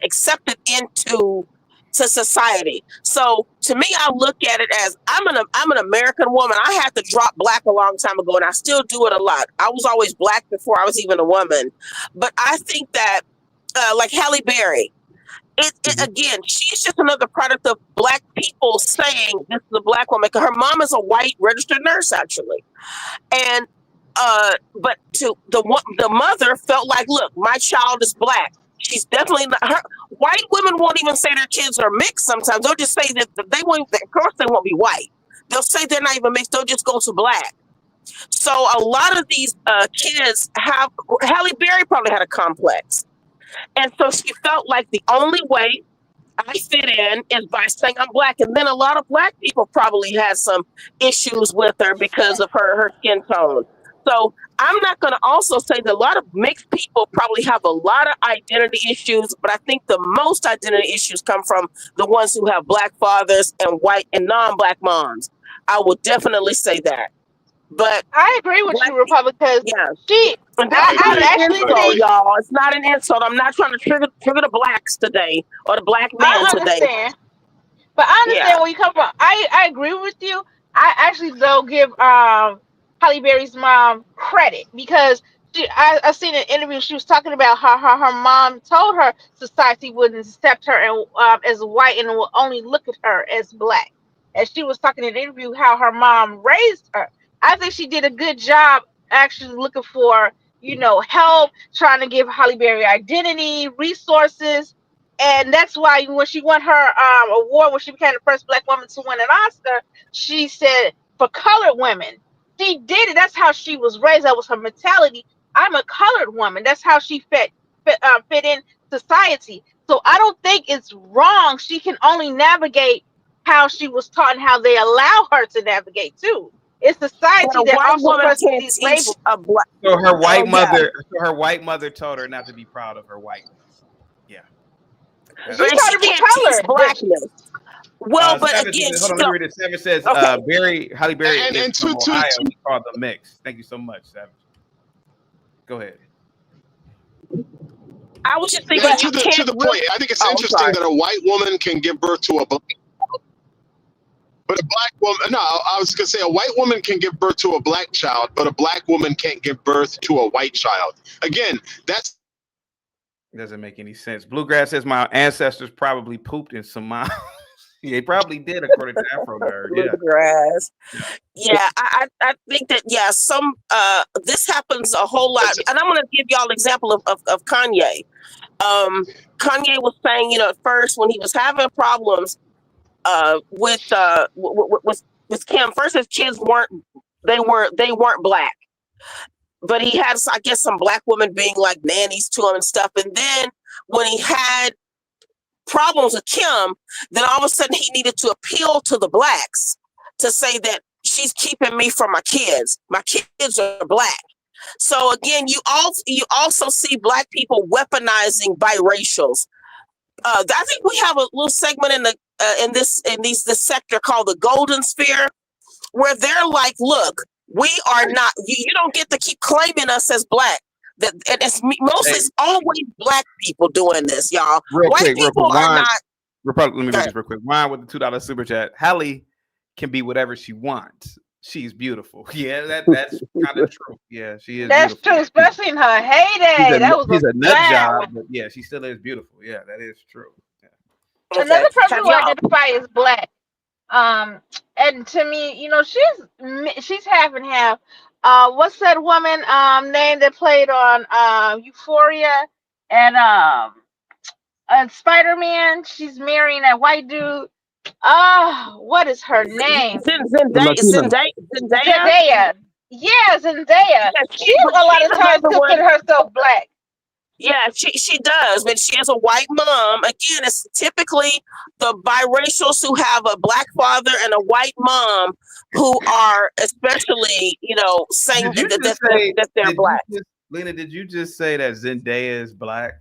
accepted into to society. So to me, I look at it as I'm an American woman. I had to drop black a long time ago, and I still do it a lot. I was always black before I was even a woman, but I think that like Halle Berry. Mm-hmm. Again, she's just another product of black people saying this is a black woman. 'Cause her mom is a white registered nurse, actually, and but to the mother felt like, look, my child is black. She's definitely not her. White women won't even say their kids are mixed. Sometimes they'll just say that they won't. Of course, they won't be white. They'll say they're not even mixed. They'll just go to black. So a lot of these kids have. Halle Berry probably had a complex. And so she felt like the only way I fit in is by saying I'm black. And then a lot of black people probably had some issues with her because of her skin tone. So I'm not going to also say that a lot of mixed people probably have a lot of identity issues, but I think the most identity issues come from the ones who have black fathers and white and non-black moms. I will definitely say that. But I agree with black you, Republic, because yeah. she, And I that's I not agree. an actually I insult, agree. think y'all. It's not an insult. I'm not trying to trigger the blacks today or the black men I today. understand. But I Yeah. understand where you come from. I agree with you. I actually though give Halle Berry's mom credit because I seen an interview. She was talking about how her mom told her society wouldn't accept her and as white and will only look at her as black. And she was talking in an interview how her mom raised her. I think she did a good job actually looking for help, trying to give Halle Berry identity, resources, and that's why when she won her award, when she became the first black woman to win an Oscar, she said for colored women. She did it. That's how she was raised. That was her mentality. I'm a colored woman. That's how she fit in society. So I don't think it's wrong. She can only navigate how she was taught and how they allow her to navigate too. It's But society a that white also woman puts can't these teach labels. a black. So Oh yeah, her white mother told her not to be proud of her whiteness. Yeah, She that's and taught she her to be can't teach colored. blackness. Well, but Savage, again, hold she on, let me don't. read it. Savage says, Okay, Halle Berry is And from to Ohio. We call them mix. Thank you so much, Savage. Go ahead. I was just thinking and But you to can't the really. point, I think it's Oh, I'm interesting sorry. that a white woman can give birth to a black, but a black woman. No, I was gonna say a white woman can give birth to a black child, but a black woman can't give birth to a white child. Again, that's Doesn't make any sense. Bluegrass says my ancestors probably pooped in some miles. They probably did, according to Afro Nerd. Yeah. Bluegrass. Yeah. Yeah, I think that some this happens a whole lot, and I'm gonna give y'all an example of Kanye. Kanye was saying, at first when he was having problems with Kim, first his kids weren't black, but he had, I guess, some black women being like nannies to him and stuff, and then when he had problems with Kim, then all of a sudden he needed to appeal to the blacks to say that she's keeping me from my kids. My kids are black. So again, you also see black people weaponizing biracials. I think we have a little segment in this sector called the Golden Sphere, where they're like, "Look, we are not. You don't get to keep claiming us as black. That and mostly Hey, it's always black people doing this, y'all. real White quick. people are Wine, not." let me Go read ahead. this real quick. Wine with the $2 super chat. Halle can be whatever she wants. She's beautiful. Yeah, that's kind of true. Yeah, she is that's beautiful. true, especially in her heyday. That was She's a a nut slam. job, but yeah, she still is beautiful. Yeah, that is true. Yeah. Okay. Another person Have who y'all? identify as black. And to me, she's half and half. What's that woman name that played on Euphoria and Spider-Man? She's marrying that white dude. What is her name? The Latina. Zendaya. Zendaya. Yeah, Zendaya. Yeah, She but a lot she's of times another one. consider herself black. Yeah, she does, but she has a white mom. Again, it's typically the biracials who have a black father and a white mom who are especially, saying Did you that, just say? that they're black. Lena, did you just say that Zendaya is black?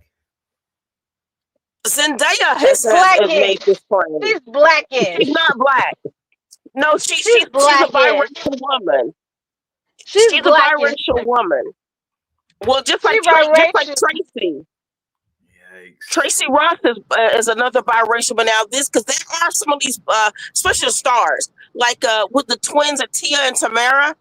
Zendaya She's has made blackish. this claim. She's blackish. She's not black. No, she's a blackish. biracial woman. She's She's a blackish. biracial woman. Well, just like biracial. Tracy. Yikes. Tracy Ross is another biracial, but now this because there are some of these special stars like with the twins Tia and Tamara.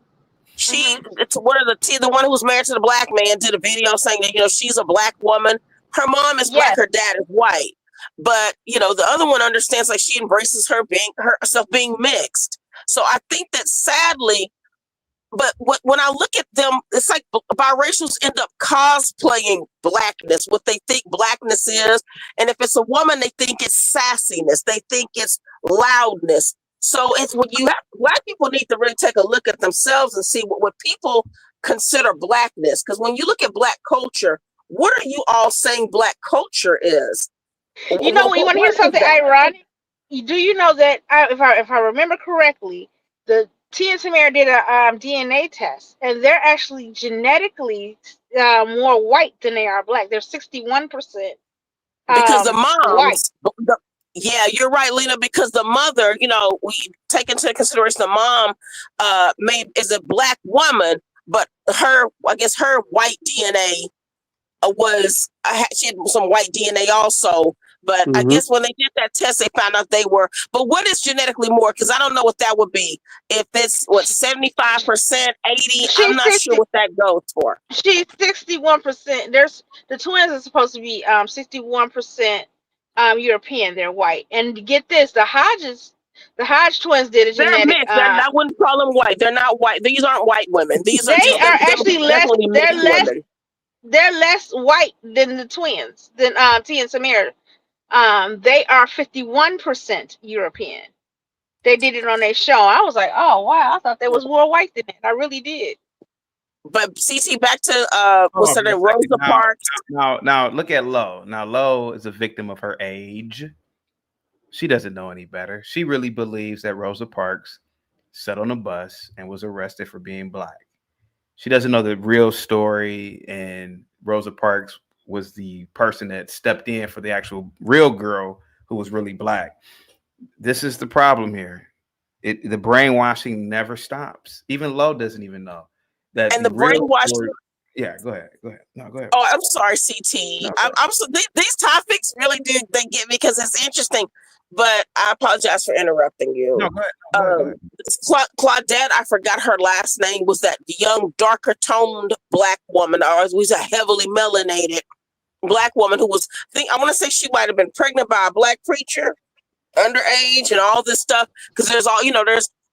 It's one of the one who was married to the black man did a video saying that she's a black woman. Her mom is black, her dad is white, but the other one understands like she embraces herself being mixed. So I think that sadly. But when I look at them, it's like biracials end up cosplaying blackness, what they think blackness is. And if it's a woman, they think it's sassiness. They think it's loudness. So it's when black people need to really take a look at themselves and see what people consider blackness. Because when you look at black culture, what are you all saying black culture is? You want to hear something ironic? Do you know that if I remember correctly, the Tia and Tamara did a DNA test, and they're actually genetically more white than they are black. They're 61%. Because the moms, yeah, you're right, Lena. Because the mother, we take into consideration the mom is a black woman, but her white DNA she had some white DNA also. But I guess when they did that test, they found out they were. But what is genetically more? Because I don't know what that would be. If it's 75%, 80%, I'm not sure what that goes for. She's 61%. The twins are supposed to be 61% European. They're white. And get this, the Hodge twins did a genetic. They're mixed. I wouldn't call them white. They're not white. These aren't white women. These are actually less. They're less white than the twins, than Tia and Samira. They are 51% European. They did it on their show. I was like, oh wow, I thought they was more white than that. I really did. But CC, back to what's her name, Rosa Parks. Now look at Lo. Now Lo is a victim of her age. She doesn't know any better. She really believes that Rosa Parks sat on a bus and was arrested for being black. She doesn't know the real story, and Rosa Parks was the person that stepped in for the actual real girl who was really black. This is the problem here. The brainwashing never stops. Even Lo doesn't even know that. And the brainwashing. Yeah, go ahead. No, go ahead. Oh, I'm sorry, CT. No, I'm so these topics really do they get me because it's interesting. But I apologize for interrupting you. No, go ahead. Claudette, I forgot her last name, was that young, darker toned black woman, or was a heavily melanated black woman who was, I want to say she might have been pregnant by a black preacher, underage, and all this stuff. Because there's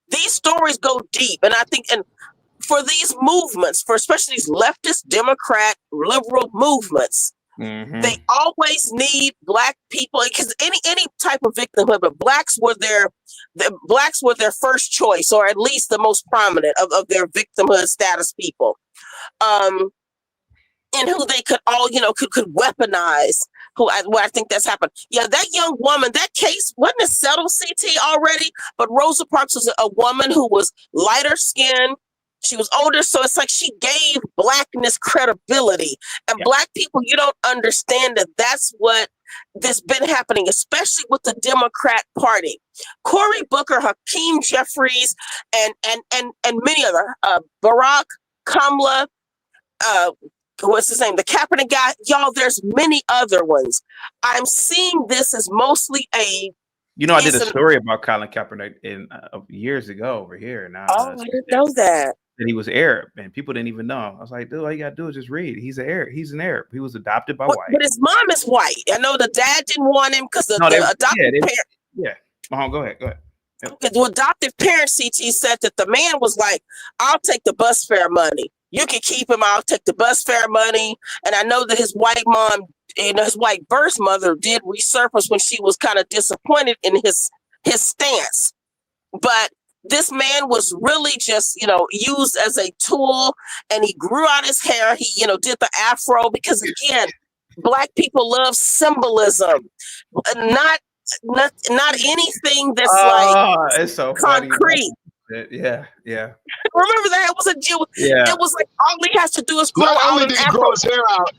these stories go deep, and I think, and for these movements, for especially these leftist, Democrat, liberal movements. Mm-hmm. They always need black people because any type of victimhood, but blacks were their first choice, or at least the most prominent of their victimhood status people, and who they could all could weaponize. I think that's happened. Yeah, that young woman, that case wasn't it settled, CT, already? But Rosa Parks was a woman who was lighter skinned. She was older, so it's like she gave blackness credibility. And black people, you don't understand that's what that's been happening, especially with the Democrat Party. Cory Booker, Hakeem Jeffries, and many other Barack, Kamala, what's his name? The Kaepernick guy. Y'all, there's many other ones. I'm seeing this as mostly a. I did a story about Colin Kaepernick years ago over here. Now, I didn't know that. That he was Arab, and people didn't even know. I was like, dude, all you gotta do is just read. He's an Arab. He was adopted by white. But his mom is white. I know the dad didn't want him because the adopted parent. Yeah. Go ahead. The adoptive parent CT said that the man was like, I'll take the bus fare money. You can keep him. I'll take the bus fare money. And I know that his white mom, his white birth mother did resurface when she was kind of disappointed in his stance. But this man was really just, used as a tool, and he grew out his hair. He, did the afro because, again, Black people love symbolism, not anything that's it's so funny. concrete. Yeah. Remember that? It was a Jew. Yeah. It was like all he has to do is grow Not out only an did he afro. grow his hair out,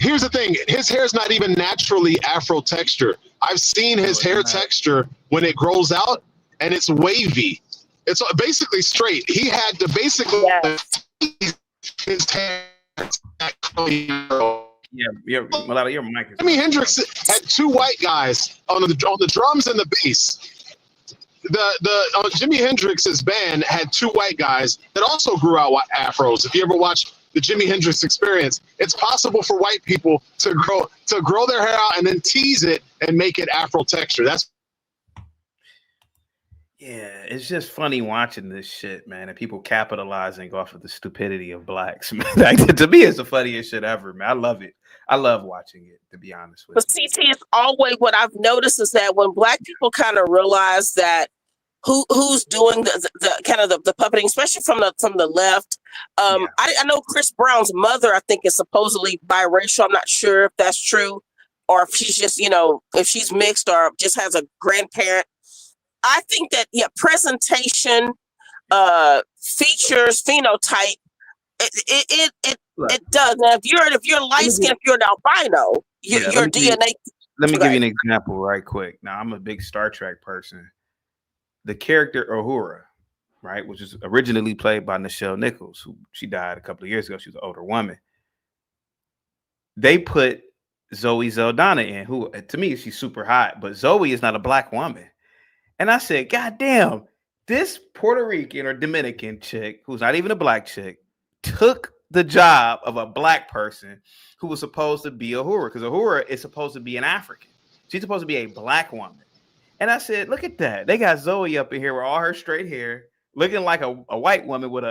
here's the thing. His hair is not even naturally afro texture. I've seen his hair texture when it grows out, and it's wavy. It's basically straight. He had to basically his hair. Your mic is. Jimi Hendrix had 2 white guys on the drums and the bass. Jimi Hendrix's band had 2 white guys that also grew out afros. If you ever watch the Jimi Hendrix Experience, it's possible for white people to grow their hair out and then tease it and make it afro texture. It's just funny watching this shit, man, and people capitalizing off of the stupidity of blacks. Man. To me, it's the funniest shit ever, man. I love it. I love watching it, to be honest with you. But CT is always, what I've noticed is that when Black people kind of realize that who's doing the kind of the puppeting, especially from the left. I know Chris Brown's mother, I think, is supposedly biracial. I'm not sure if that's true, or if she's just, if she's mixed or just has a grandparent. I think that presentation, features, phenotype, it does. Now, if you're light skinned, if you're an albino, your DNA. Let me give you an example right quick. Now, I'm a big Star Trek person. The character Uhura, right, which was originally played by Nichelle Nichols, who she died a couple of years ago. She was an older woman. They put Zoe Saldana in, who to me she's super hot, but Zoe is not a Black woman. And I said, God damn, this Puerto Rican or Dominican chick, who's not even a Black chick, took the job of a Black person who was supposed to be Uhura, because Uhura is supposed to be an African. She's supposed to be a Black woman. And I said, look at that. They got Zoe up in here with all her straight hair, looking like a white woman with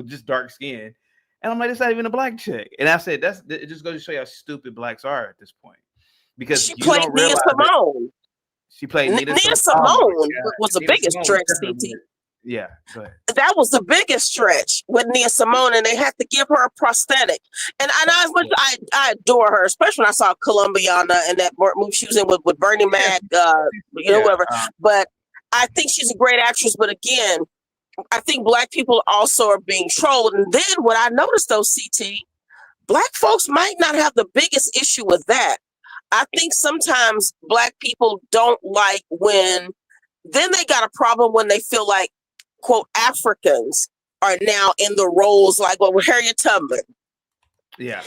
just dark skin. And I'm like, it's not even a Black chick. And I said, it just goes to show you how stupid Blacks are at this point. Because she played Nia Simone. She played Nia Simone was the biggest stretch, CT. Yeah, go ahead. That was the biggest stretch with Nia Simone, and they had to give her a prosthetic. And I adore her, especially when I saw Colombiana and that movie she was in with Bernie Mac, whatever. But I think she's a great actress. But again, I think Black people also are being trolled. And then what I noticed, though, CT, Black folks might not have the biggest issue with that. I think sometimes Black people don't like when, then they got a problem when they feel like, quote, Africans are now in the roles like with Harriet Tubman. Yeah.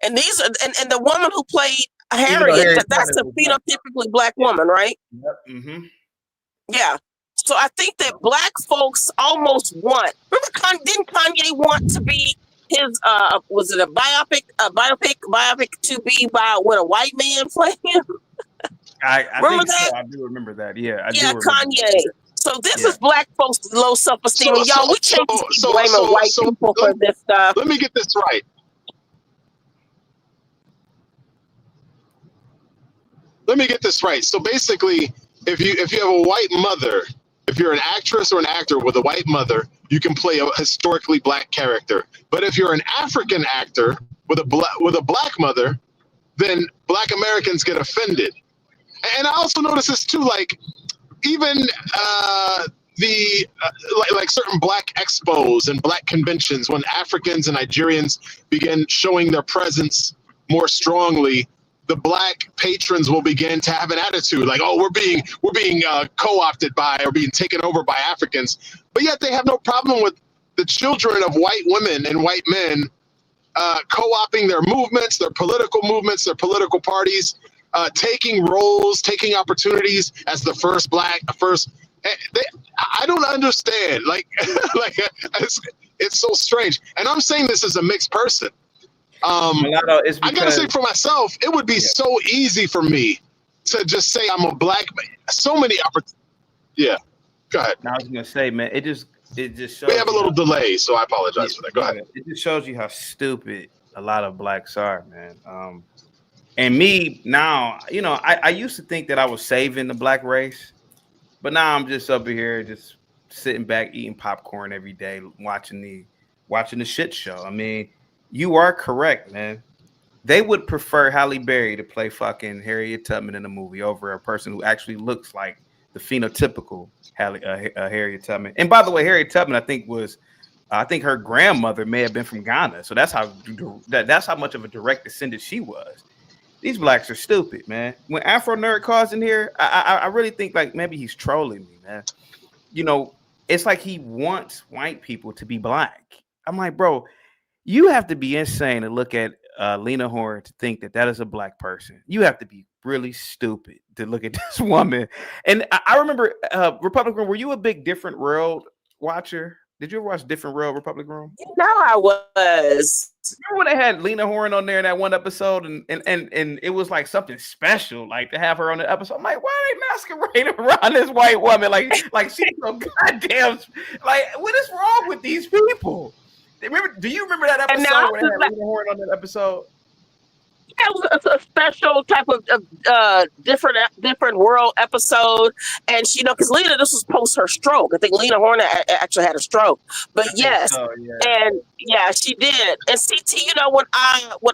And these are, and the woman who played Harriet, that's a phenotypically Black woman, right? Yep. Mm-hmm. Yeah. So I think that Black folks almost want, didn't Kanye want to be his, was it a biopic to be with a white man playing him? I remember think that? so. I do remember that. Yeah. I do Kanye. That. So this is Black folks' low self-esteem. Y'all, we can't keep blaming white people for this stuff. Let me get this right. So basically, if you have a white mother, if you're an actress or an actor with a white mother, you can play a historically Black character. But if you're an African actor with a Black mother, then Black Americans get offended. And I also notice this too, like even like certain Black expos and Black conventions, when Africans and Nigerians begin showing their presence more strongly, the Black patrons will begin to have an attitude like, oh, we're being co-opted by or being taken over by Africans. But yet they have no problem with the children of white women and white men co-opting their movements, their political parties, taking roles, taking opportunities as the first Black. I don't understand. Like it's so strange. And I'm saying this as a mixed person. I gotta say for myself, it would be so easy for me to just say I'm a black man. So many opportunities. Yeah, go ahead. Now I was gonna say, man, it just shows We have a you little how, delay, so I apologize for that. Go ahead. it just shows you how stupid a lot of blacks are, man. And me now, I used to think that I was saving the black race, but now I'm just up here just sitting back eating popcorn every day, watching the shit show. I mean, you are correct, man. They would prefer Halle Berry to play fucking Harriet Tubman in a movie over a person who actually looks like the phenotypical Harriet Tubman. And by the way, Harriet Tubman, I think her grandmother may have been from Ghana, so that's how much of a direct descendant she was. These blacks are stupid, man. When Afro Nerd calls in here, I really think like maybe he's trolling me, man. It's like he wants white people to be black. I'm like, bro, you have to be insane to look at Lena Horne to think that is a black person. You have to be really stupid to look at this woman. And I remember Republican, were you a big Different World watcher? Did you ever watch Different World Republic Room? I was. Remember when they had Lena Horne on there in that one episode, and it was like something special, like to have her on the episode. I'm like, why are they masquerading around this white woman? Like she's so goddamn. Like, what is wrong with these people? Do you remember that episode when they had Lena Horne on that episode? It was a special type of different world episode, and because Lena, this was post her stroke. I think Lena Horne actually had a stroke, but yes, and yeah, she did. And CT, when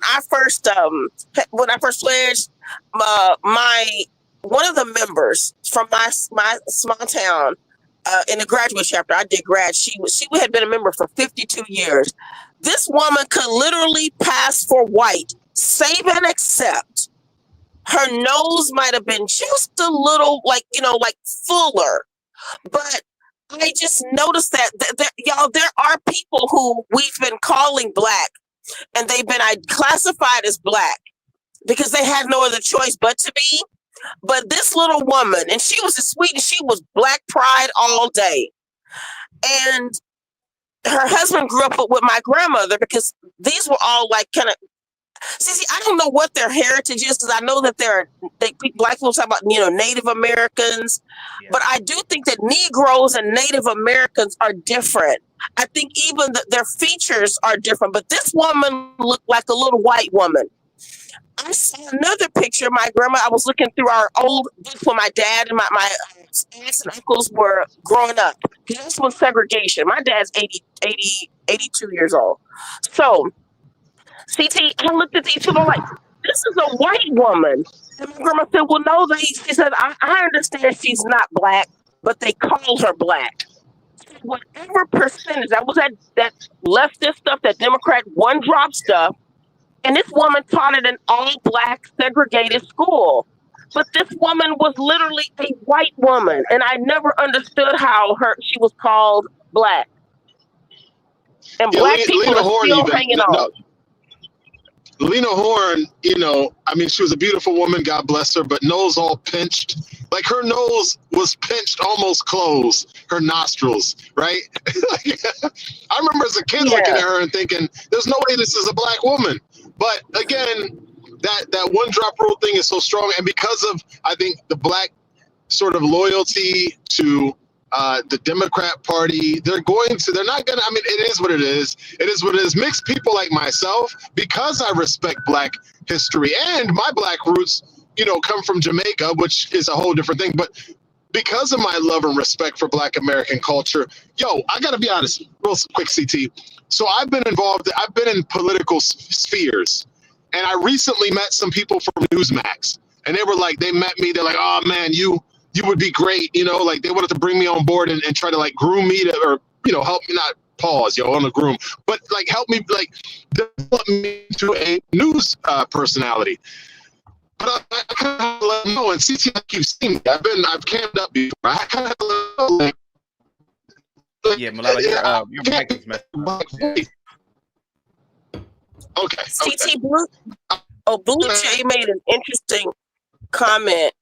I first pledged, one of the members from my small town in the graduate chapter, I did grad. She had been a member for 52 years. This woman could literally pass for white. Save and accept. Her nose might have been just a little like fuller, but I just noticed that there are people who we've been calling black, and they've been classified as black because they had no other choice but to be. But this little woman, and she was as sweet, and she was black pride all day, and her husband grew up with my grandmother because these were all like kind of. See, I don't know what their heritage is because I know that black people talk about Native Americans, but I do think that Negroes and Native Americans are different. I think even their features are different. But this woman looked like a little white woman. I saw another picture of my grandma. I was looking through our old books when my dad and my aunts and uncles were growing up. This was segregation. My dad's 82 years old. So. CT, I looked at these people like, this is a white woman. And my grandma said, well, no, she said, I understand she's not black, but they call her black. Whatever percentage, that was that leftist stuff, that Democrat one-drop stuff, and this woman taught at an all-black segregated school. But this woman was literally a white woman, and I never understood how she was called black. And black people are still hanging on. Lena Horne, she was a beautiful woman, God bless her, but nose all pinched. Like her nose was pinched, almost closed, her nostrils, right? I remember as a kid looking at her and thinking, there's no way this is a black woman. But again, that one drop rule thing is so strong. And because of, I think, the black sort of loyalty to the Democrat Party, they're not going to, it is what it is. It is what it is. Mixed people like myself, because I respect black history and my black roots, come from Jamaica, which is a whole different thing. But because of my love and respect for black American culture, I got to be honest, real quick, CT. So I've been in political spheres, and I recently met some people from Newsmax, and they met me. They're like, oh man, you would be great, they wanted to bring me on board and try to groom me help me, not pause, on the groom, but help me develop me to a news personality. But I kind of let them know, and CT, you've seen me. I've camped up before. I kind of let them know, your mic is messed up. Okay. CT Blue Jay made an interesting comment.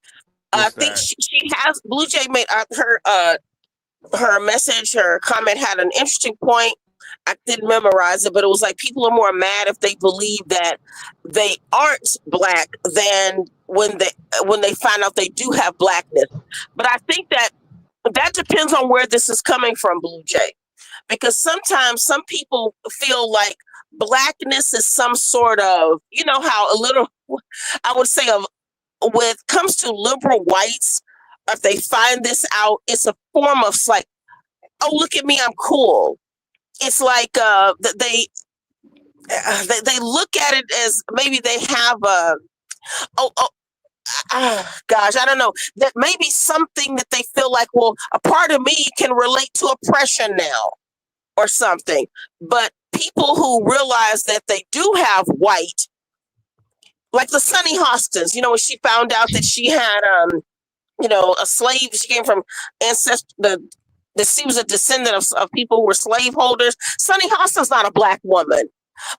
I think she has. Blue Jay made her message. Her comment had an interesting point, I didn't memorize it, but it was like people are more mad if they believe that they aren't black than when they find out they do have blackness. But I think that depends on where this is coming from, Blue Jay, because sometimes some people feel like blackness is some sort of, you know, how a little, I would say, of when it comes to liberal whites, if they find this out, it's a form of like, oh, look at me, I'm cool. It's like they look at it as maybe they have a gosh, I don't know, that maybe something that they feel like, well, a part of me can relate to oppression now or something. But people who realize that they do have white, like the Sunny Hostins, you know, when she found out that she had you know, a slave, she came from ancestor she was a descendant of people who were slaveholders. Sunny Hostin's not a black woman,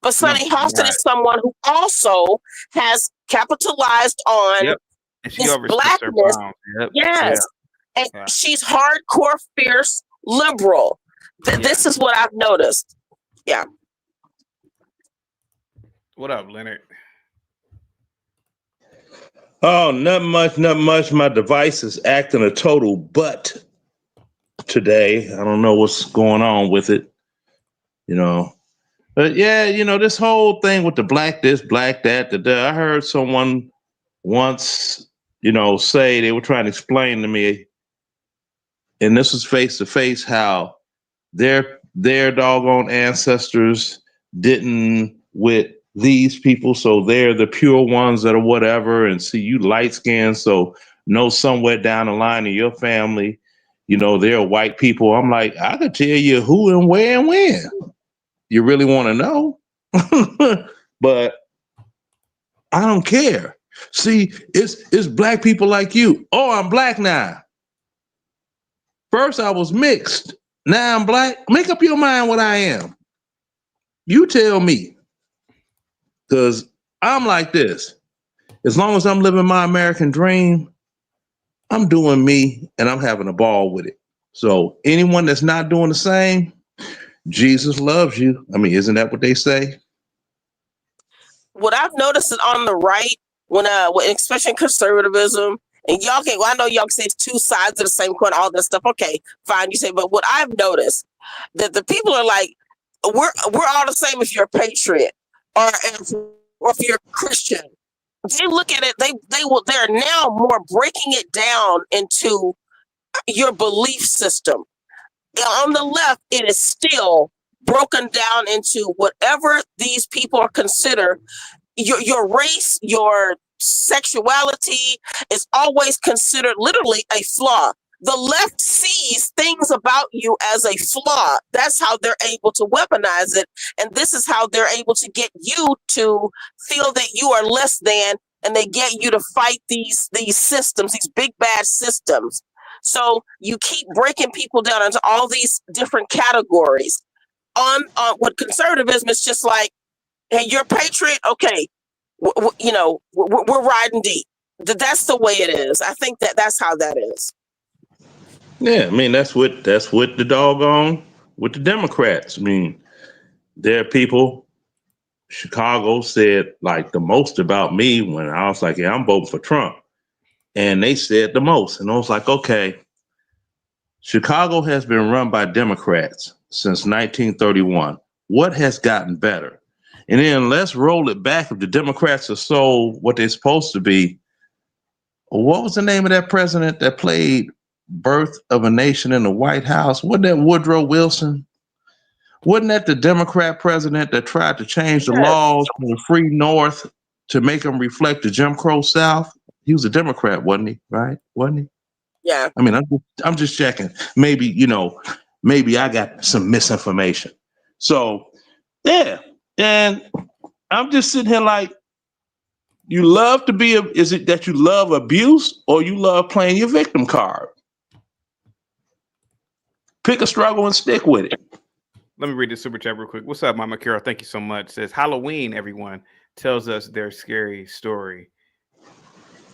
but Sunny Hostin is someone who also has capitalized on And she this overstepped her blackness. bounds. Yep. Yes, and she's hardcore, fierce, liberal. This is what I've noticed. Yeah. What up, Leonard? Oh, not much, not much. My device is acting a total butt today. I don't know what's going on with it, you know. But yeah, you know, this whole thing with the black this, black that, I heard someone once, you know, say, they were trying to explain to me, and this was face to face, how their doggone ancestors didn't with these people, so they're the pure ones that are whatever, and see, you light skinned, so know somewhere down the line in your family, you know, they're white people. I'm like, I could tell you who and where and when. You really want to know? But I don't care. See, it's black people like you. Oh, I'm black now. First I was mixed. Now I'm black. Make up your mind what I am. You tell me. Because I'm like this. As long as I'm living my American dream, I'm doing me and I'm having a ball with it. So anyone that's not doing the same, Jesus loves you. I mean, isn't that what they say? What I've noticed is on the right, when especially in conservatism, and y'all can, well, I know y'all can say it's two sides of the same coin, all this stuff. Okay, fine, you say, but what I've noticed that the people are like, we're all the same if you're a patriot or if you're a Christian. They look at it, they're now more breaking it down into your belief system. On the left, it is still broken down into whatever these people are considered. Your race, your sexuality is always considered literally a flaw. The left sees things about you as a flaw. That's how they're able to weaponize it. And this is how they're able to get you to feel that you are less than, and they get you to fight these systems, these big bad systems. So you keep breaking people down into all these different categories. On with conservatism, it's just like, hey, you're a patriot, okay, you know, we're riding deep. That's the way it is. I think that's how that is. Yeah, I mean, that's what the doggone with the Democrats. I mean, there are people. Chicago said like the most about me when I was like, yeah, I'm voting for Trump. And they said the most. And I was like, okay, Chicago has been run by Democrats since 1931. What has gotten better? And then let's roll it back. If the Democrats are so what they're supposed to be, what was the name of that president that played Birth of a Nation in the White House? Wasn't that Woodrow Wilson? Wasn't that the Democrat president that tried to change the laws for the free North to make them reflect the Jim Crow South? He was a Democrat, wasn't he? Right? Wasn't he? Yeah. I mean, I'm just checking. Maybe, you know, maybe I got some misinformation. So, yeah. And I'm just sitting here like, you love to be, is it that you love abuse or you love playing your victim card? Pick a struggle and stick with it. Let me read the super chat real quick. What's up, Mama Carol? Thank you so much. Says Halloween, everyone tells us their scary story.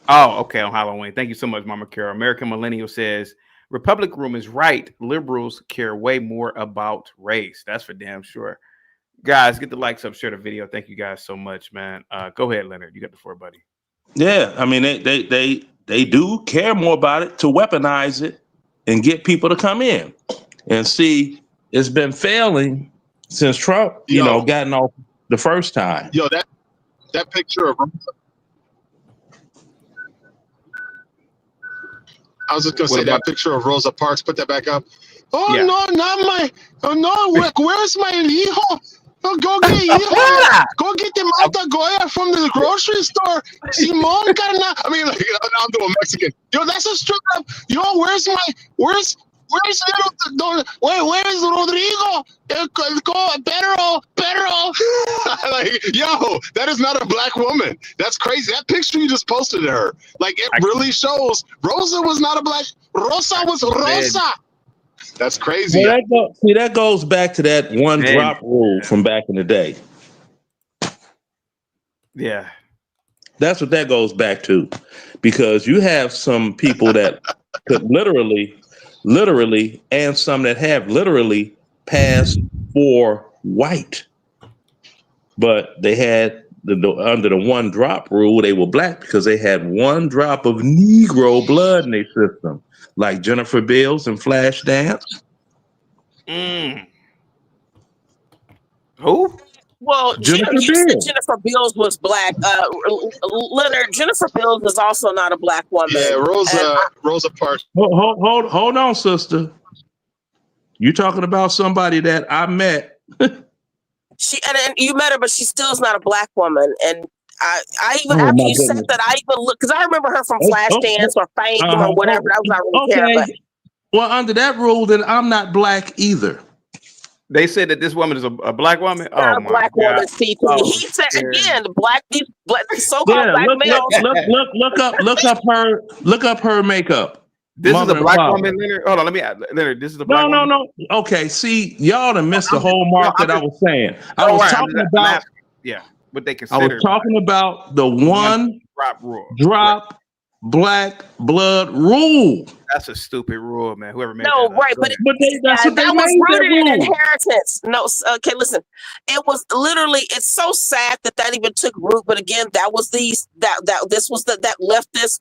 Oh, okay, on Halloween. Thank you so much, Mama Carol. American Millennial says Republic Room is right. Liberals care way more about race. That's for damn sure. Guys, get the likes up, share the video. Thank you guys so much, man. Go ahead, Leonard. You got the floor, buddy. Yeah, I mean they do care more about it to weaponize it and get people to come in. And see, it's been failing since Trump, gotten off the first time. Yo, that picture of I was just gonna say that picture of Rosa Parks. Put that back up. Oh yeah. No, not my. Oh no, where's my hijo? Oh, go get hijo. Go get the Malta Goya from the grocery store. Simon Carna. I mean, like, I'm doing Mexican. Yo, that's a straight up. Yo, where's Rodrigo? Pedro. Like, yo, that is not a black woman. That's crazy. That picture you just posted of her, like, it really shows Rosa was not a black. Rosa was Rosa. That's crazy. Well, that goes back to that one drop rule from back in the day. Yeah. That's what that goes back to. Because you have some people that could literally, and some that have literally passed for white. But they had under the one drop rule, they were black because they had one drop of Negro blood in their system. Like Jennifer Beals and Flashdance. Who? Well, Jennifer you said Beals. Jennifer Beals was black. Leonard, Jennifer Beals is also not a black woman. Yeah, Rosa Parks. Hold on, sister. You talking about somebody that I met? She and you met her, but she still is not a black woman. And I even after you said that, I even looked because I remember her from Flashdance or Fame or whatever. I was not really care. But well, under that rule, then I'm not black either. They said that this woman is a black woman. Not a black woman, CP. He said again, these so-called black males. Look up her makeup. This is a black woman, Leonard. Hold on, Leonard. This is a black woman. No. Okay, see, y'all done missed the whole mark that I was saying. I was talking about what they consider. I was talking about the one drop black blood rule. That's a stupid rule, man. Whoever made no, that right, but that was rooted in inheritance. No, okay, listen. It was literally. It's so sad that even took root. But again, that was this was that leftist,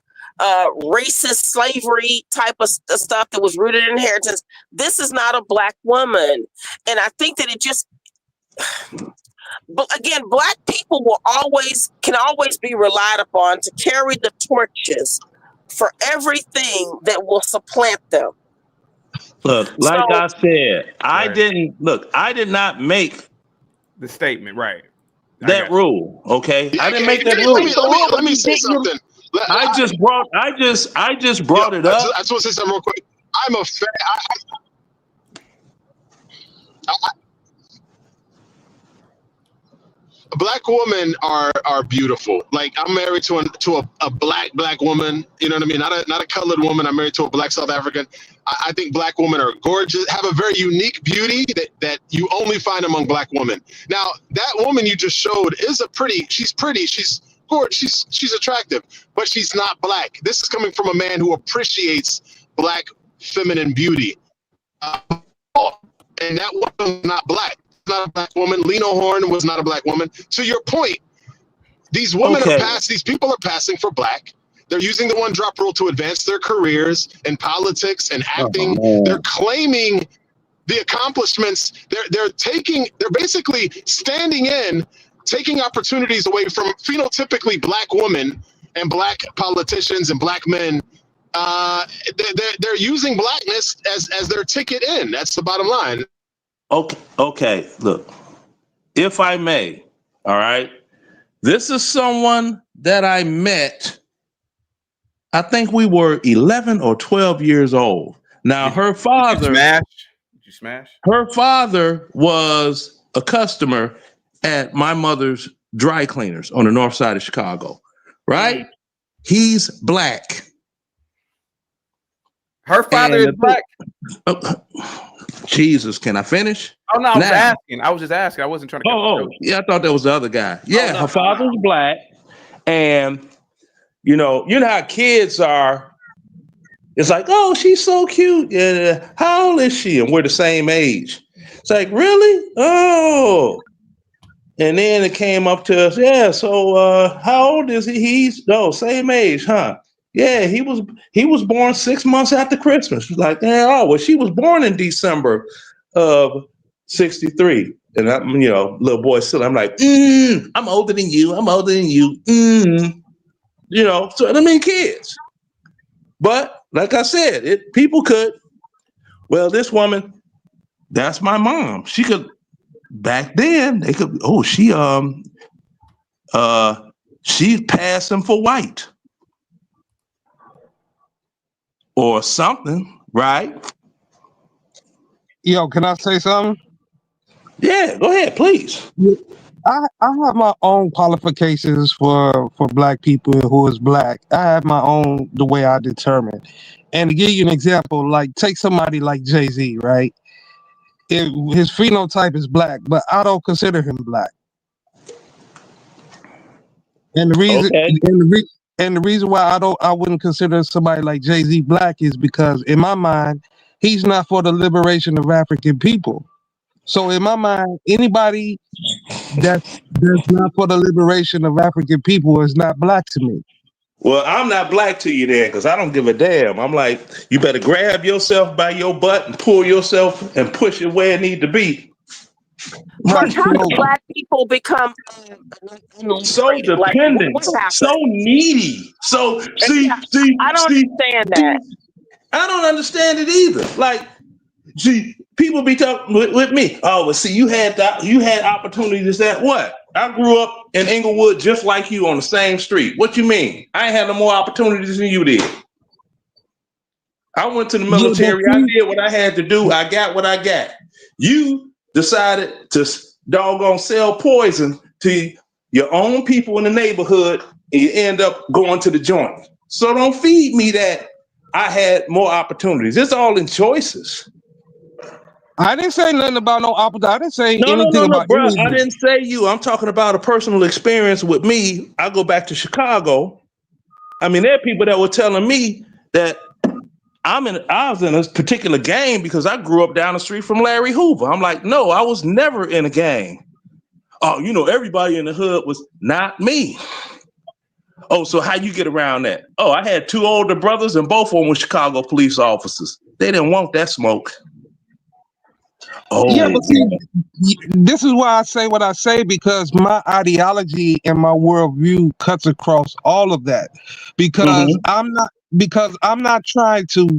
racist slavery type of stuff that was rooted in inheritance. This is not a black woman, and I think that it just. But again, black people can always be relied upon to carry the torches for everything that will supplant them. Look, like I said, I did not make the statement, right? That rule, okay? I didn't make that rule. Let me say something. I just brought it up. I just want to say something real quick. I'm a fan. Black women are beautiful. Like, I'm married to a black woman. You know what I mean? Not a colored woman. I'm married to a black South African. I think black women are gorgeous, have a very unique beauty that you only find among black women. Now, that woman you just showed is she's pretty. She's gorgeous. She's attractive, but she's not black. This is coming from a man who appreciates black feminine beauty. And that woman's not black. Not a black woman. Lena Horne was not a black woman. To your point, these women these people are passing for black. They're using the one drop rule to advance their careers in politics and acting. They're claiming the accomplishments. They're basically standing in, taking opportunities away from phenotypically black women and black politicians and black men. They're using blackness as their ticket in. That's the bottom line. Okay, look, if I may, all right, this is someone that I met, I think we were 11 or 12 years old. Now, her father, Did you smash? Her father was a customer at my mother's dry cleaners on the north side of Chicago, right? He's black. Her father is black. Jesus, can I finish? Oh no, I was just asking. I wasn't trying to. Yeah, I thought that was the other guy. Yeah, her father's black, and you know how kids are. It's like, oh, she's so cute. Yeah, how old is she? And we're the same age. It's like, really? Oh. And then it came up to us, yeah. So how old is he? He's same age, huh? Yeah, he was born 6 months after Christmas. Like, oh, well, she was born in December of '63. And I'm, little boy still, I'm like, I'm older than you. I'm older than you. So I mean, kids. But like I said, people could. Well, this woman, that's my mom. She could. Back then, they could. Oh, she's passing for white or something, right? Yo, can I say something? Yeah, go ahead, please. I have my own qualifications for black people who is black. I have my own the way I determine. And to give you an example, like take somebody like Jay-Z, right? His phenotype is black, but I don't consider him black. And the reason Okay. and the reason why I wouldn't consider somebody like Jay-Z black is because in my mind, he's not for the liberation of African people. So in my mind, anybody that's not for the liberation of African people is not black to me. Well, I'm not black to you then, because I don't give a damn. I'm like, you better grab yourself by your butt and pull yourself and push it where it need to be. But how do black people become so dependent, so needy? So see, I don't understand that. I don't understand it either. Like, see, people be talking with me. Oh, well, see, you had opportunities that what? I grew up in Inglewood just like you on the same street. What you mean? I ain't had no more opportunities than you did. I went to the military. I did what I had to do. I got what I got. You decided to doggone sell poison to your own people in the neighborhood, and you end up going to the joint. So don't feed me that I had more opportunities. It's all in choices. I didn't say nothing about no opportunity. I didn't say anything about bro. I didn't say you. I'm talking about a personal experience with me. I go back to Chicago. I mean, there are people that were telling me that I was in a particular gang because I grew up down the street from Larry Hoover. I'm like, no, I was never in a gang. Oh, everybody in the hood was not me. Oh, so how you get around that? Oh, I had 2 older brothers and both of them were Chicago police officers. They didn't want that smoke. Oh, yeah, but see, this is why I say what I say, because my ideology and my worldview cuts across all of that. Because I'm not trying to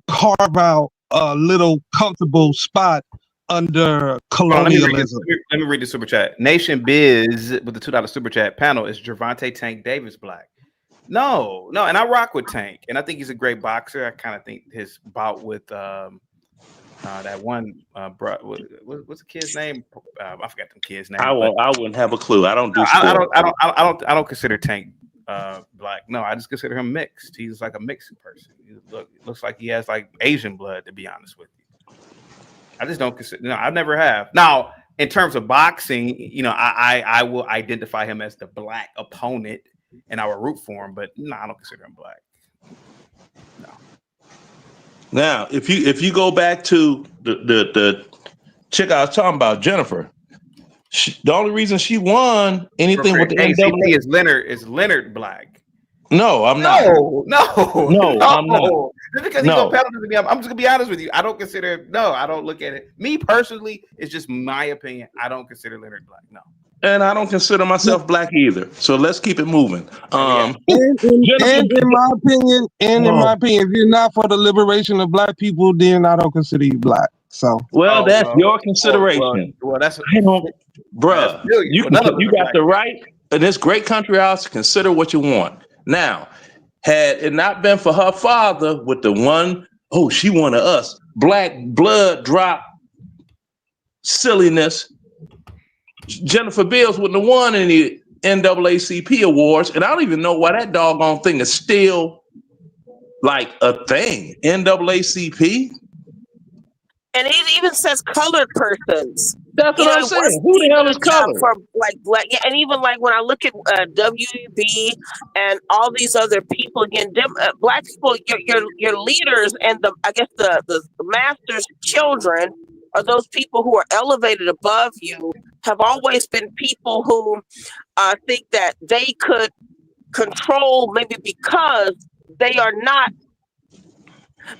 carve out a little comfortable spot under colonialism. Let me read the super chat. Nation Biz with the $2 super chat panel is Gervonta Tank Davis black. No, and I rock with Tank, and I think he's a great boxer. I kind of think his bout with that one what's the kid's name? I forgot the kid's name. I wouldn't have a clue. I don't do. I don't consider Tank black. No, I just consider him mixed. He's like a mixed person. He looks like he has like Asian blood, to be honest with you. I just don't consider. No, I never have. Now, in terms of boxing, I will identify him as the black opponent, and I will root for him. But no, I don't consider him black. No. Now, if you go back to the chick I was talking about, Jennifer, the only reason she won anything with the NCAA is Leonard black. No, I'm not. No, I'm not. Just because he's on panel to me, I'm just gonna be honest with you. I don't consider. No, I don't look at it. Me personally, it's just my opinion. I don't consider Leonard black. No. And I don't consider myself black either. So let's keep it moving. And in my opinion, if you're not for the liberation of black people, then I don't consider you black. So that's your consideration. Well, that's bruh. You got the right in this great country house to consider what you want. Now, had it not been for her father with the one, she one of us, black blood drop silliness, Jennifer Bills wouldn't have won any NAACP awards, and I don't even know why that doggone thing is still like a thing. NAACP, and it even says colored persons. That's You what know, I'm it wasn't saying. Who the hell even is a job colored? for like black. Yeah, and even like when I look at WB and all these other people again, black people, your leaders and the I guess the master's children or those people who are elevated above you have always been people who think that they could control maybe because they are not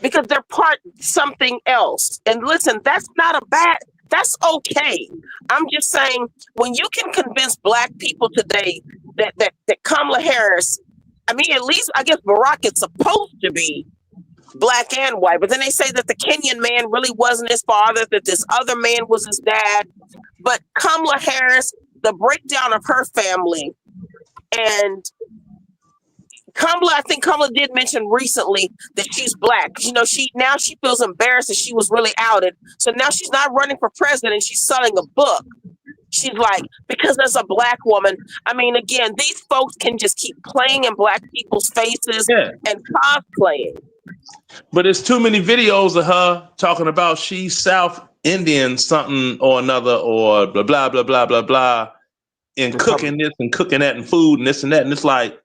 because they're part something else. And listen, that's not a bad, that's okay. I'm just saying when you can convince black people today that Kamala Harris, I mean, at least I guess Barack is supposed to be black and white, but then they say that the Kenyan man really wasn't his father, that this other man was his dad. But Kamala Harris, the breakdown of her family, and Kamala, I think Kamala did mention recently that she's black. You know, she feels embarrassed that she was really outed. So now she's not running for president. She's selling a book. She's like, because as a black woman, I mean, again, these folks can just keep playing in black people's faces Yeah. and cosplaying. But there's too many videos of her talking about she's South Indian something or another or blah, blah, blah, blah, blah, blah, and cooking this and cooking that and food and this and that. And it's like,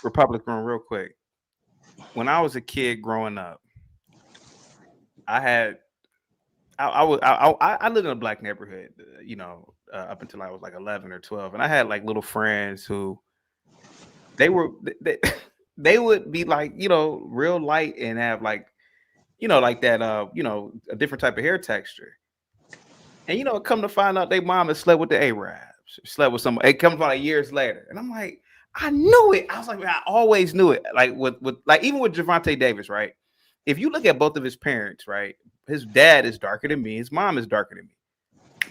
Republican, real quick. When I was a kid growing up, I lived in a black neighborhood, you know, up until I was like 11 or 12, and I had like little friends who they would be like, you know, real light and have like, you know, like that, you know, a different type of hair texture, and you know, come to find out, they mom had slept with the Arabs, slept with somebody. It comes out years later, and I'm like, I knew it. I was like, man, I always knew it. Like with like even with Javante Davis, right? If you look at both of his parents, right, his dad is darker than me, his mom is darker than me.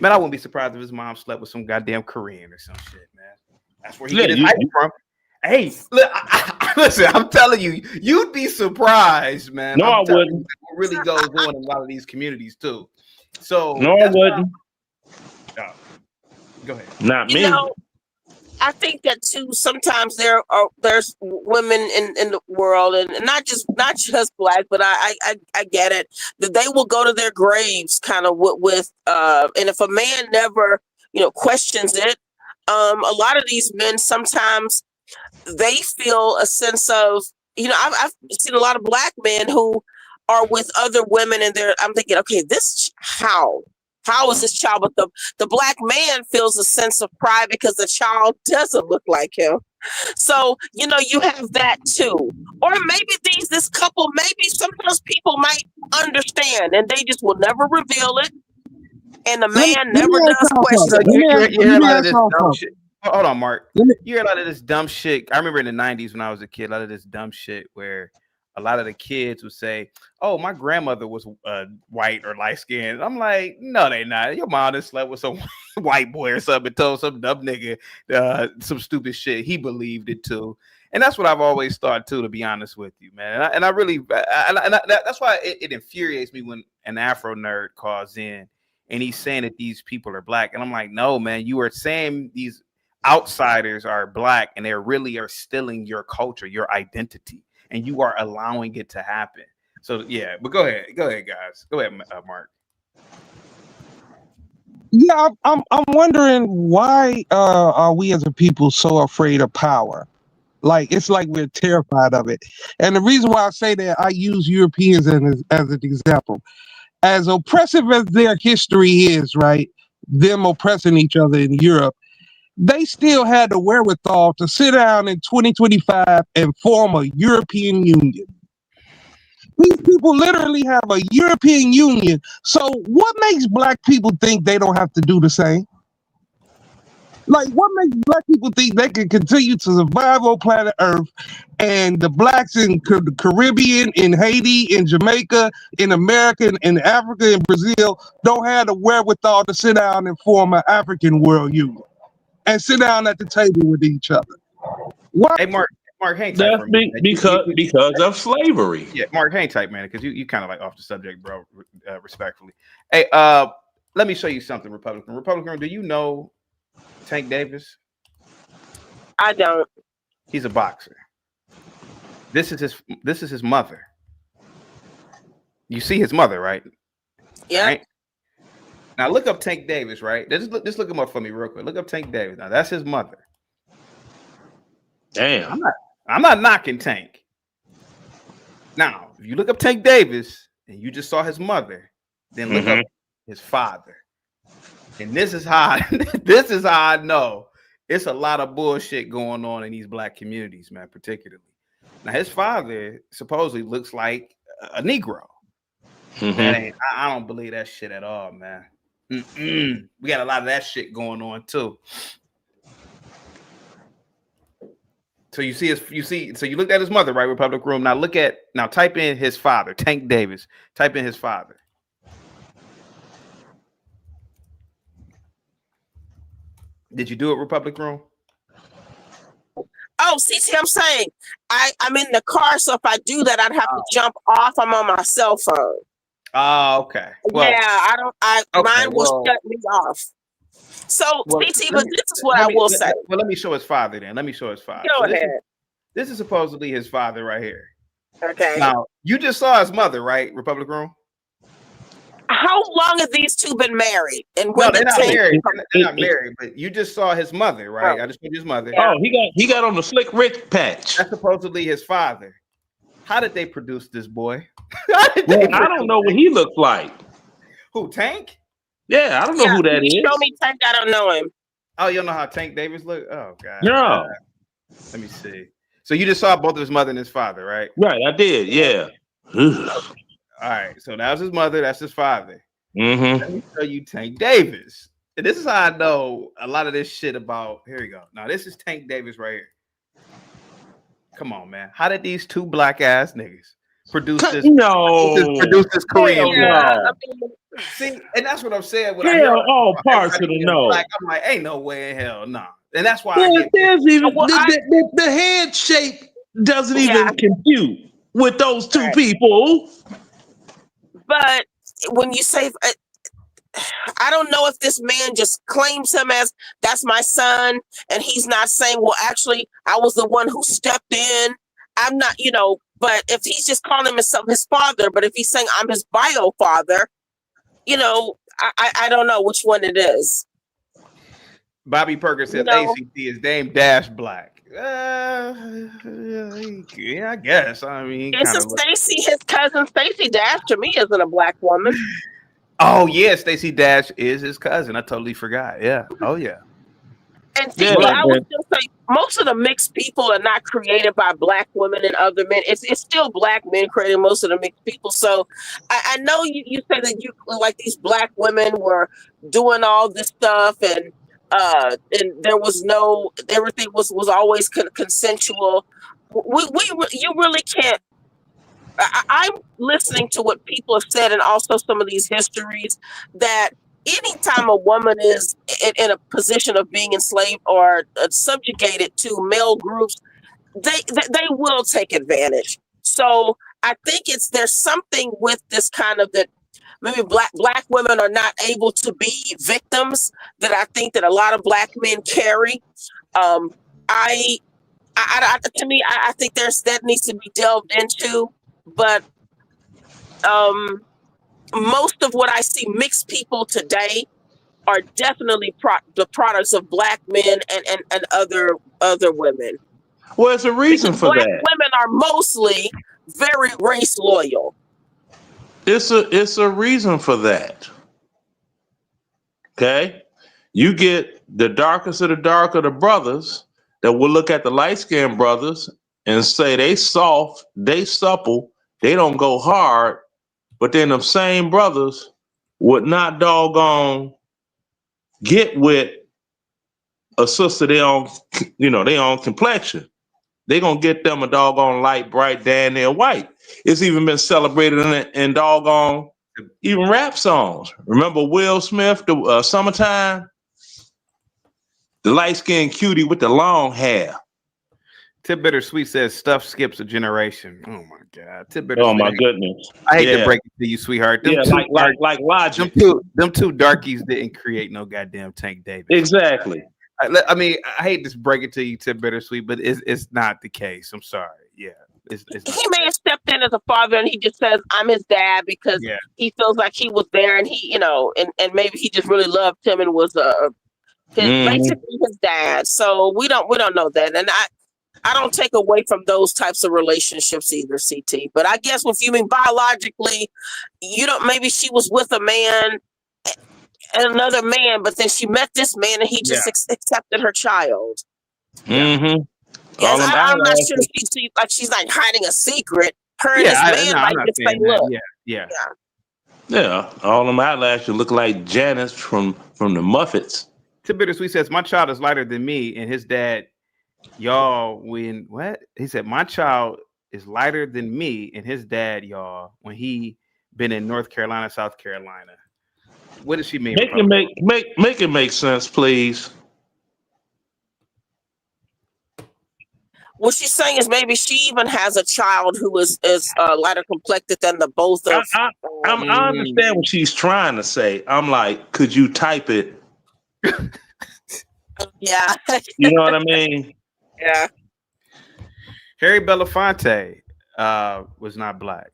Man, I wouldn't be surprised if his mom slept with some goddamn Korean or some shit, man. That's where he get his height from. Hey, look, listen, I'm telling you, you'd be surprised, man. No, I wouldn't. What really goes on in a lot of these communities too. So no, I wouldn't. Go ahead. Not me. You know, I think that too. Sometimes there's women in the world, and not just black, but I get it, that they will go to their graves kind of with and if a man never questions it, a lot of these men sometimes they feel a sense of I've seen a lot of black men who are with other women, and I'm thinking, okay, this how is this child? But the black man feels a sense of pride because the child doesn't look like him. So, you have that too. Or maybe this couple, maybe sometimes people might understand and they just will never reveal it. And the man never does question. You hear a lot of this dumb shit. Hold on, Mark. You hear a lot of this dumb shit. I remember in the 90s when I was a kid, a lot of this dumb shit where a lot of the kids would say, "Oh, my grandmother was white or light skinned." I'm like, no, they not. Your mom just slept with some white boy or something and told some dumb nigga some stupid shit. He believed it too, and that's what I've always thought too. To be honest with you, man, and I really, that's why it infuriates me when an Afro nerd calls in and he's saying that these people are black, and I'm like, no, man, you are saying these outsiders are black, and they really are stealing your culture, your identity. And you are allowing it to happen. So yeah, but go ahead, guys. Go ahead, Mark. Yeah, I'm wondering why are we as a people so afraid of power? Like it's like we're terrified of it. And the reason why I say that, I use Europeans as an example. As oppressive as their history is, right? Them oppressing each other in Europe, they still had the wherewithal to sit down in 2025 and form a European Union. These people literally have a European Union. So what makes black people think they don't have to do the same? Like, what makes black people think they can continue to survive on planet Earth, and the blacks in the Caribbean, in Haiti, in Jamaica, in America, in Africa, in Brazil don't have the wherewithal to sit down and form an African World Union and sit down at the table with each other? Why? Hey, Mark, hang tight That's for a minute. because of slavery. Yeah, Mark, hang tight, man, because you kind of like off the subject, bro. Respectfully. Hey, let me show you something, Republican. Do you know Tank Davis? I don't. He's a boxer. This is his mother. You see his mother, right? Yeah. Right? Now look up Tank Davis, right? Just look him up for me real quick. Look up Tank Davis. Now that's his mother. Damn. I'm not knocking Tank. Now, if you look up Tank Davis and you just saw his mother, then look up his father. And this is how I know it's a lot of bullshit going on in these black communities, man, particularly. Now, his father supposedly looks like a Negro. I don't believe that shit at all, man. We got a lot of that shit going on too. So you looked at his mother, right? Republic Room. Now type in his father, Tank Davis. Type in his father. Did you do it, Republic Room? Oh, CT, I'm saying I'm in the car, so if I do that, I'd have to jump off. I'm on my cell phone. Oh, okay. Well, yeah, mine will shut me off. So, CT, but this is what I will say. Well, let me show his father then. Let me show his father. Go ahead. This is supposedly his father right here. Okay. Now, you just saw his mother, right, Republic Room? How long have these two been married? And no, they're not married. They're not married, but you just saw his mother, right? I just showed his mother. Oh, he got on the Slick Rick patch. That's supposedly his father. How did they produce this boy? I don't know what he looks like. Who, Tank? Yeah, I don't know who that is. Show me Tank. I don't know him. Oh, you don't know how Tank Davis look? Oh, God. No. Let me see. So you just saw both of his mother and his father, right? Right, I did. Yeah. All right. So that was his mother. That's his father. Mm-hmm. Let me show you Tank Davis. And this is how I know a lot of this shit about. Here we go. Now, this is Tank Davis right here. Come on, man. How did these two black ass niggas produce this? Produce this Korean boy? See, and that's what I'm saying. When all parts of the no. I'm like, ain't no way in hell, nah. And that's why the head shape doesn't even compute with those two people. But when you say, I don't know if this man just claims him as that's my son, and he's not saying, well, actually, I was the one who stepped in. I'm not, but if he's just calling himself his father, but if he's saying I'm his bio father, I don't know which one it is. Bobby Perkins says ACT is Dame Dash Black. Yeah, I guess. I mean, isn't Stacey his cousin? Stacey Dash to me isn't a black woman. Oh yeah, Stacey Dash is his cousin. I totally forgot. Yeah. Oh yeah. And I would still say most of the mixed people are not created by black women and other men. It's still black men creating most of the mixed people. So I know you said that you like these black women were doing all this stuff and there was everything was always consensual. You really can't. I'm listening to what people have said and also some of these histories that anytime a woman is in a position of being enslaved or subjugated to male groups, they will take advantage. So I think there's something with this kind of that maybe black women are not able to be victims that I think that a lot of black men carry. To me, I think that needs to be delved into. But most of what I see mixed people today are definitely the products of black men and other women. Well, there's a reason for black that. Women are mostly very race loyal. It's a reason for that. Okay, you get the darkest of the dark of the brothers that will look at the light-skinned brothers and say they soft, they supple, they don't go hard, but then the same brothers would not doggone get with a sister they own complexion. They gonna get them a doggone light, bright, damn near white. It's even been celebrated in doggone even rap songs. Remember Will Smith, the Summertime? The light-skinned cutie with the long hair. Tip Bittersweet says stuff skips a generation. Oh my God. Tip Bittersweet. Oh my goodness. I hate to break it to you, sweetheart. Like Logic. Them two darkies didn't create no goddamn Tank Davis. Exactly. I mean, I hate to break it to you, Tip Bittersweet, but it's not the case. I'm sorry. Yeah. It's not He may have stepped in as a father, and he just says, "I'm his dad," because yeah. he feels like he was there, and he, and maybe he just really loved him and was basically his dad. So we don't know that, and I don't take away from those types of relationships either, CT. But I guess if you mean biologically, maybe she was with a man and another man, but then she met this man and he just accepted her child. Mm-hmm. Yes, I'm not sure if she's like hiding a secret. Her and this man might just say, look. Yeah, all them eyelashes look like Janice from the Muppets. Tip Bittersweet says, my child is lighter than me, and his dad, y'all, what? He said, my child is lighter than me, and his dad, y'all, when he been in North Carolina, South Carolina. What does she mean? Make it make sense, please. What she's saying is maybe she even has a child who is lighter complected than the both of. I understand what she's trying to say. I'm like, could you type it? Yeah. You know what I mean? Yeah. Harry Belafonte was not black,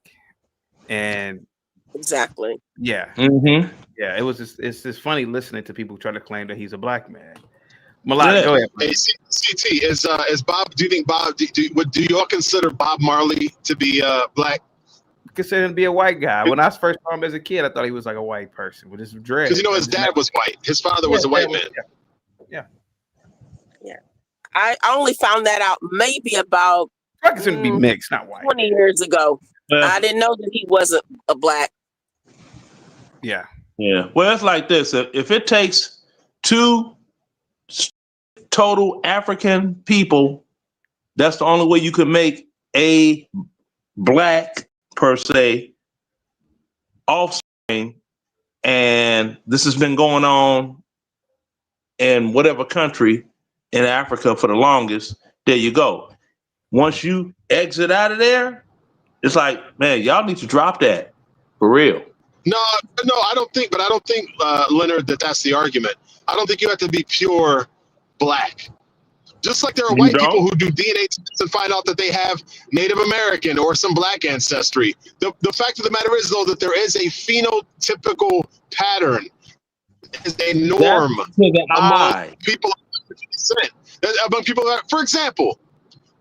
and exactly. Yeah. Mm-hmm. Yeah. It's just funny listening to people try to claim that he's a black man. Malak, go ahead. Hey, CT, is Bob? Do you think Bob? Do you all consider Bob Marley to be black? Consider him to be a white guy. When I first saw him as a kid, I thought he was like a white person with his dread. Because his dad was white. His father was a white man. Yeah. I only found that out maybe about. I consider him to be mixed, not white. 20 years ago. I didn't know that he wasn't a black. Yeah. Yeah. Well, it's like this. If it takes two total African people, that's the only way you could make a black, per se, offspring. And this has been going on in whatever country in Africa for the longest. There you go. Once you exit out of there, it's like, man, y'all need to drop that for real. No, I don't think, Leonard, that's the argument. I don't think you have to be pure black. Just like there are white people who do DNA tests and find out that they have Native American or some black ancestry. The fact of the matter is, though, that there is a phenotypical pattern, is a norm among people. Among people, for example,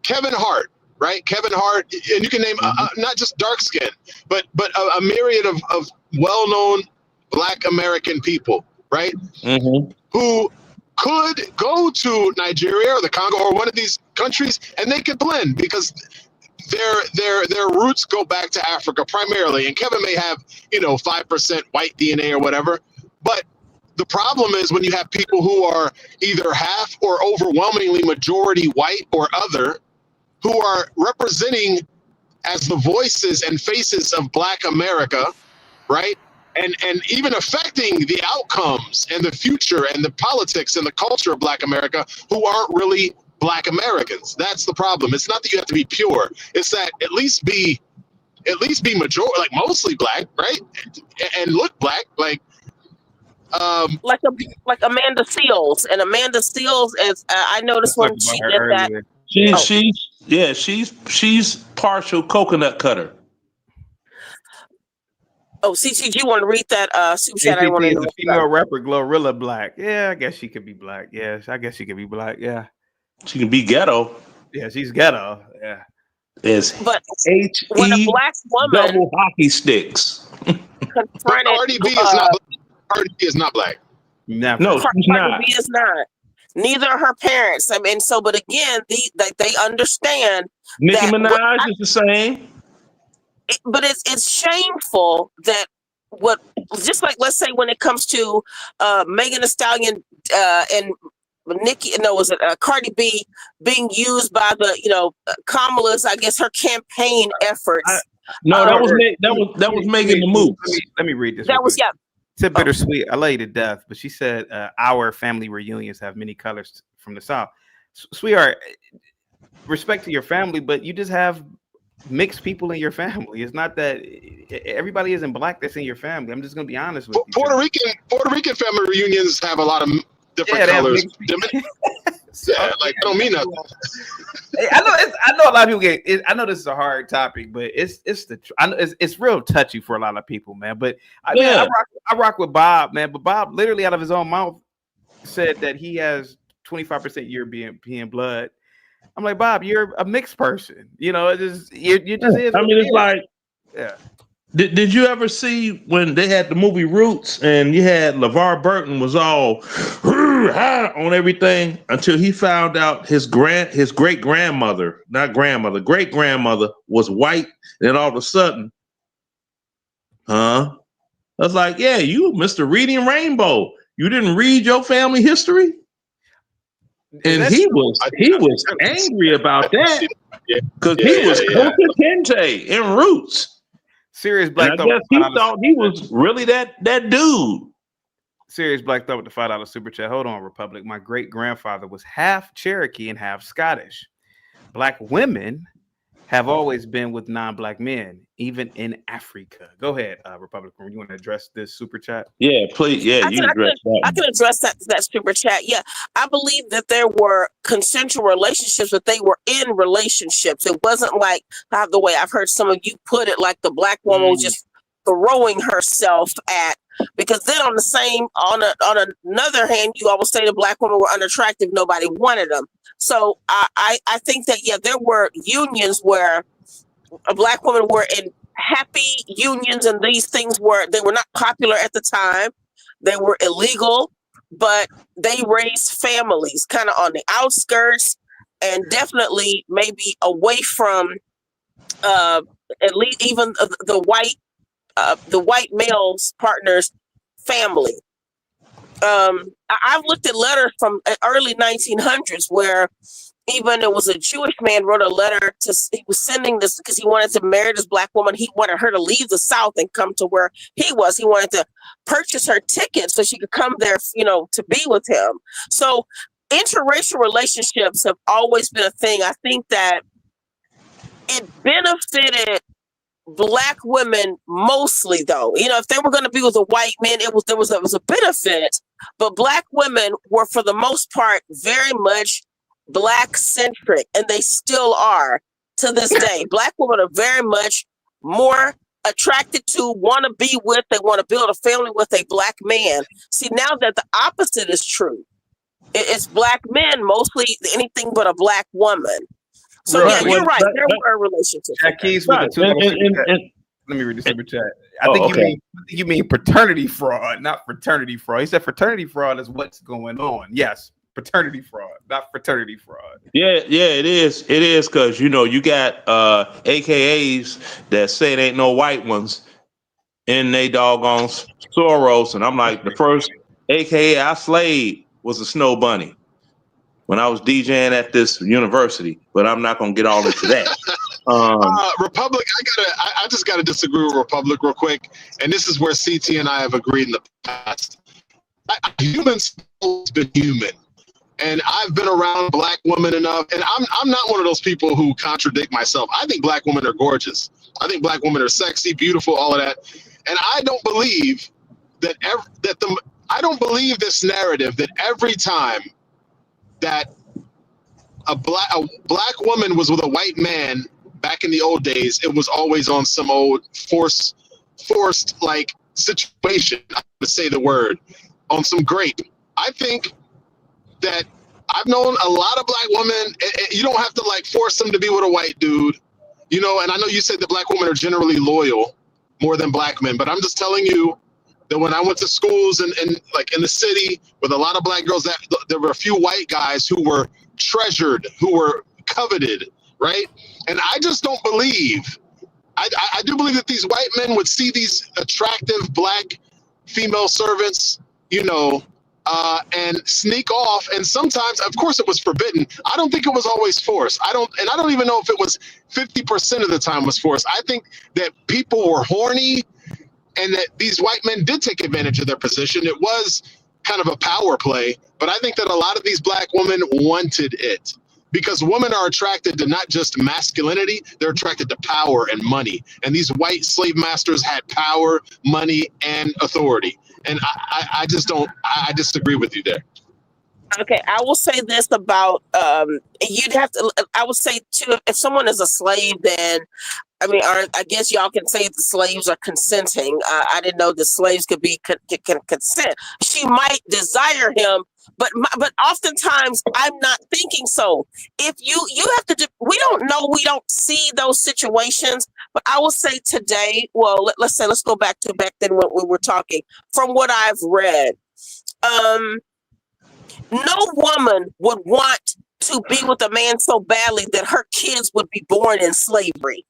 Kevin Hart, right? Kevin Hart, and you can name not just dark skin, but a myriad of well-known Black American people, right? Mm-hmm. Who could go to Nigeria or the Congo or one of these countries and they could blend because their roots go back to Africa primarily. And Kevin may have 5% white DNA or whatever, but the problem is when you have people who are either half or overwhelmingly majority white or other, who are representing as the voices and faces of Black America, right? And even affecting the outcomes and the future and the politics and the culture of Black America, who aren't really Black Americans. That's the problem. It's not that you have to be pure. It's that at least be majority, like mostly Black, right? And look Black, like Amanda Seals. And Amanda Seals is I noticed when she did that. She's partial coconut cutter. Oh, CT, you want to read that super chat? I want to know. The female rapper Glorilla Black. Yeah, I guess she could be black. Yes, I guess she could be black. Yeah, she can be ghetto. Yeah, she's ghetto. Yeah, but H-E when a black woman double hockey sticks. Cardi B is not. Cardi B is not black. Never. No, she's not. Cardi B is not. Neither are her parents. I mean, but again, they understand. Nicki Minaj is the same. But it's shameful that just like, let's say when it comes to Megan Thee Stallion and Cardi B being used by the Kamala's, I guess, her campaign efforts. That was Megan the Moose. Let me read this. That was Tip Bittersweet. I lay to death, but she said our family reunions have many colors from the South. Sweetheart, respect to your family, but you just have mixed people in your family. It's not that everybody isn't black that's in your family. I'm just gonna be honest with you. Puerto Rican family reunions have a lot of different colors. So, Yeah, like don't mean nothing. I know a lot of people I know this is a hard topic, but I know it's real touchy for a lot of people, man. But I rock with Bob, man. But Bob literally out of his own mouth said that he has 25% European blood. I'm like, Bob, you're a mixed person. You know, it just you just is. I mean, it's like, yeah. Did you ever see when they had the movie Roots and you had LeVar Burton was all on everything until he found out his great grandmother, not grandmother, great grandmother was white, and then all of a sudden, I was like, yeah, you Mr. Reading Rainbow. You didn't read your family history? And he was angry about that because he was Kunta Kinte in Roots. Serious Black Thought. I guess he thought he was really that dude. Serious Black Thought with the $5 super chat. Hold on, Republic. My great grandfather was half Cherokee and half Scottish. Black women have always been with non-black men, even in Africa. Go ahead, Republic. You want to address this super chat? Yeah, please. Yeah, I can address that super chat. Yeah, I believe that there were consensual relationships, but they were in relationships. It wasn't like the way I've heard some of you put it, like the black woman was just throwing herself at. Because then on another hand, you always say the black women were unattractive. Nobody wanted them. So I think that, there were unions where a black women were in happy unions, and these things they were not popular at the time. They were illegal, but they raised families kind of on the outskirts and definitely maybe away from at least even the white male's partner's family. I've looked at letters from early 1900s where even it was a Jewish man wrote a letter he was sending this because he wanted to marry this black woman. He wanted her to leave the South and come to where he was. He wanted to purchase her ticket so she could come there, to be with him. So interracial relationships have always been a thing. I think that it benefited black women mostly, though. If they were going to be with a white man, it was a benefit. But black women were, for the most part, very much black centric, and they still are to this day. Black women are very much more attracted to, want to be with, they want to build a family with a black man. See, now that the opposite is true, it's black men mostly anything but a black woman. So you're right. There were relationships. Jack Keys with the let me read the super chat. I think you mean paternity fraud, not fraternity fraud. He said fraternity fraud is what's going on. Yes, paternity fraud, not fraternity fraud. Yeah, it is. It is because you got AKAs that say it ain't no white ones in they doggone Soros, and I'm like, the first AKA I slayed was a snow bunny when I was DJing at this university, but I'm not gonna get all into that. Republic, I just gotta disagree with Republic real quick, and this is where CT and I have agreed in the past. Humans have been human, and I've been around black women enough, and I'm not one of those people who contradict myself. I think black women are gorgeous. I think black women are sexy, beautiful, all of that, and I don't believe I don't believe this narrative that every time that a black woman was with a white man back in the old days, it was always on some old forced like situation, to say the word, on some grape. I think that I've known a lot of black women, and you don't have to like force them to be with a white dude, and I know you said that black women are generally loyal more than black men, but I'm just telling you that when I went to schools and like in the city with a lot of black girls, that there were a few white guys who were treasured, who were coveted, right? And I just don't believe, I do believe that these white men would see these attractive black female servants, and sneak off. And sometimes, of course, it was forbidden. I don't think it was always forced. I don't even know if it was 50% of the time was forced. I think that people were horny, and that these white men did take advantage of their position. It was kind of a power play, but I think that a lot of these black women wanted it, because women are attracted to not just masculinity, they're attracted to power and money. And these white slave masters had power, money, and authority. And I disagree with you there. Okay, I will say this about you'd have to. I would say too, if someone is a slave, then I mean, I guess y'all can say the slaves are consenting. I didn't know the slaves could be can consent. She might desire him, but oftentimes I'm not thinking so. If you have to, we don't know, we don't see those situations. But I will say today, well, let's say let's go back to back then when we were talking. From what I've read, um, no woman would want to be with a man so badly that her kids would be born in slavery.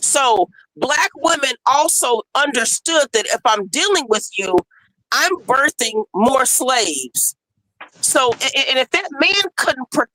So Black women also understood that if I'm dealing with you, I'm birthing more slaves. So, and if that man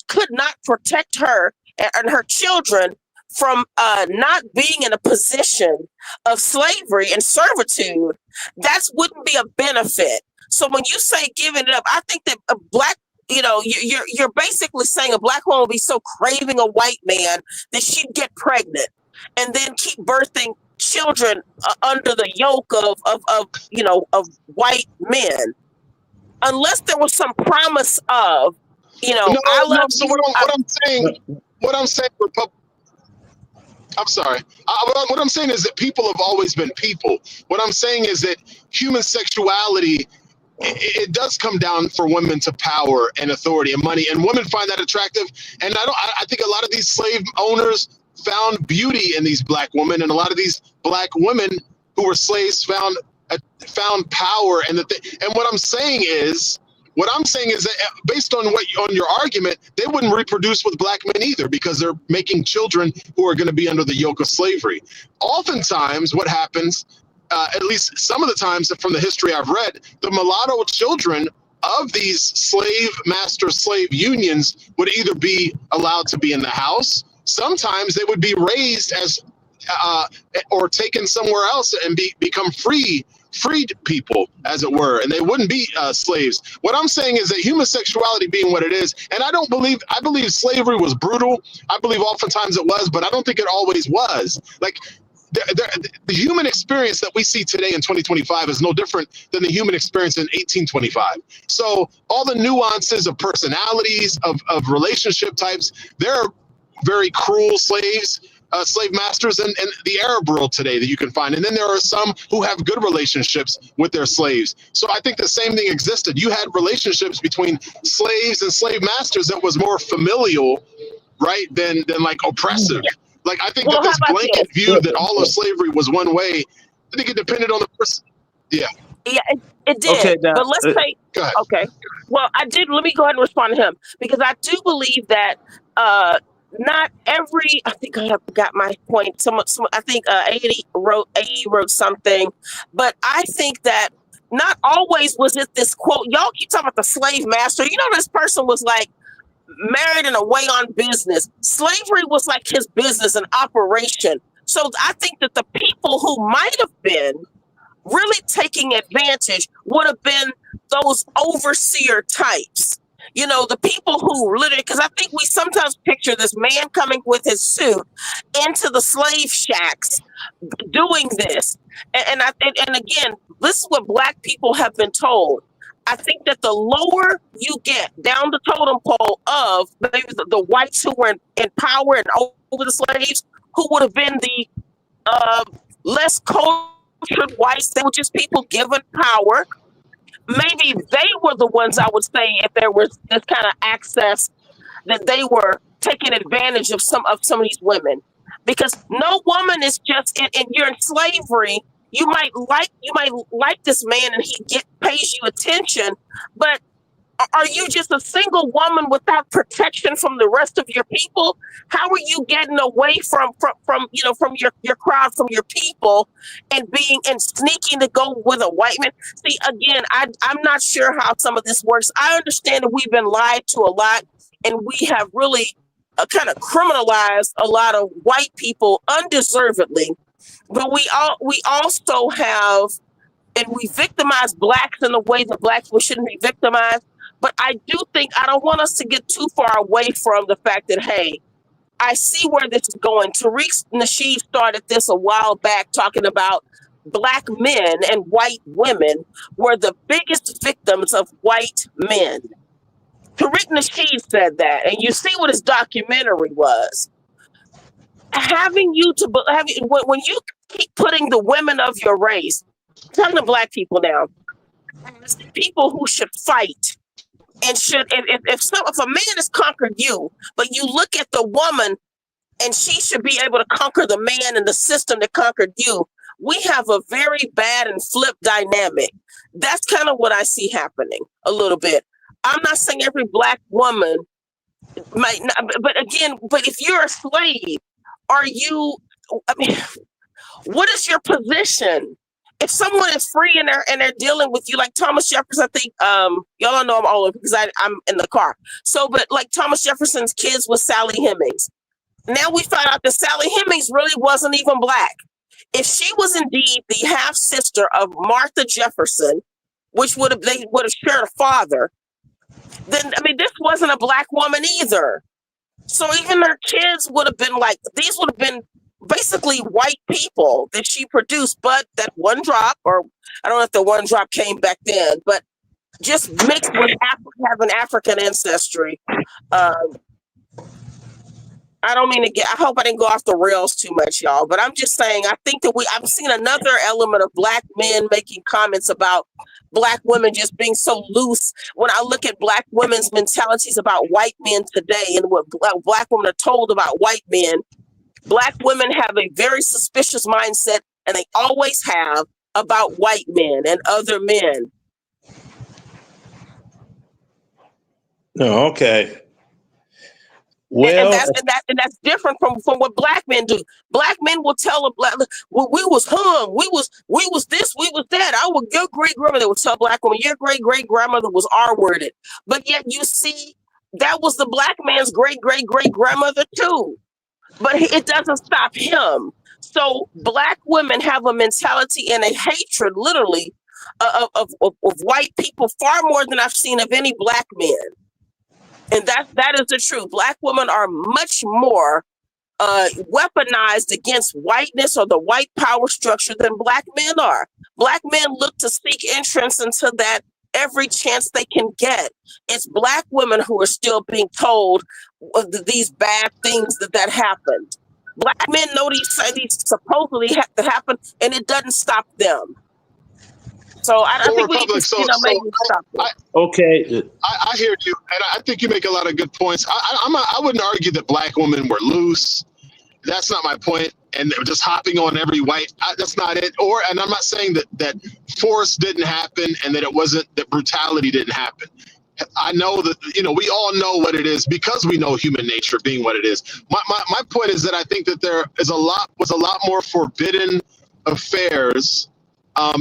could not protect her and her children from not being in a position of slavery and servitude, that wouldn't be a benefit. So when you say giving it up, I think that a Black, you're basically saying a Black woman would be so craving a white man that she'd get pregnant and then keep birthing children under the yoke of white men, unless there was some promise of, No, I love so you. what I'm saying, I'm sorry. What I'm saying is that people have always been people. What I'm saying is that human sexuality, it does come down for women to power and authority and money, and women find that attractive. And I think a lot of these slave owners found beauty in these Black women, and a lot of these Black women who were slaves found power. And what I'm saying is that based on your argument, they wouldn't reproduce with Black men either, because they're making children who are going to be under the yoke of slavery. Oftentimes, what happens, at least some of the times from the history I've read, the mulatto children of these slave unions would either be allowed to be in the house. Sometimes they would be raised as or taken somewhere else and become freed people, as it were, and they wouldn't be slaves. What I'm saying is that human sexuality being what it is, and I believe slavery was brutal. I believe oftentimes it was, but I don't think it always was. Like the human experience that we see today in 2025 is no different than the human experience in 1825. So all the nuances of personalities, of relationship types, there are very cruel slave masters in the Arab world today that you can find. And then there are some who have good relationships with their slaves. So I think the same thing existed. You had relationships between slaves and slave masters that was more familial, right, than like oppressive. Like, I think that this blanket view that all of slavery was one way, I think it depended on the person. Yeah. Yeah, it did. Okay, now, but let's say, Go ahead. okay. Well, I did. Let me go ahead and respond to him, because I do believe that not every. I think I have got my point. I think A wrote something, but I think that not always was it this quote. Y'all keep talking about the slave master. This person was like married and away on business. Slavery was like his business and operation. So I think that the people who might have been really taking advantage would have been those overseer types. The people who literally, because I think we sometimes picture this man coming with his suit into the slave shacks doing this. And again, this is what Black people have been told. I think that the lower you get down the totem pole of maybe the whites who were in power and over the slaves, who would have been the less cultured whites, they were just people given power. Maybe they were the ones, I would say, if there was this kind of access, that they were taking advantage of some of these women, because no woman is just and you're in slavery. You might like this man and he pays you attention, but are you just a single woman without protection from the rest of your people? How are you getting away from your crowd, from your people, and sneaking to go with a white man? See, again, I'm not sure how some of this works. I understand that we've been lied to a lot, and we have really kind of criminalized a lot of white people undeservedly. But we also have, and we victimize Blacks in a way that Black people shouldn't be victimized. But I do think, I don't want us to get too far away from the fact that, hey, I see where this is going. Tariq Nasheed started this a while back, talking about Black men and white women were the biggest victims of white men. Tariq Nasheed said that, and you see what his documentary was. Having you to when you keep putting the women of your race, I'm talking to black people now, as the people who should fight and should if a man has conquered you, but you look at the woman and she should be able to conquer the man and the system that conquered you. We have a very bad and flip dynamic. That's kind of what I see happening a little bit. I'm not saying every black woman might not, but again, but if you're a slave, are you, I mean, what is your position? If someone is free and they're dealing with you, like Thomas Jefferson, I think y'all don't know I'm all over because I'm in the car. So, but like Thomas Jefferson's kids with Sally Hemings. Now we find out that Sally Hemings really wasn't even black. If she was indeed the half sister of Martha Jefferson, which they would have shared a father, then I mean this wasn't a black woman either. So even her kids would have been like, these would have been basically white people that she produced, but that one drop, or I don't know if the one drop came back then, but just mixed with having African ancestry. I don't mean to I hope I didn't go off the rails too much, y'all, but I'm just saying, I think that I've seen another element of black men making comments about black women just being so loose. When I look at black women's mentalities about white men today and what black women are told about white men, black women have a very suspicious mindset, and they always have, about white men and other men. No, okay. And Well, that's different from what black men do. Black men will tell a black, well, we was hung, we was this, we was that. Your great grandmother would tell black woman, your great grandmother was R-worded. But yet you see, that was the black man's great grandmother too. But it doesn't stop him. So black women have a mentality and a hatred, literally, of white people far more than I've seen of any black men. And that is the truth. Black women are much more weaponized against whiteness or the white power structure than black men are. Black men look to seek entrance into that every chance they can get. It's black women who are still being told these bad things that happened. Black men know these supposedly have to happen, and it doesn't stop them. So I think we need to maybe stop it. Okay. I hear you, and I think you make a lot of good points. I wouldn't argue that black women were loose. That's not my point. And they were just hopping on every white. That's not it. And I'm not saying that force didn't happen and that that brutality didn't happen. I know that, we all know what it is because we know human nature being what it is. My point is that I think that there was a lot more forbidden affairs,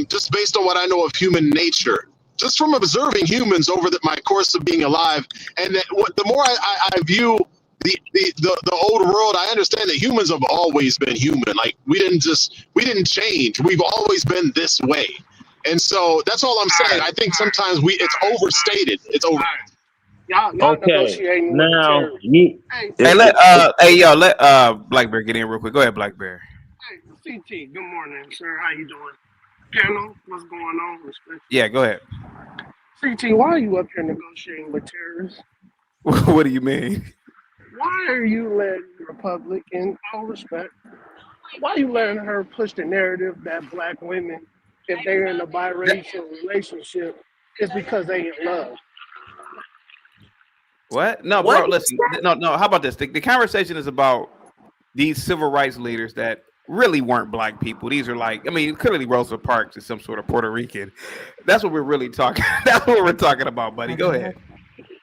just based on what I know of human nature, just from observing humans over my course of being alive. And that the more I view the old world, I understand that humans have always been human. Like we didn't change. We've always been this way. And so that's all I'm saying. I think sometimes it's overstated. It's over. Y'all okay. negotiating with Now, the let Black Bear get in real quick. Go ahead, Black Bear. Hey, CT, good morning, sir. How you doing? Panel, what's going on? Respect. Yeah, go ahead. CT, why are you up here negotiating with terrorists? What do you mean? Why are you letting the Republic, in all respect, why are you letting her push the narrative that black women, if they're in a biracial relationship, it's because they in love? What? No, bro, listen. No. How about this? The conversation is about these civil rights leaders that really weren't black people. These are clearly Rosa Parks is some sort of Puerto Rican. That's what we're really talking. That's what we're talking about, buddy. Go ahead.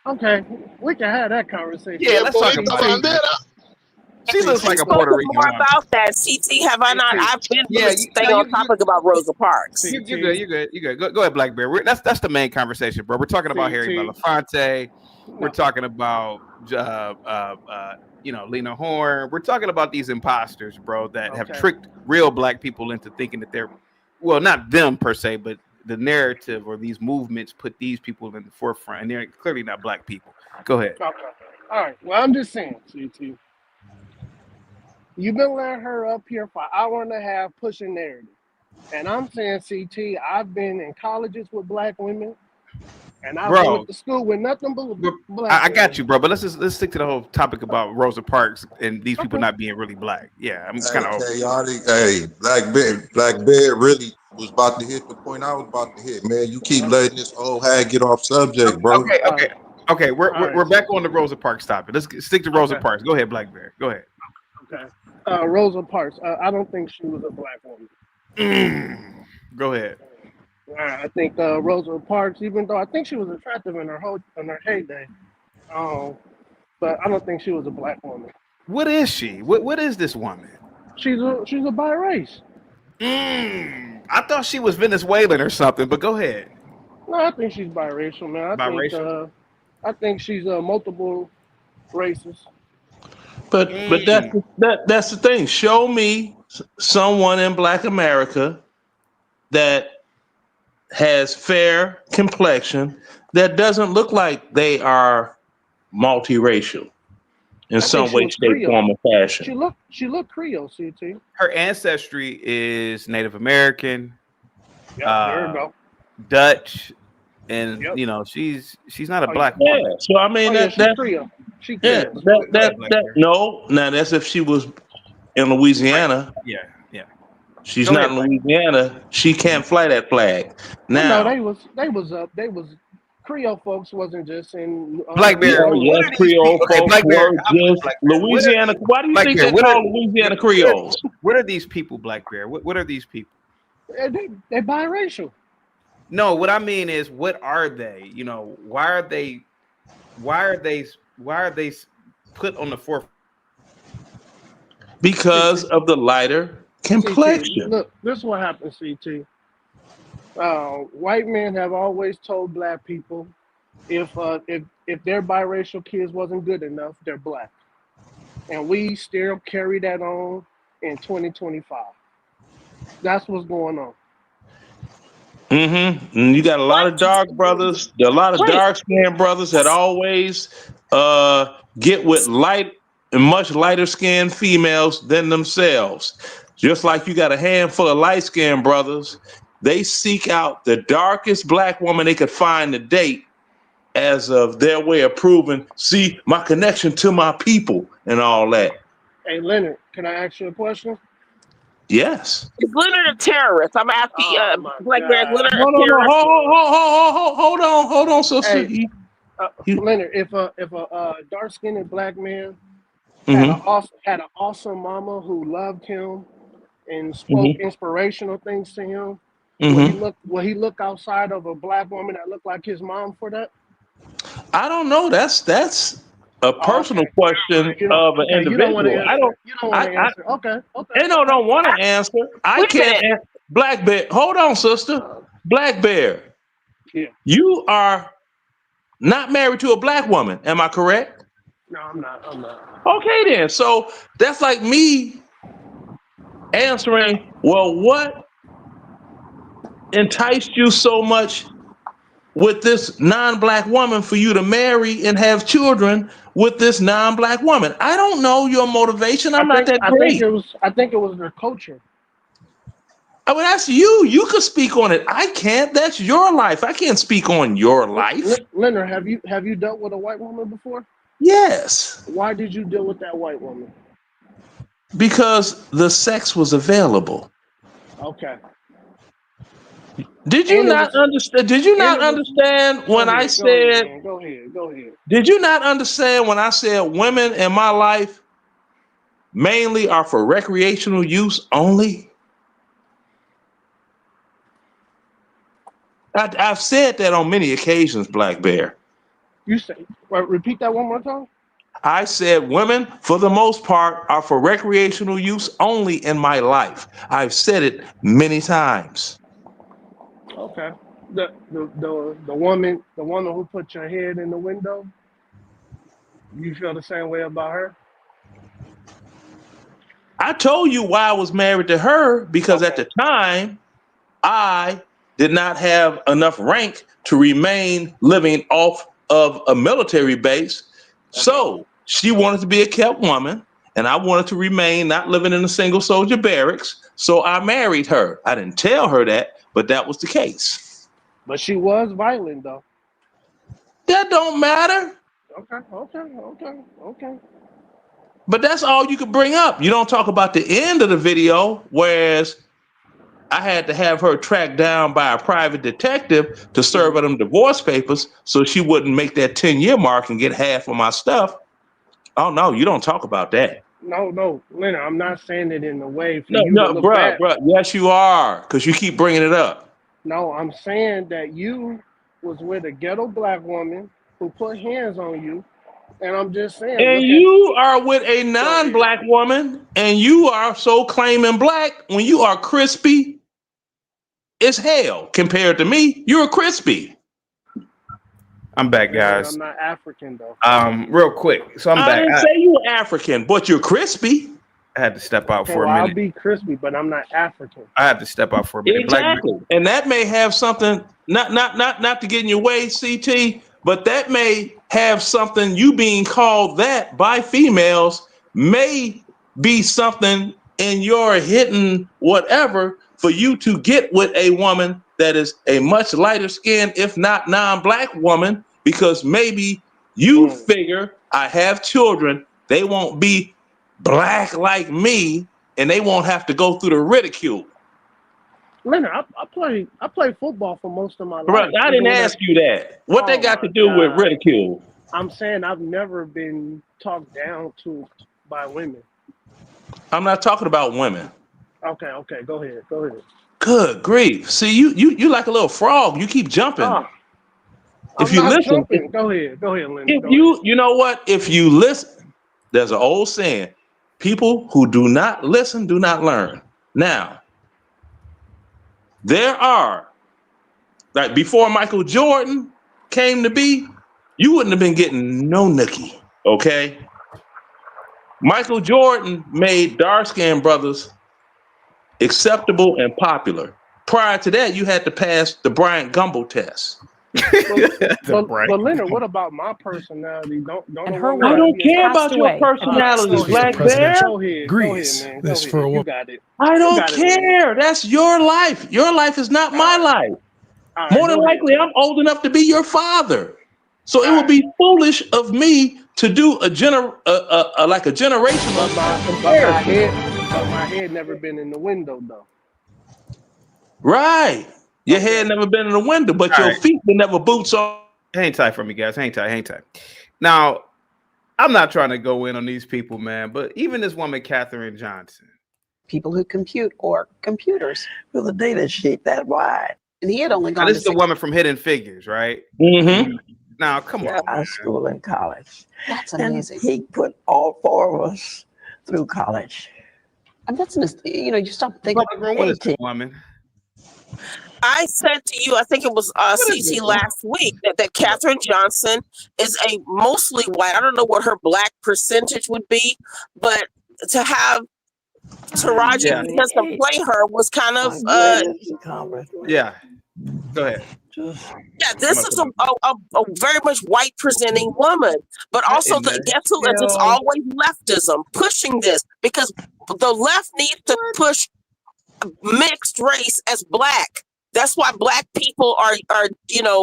Okay, we can have that conversation. Yeah, let's talk about it. She looks like a Puerto Rican. More about that, CT. Have I not? I've been staying on topic about Rosa Parks. You're good. Go ahead, Black Bear. That's the main conversation, bro. We're talking about Harry Belafonte. We're talking about Lena Horne. We're talking about these imposters, bro, that have tricked real black people into thinking that they're, well, not them per se, but the narrative or these movements put these people in the forefront, and they're clearly not black people. Go ahead. Okay. All right. Well, I'm just saying, CT. You've been letting her up here for an hour and a half pushing narrative. And I'm saying, CT, I've been in colleges with black women. And I bro. went to school with nothing but But black I got women. you, bro. But let's stick to the whole topic about Rosa Parks and these people Okay. not being really black. Yeah, I'm Hey, kind of over. chaotic. Hey, Black Bear really was about to hit the point I was about to hit, man. You keep letting this old hag get off subject, bro. Okay, All okay, right. okay. All We're right. back on the Rosa Parks topic. Stick to Rosa Okay. Parks. Go ahead, Black Bear. Go ahead. Okay. Rosa Parks. I don't think she was a black woman. Go ahead. I think Rosa Parks, even though I think she was attractive in her heyday, um, but I don't think she was a black woman. What is she? What is this woman? She's a birace. I thought she was Venezuelan or something, but go ahead. No, I think she's biracial, man. Biracial? I think she's multiple races. But that's the thing. Show me someone in Black America that has fair complexion that doesn't look like they are multiracial in I some think she way, was shape, Creole. form, or fashion. She looked Creole, CT. Her ancestry is Native American, Yeah, there you go. Dutch, and Yep. you know she's not a Oh, black Yeah. woman. So I mean yeah, she's that's Creole. She yeah. Creole. Go ahead, Black Bear. No. Now that's if she was in Louisiana. Yeah, yeah. She's Go not ahead, in Black. Louisiana. She can't fly that flag. Well, no, Now, they was Creole folks wasn't just in Black yeah, Bear. Louisiana. What yes, are these Creole people? Okay, folks Black Bear. were I'm just Black Bear. Louisiana. Why do you Black think Bear. they call Louisiana Creoles? What are these people, Black Bear? What are these people? They biracial. No, what I mean is, what are they? You know, why are they put on the forefront? Because of the lighter complexion. CT, look, this is what happens, CT. White men have always told black people if their biracial kids wasn't good enough, they're black, and we still carry that on in 2025. That's what's going on. And you got a lot of dark brothers, a lot of Wait. dark skinned brothers that always get with light and much lighter skinned females than themselves. Just like you got a handful of light skinned brothers, they seek out the darkest black woman they could find to date as of their way of proving, see, my connection to my people and all that. Hey, Leonard, can I ask you a question? Yes. Is Leonard a terrorist? I'm asking Oh, my Black Bear, is God. Leonard No, a no, no. terrorist? Hold on, sister. Hey, Leonard, if a dark skinned black man had an awesome mama who loved him and spoke inspirational things to him, will he look outside of a black woman that looked like his mom for that? I don't know. That's a personal question of an individual. You don't want to answer. Okay. They don't want to answer. I Wait a can't. minute. Black Bear. Hold on, sister. Black Bear. Yeah. You are not married to a black woman. Am I correct? No, I'm not. Okay, then. So that's like me answering, well, what enticed you so much with this non-black woman for you to marry and have children with this non-black woman? I don't know your motivation. I'm not that great. I think it was their culture. I mean, that's you. You could speak on it. I can't. That's your life. I can't speak on your life. Leonard, have you dealt with a white woman before? Yes. Why did you deal with that white woman? Because the sex was available. Okay. Did you not understand? Did you not understand when I said? Go ahead. Did you not understand when I said women in my life mainly are for recreational use only? I've said that on many occasions, Black Bear. You say, repeat that one more time. I said women, for the most part, are for recreational use only in my life. I've said it many times. Okay. The woman who put your head in the window, you feel the same way about her? I told you why I was married to her, because at the time, I did not have enough rank to remain living off of a military base. So she wanted to be a kept woman, and I wanted to remain not living in a single soldier barracks. So I married her. I didn't tell her that, but that was the case. But she was violent, though. That don't matter. Okay. But that's all you could bring up. You don't talk about the end of the video, whereas I had to have her tracked down by a private detective to serve her them divorce papers so she wouldn't make that 10-year mark and get half of my stuff. Oh, no, you don't talk about that. No, Leonard, I'm not saying it in a way for No, you to no, look bruh. bad. Yes, you are, because you keep bringing it up. No, I'm saying that you was with a ghetto black woman who put hands on you, and I'm just saying, And look at. you are with a Go ahead. non-black woman, and you are so claiming black when you are crispy as hell compared to me. You're crispy. I'm back, Leonard, guys. I'm not African though. Real quick. So I'm I back. didn't say you were African, but you're crispy. I had to step out Okay, for a well, I'll minute. be crispy, but I'm not African. I had to step out for a minute. Exactly. And that may have something, not to get in your way, CT, but that may have something, you being called that by females may be something in your hidden whatever for you to get with a woman that is a much lighter skinned, if not non-black woman, because maybe you figure I have children, they won't be black like me, and they won't have to go through the ridicule. Leonard, I played football for most of my Bro, life. I Even didn't when ask you that. What they oh got to my do with God, ridicule? I'm saying I've never been talked down to by women. I'm not talking about women. Okay, go ahead. Good grief. See, you like a little frog. You keep jumping. Oh, If I'm you not listen, jumping. Go ahead, Leonard. if Go ahead. you know what? If you listen, there's an old saying, people who do not listen do not learn. Now, there are, like before Michael Jordan came to be, you wouldn't have been getting no nookie, okay? Michael Jordan made dark-skinned brothers acceptable and popular. Prior to that, you had to pass the Bryant Gumbel test. But Leonard, what about my personality? Don't And a her woman I gotta don't be care attracted? about your personality, Black Bear. Go ahead, man. Go ahead. You got it. I You don't got it, Leonard. care. That's your life. Your life is not my life. All right, More than go ahead, likely, I'm Leonard. old enough to be your father. So it All would right. be foolish of me to do a generational But comparison. my head never been in the window though. Right. Your head never been in the window, but All your right. feet been never boots on. Hang tight for me, guys. Hang tight. Now, I'm not trying to go in on these people, man, but even this woman, Katherine Johnson. People who compute or computers with a data sheet that wide. And he had only Now, gone this to is the woman from Hidden Figures, right? Mm-hmm. Now, come on. high school and college. That's And amazing. he put all four of us through college. And that's you stop thinking. What is this woman? I said to you, I think it was CT last week, that Katherine Johnson is a mostly white. I don't know what her black percentage would be, but to have Taraji Henson play her was kind of yeah. Go ahead. Yeah, this is a very much white presenting woman, but also guess who? It's always leftism pushing this, because the left needs to push mixed race as black. That's why black people are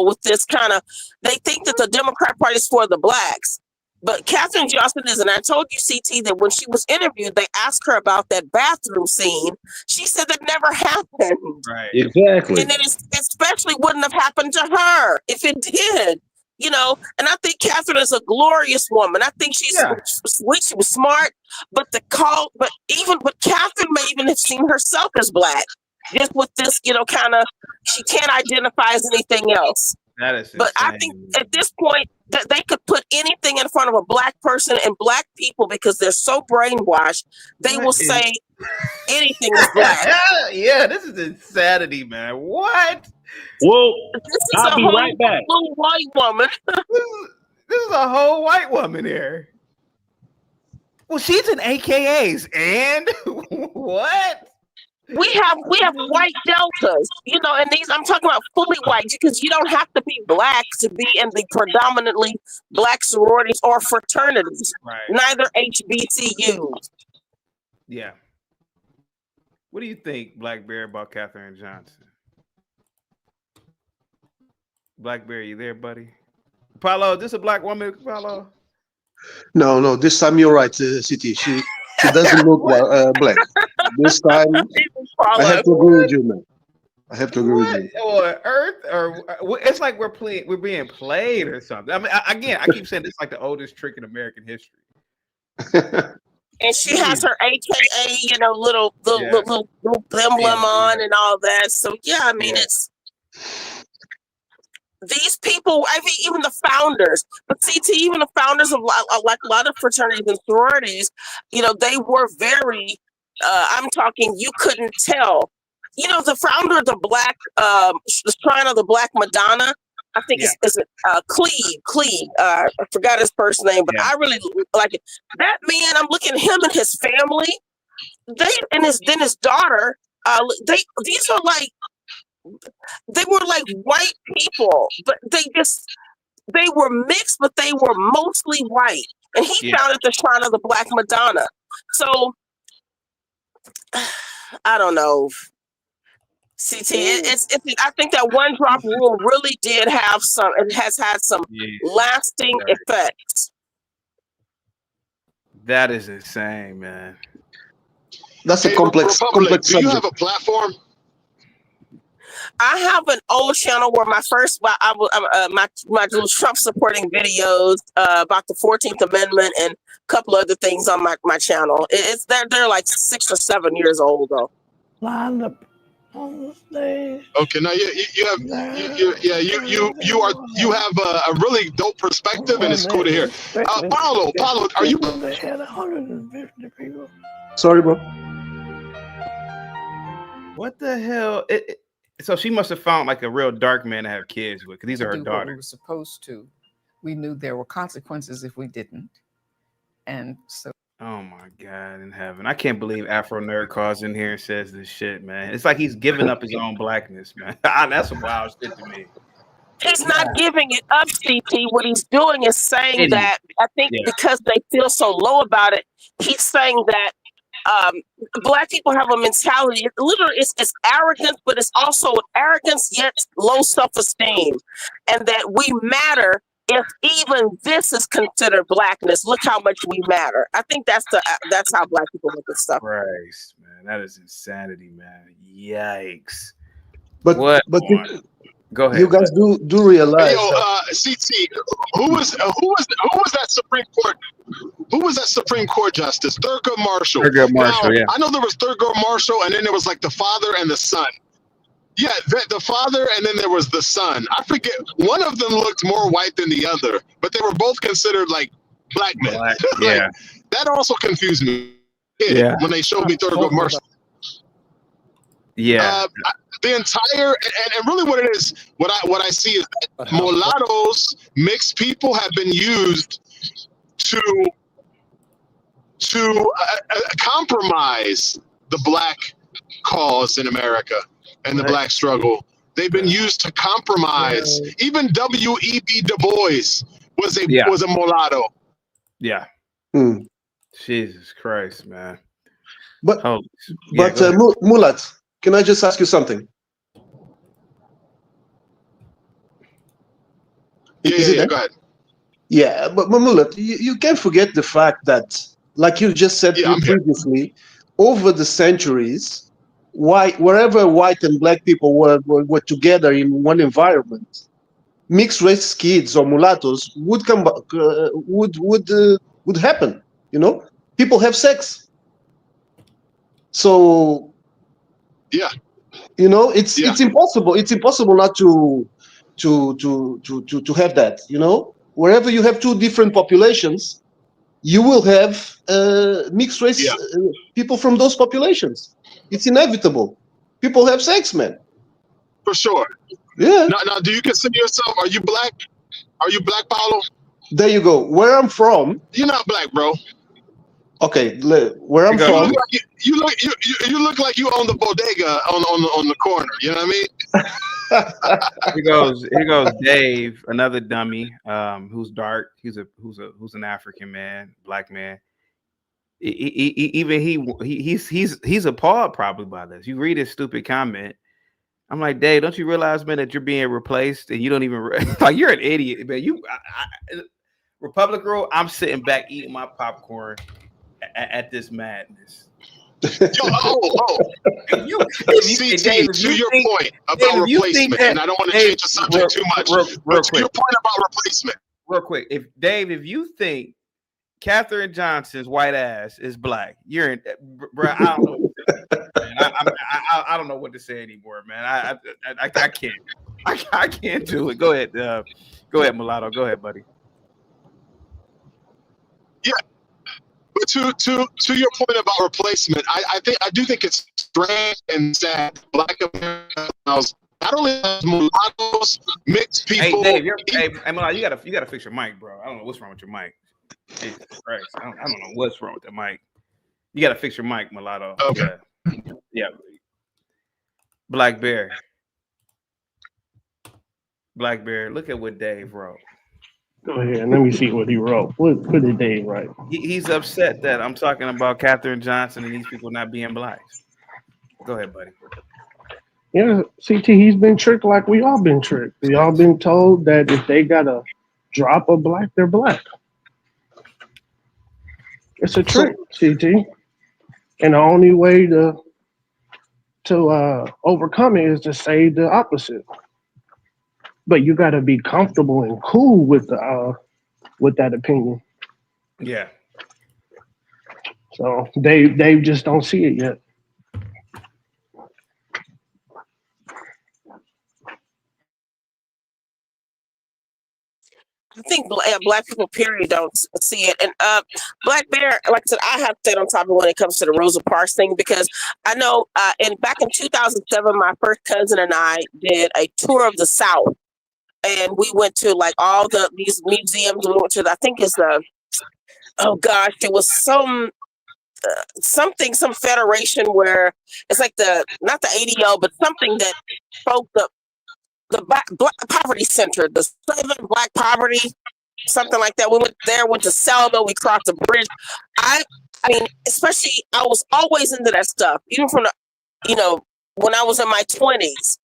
with this kind of, they think that the Democrat Party is for the blacks. But Katherine Johnson is, and I told you, CT, that when she was interviewed, they asked her about that bathroom scene. She said that never happened. Right. Exactly. And it especially wouldn't have happened to her if it did. And I think Katherine is a glorious woman. I think she's sweet, she was smart, but Katherine may even have seen herself as black. Just with this, kind of, she can't identify as anything else. That is but insane. I think at this point that they could put anything in front of a black person, and black people, because they're so brainwashed, they will say anything is black. Yeah, this is insanity, man. What? Well, this is I'll be right back. Little white woman. This is a whole white woman here. Well, she's in AKAs, and what? We have white deltas, and these, I'm talking about fully white, because you don't have to be black to be in the predominantly black sororities or fraternities, right? Neither HBCUs. Yeah. What do you think, Black Bear, about Katherine Johnson? Black Bear, you there, buddy? Paulo, is this a black woman, Paulo? No, this time you're right, CT. She doesn't look black. This time I have to agree with you, man. I have to agree with What? you. Or Earth? Or it's like we're being played or something. I mean, again, I keep saying this is like the oldest trick in American history. And she has her AKA, you know, little emblem on and all that. So yeah, I mean, it's these people. I mean, even the founders, but CT, even the founders of like a lot of fraternities and sororities, you know, they were very. I'm talking. You couldn't tell. You know, the founder of the Black, the Shrine of the Black Madonna. I think it's Cleve. I forgot his first name, but I really like it. That man, I'm looking at him and his family. Then his daughter. These are like they were like white people, but they were mixed, but they were mostly white. And he founded the Shrine of the Black Madonna. So I don't know. CT, I think that one drop rule really did have some. It has had some lasting effects. That is insane, man. That's a complex Do subject. you have a platform? I have an old channel where my Trump supporting videos about the 14th Amendment and a couple other things on my channel. They're like 6 or 7 years old though. Lined up on the stage. Okay, now you have a really dope perspective, and it's cool to hear. Paulo, are you? They had 150 people. Sorry, bro. What the hell? So she must have found like a real dark man to have kids with, because these are her do what we were daughters. supposed to. We knew there were consequences if we didn't, and so. Oh my God in heaven! I can't believe Afro Nerd calls in here and says this shit, man. It's like he's giving up his own blackness, man. That's some wild shit to me. He's not giving it up, CT. What he's doing is saying that I think because they feel so low about it, he's saying that Black people have a mentality. Literally, it's arrogance, but it's also arrogance yet low self-esteem, and that we matter. If even this is considered blackness, look how much we matter. I think that's how Black people look at stuff. Christ, man, that is insanity, man. Yikes! But go ahead. You guys do realize. Hey, CT, who was that Supreme Court? Who was that Supreme Court justice? Thurgood Marshall. Thurgood Marshall, now, I know there was Thurgood Marshall, and then there was like the father and the son. Yeah, the father, and then there was the son. I forget. One of them looked more white than the other, but they were both considered like black men. Yeah, that also confused me. When they showed me Thurgood Marshall. Yeah, the entire and really what it is, what I see is that mulattoes, mixed people, have been used to compromise the Black cause in America and the Black struggle. They've been used to compromise. Even W.E.B. Du Bois was a mulatto. Yeah. Jesus Christ, man. But Mulat, can I just ask you something? Yeah, go ahead. Yeah, but Mulat, you can't forget the fact that, like you just said previously, over the centuries, wherever white and Black people were together in one environment, mixed race kids or mulattoes would happen. You know, people have sex. So you know, it's impossible. It's impossible not to have that. You know, wherever you have two different populations, you will have mixed race people from those populations. It's inevitable. People have sex, man. For sure. Yeah. Now, do you consider yourself? Are you Black? Are you Black, Paulo? There you go. Where I'm from. You're not Black, bro. Okay, where I'm from. You look like you own the bodega on the corner. You know what I mean? Here goes Dave, another dummy, who's dark. Who's an African man, Black man. He's appalled probably by this. You read his stupid comment, I'm like, Dave, don't you realize, man, that you're being replaced and you don't even like you're an idiot, man. Republic Girl, I'm sitting back eating my popcorn at this madness. CT, to your point about replacement, and I don't want to change the subject too much, but to your point about replacement. Real quick, if you think Katherine Johnson's white ass is black, you're in, bro. I don't know. I don't know what to say anymore, man. I can't. I can't do it. Go ahead, Mulatto. Go ahead, buddy. Yeah, but to your point about replacement, I do think it's strange and sad. Black Americans, not only mulattoes, mixed people. Hey, Dave, Mulatto, you gotta fix your mic, bro. I don't know what's wrong with your mic. Jesus Christ, I don't know what's wrong with the mic. You gotta fix your mic, Mulatto. Okay. Yeah. Black Bear. Look at what Dave wrote. Go ahead. Let me see what he wrote. What did Dave write? He's upset that I'm talking about Katherine Johnson and these people not being black. Go ahead, buddy. Yeah, CT, he's been tricked like we all been tricked. We all been told that if they got a drop of black, they're black. It's a trick, CT. And the only way to overcome it is to say the opposite. But you got to be comfortable and cool with that opinion. Yeah. So they just don't see it yet. I think black people, period, don't see it. And Black Bear, like I said, I have stayed on top of when it comes to the Rosa Parks thing, because I know back in 2007, my first cousin and I did a tour of the South, and we went to like all these museums. We went to, I think it's it was some federation where it's like not the ADO, but something that spoke the Black Poverty Center, the Southern Black Poverty, something like that. We went to Selma, we crossed the bridge. I mean, especially, I was always into that stuff, even from when I was in my 20s.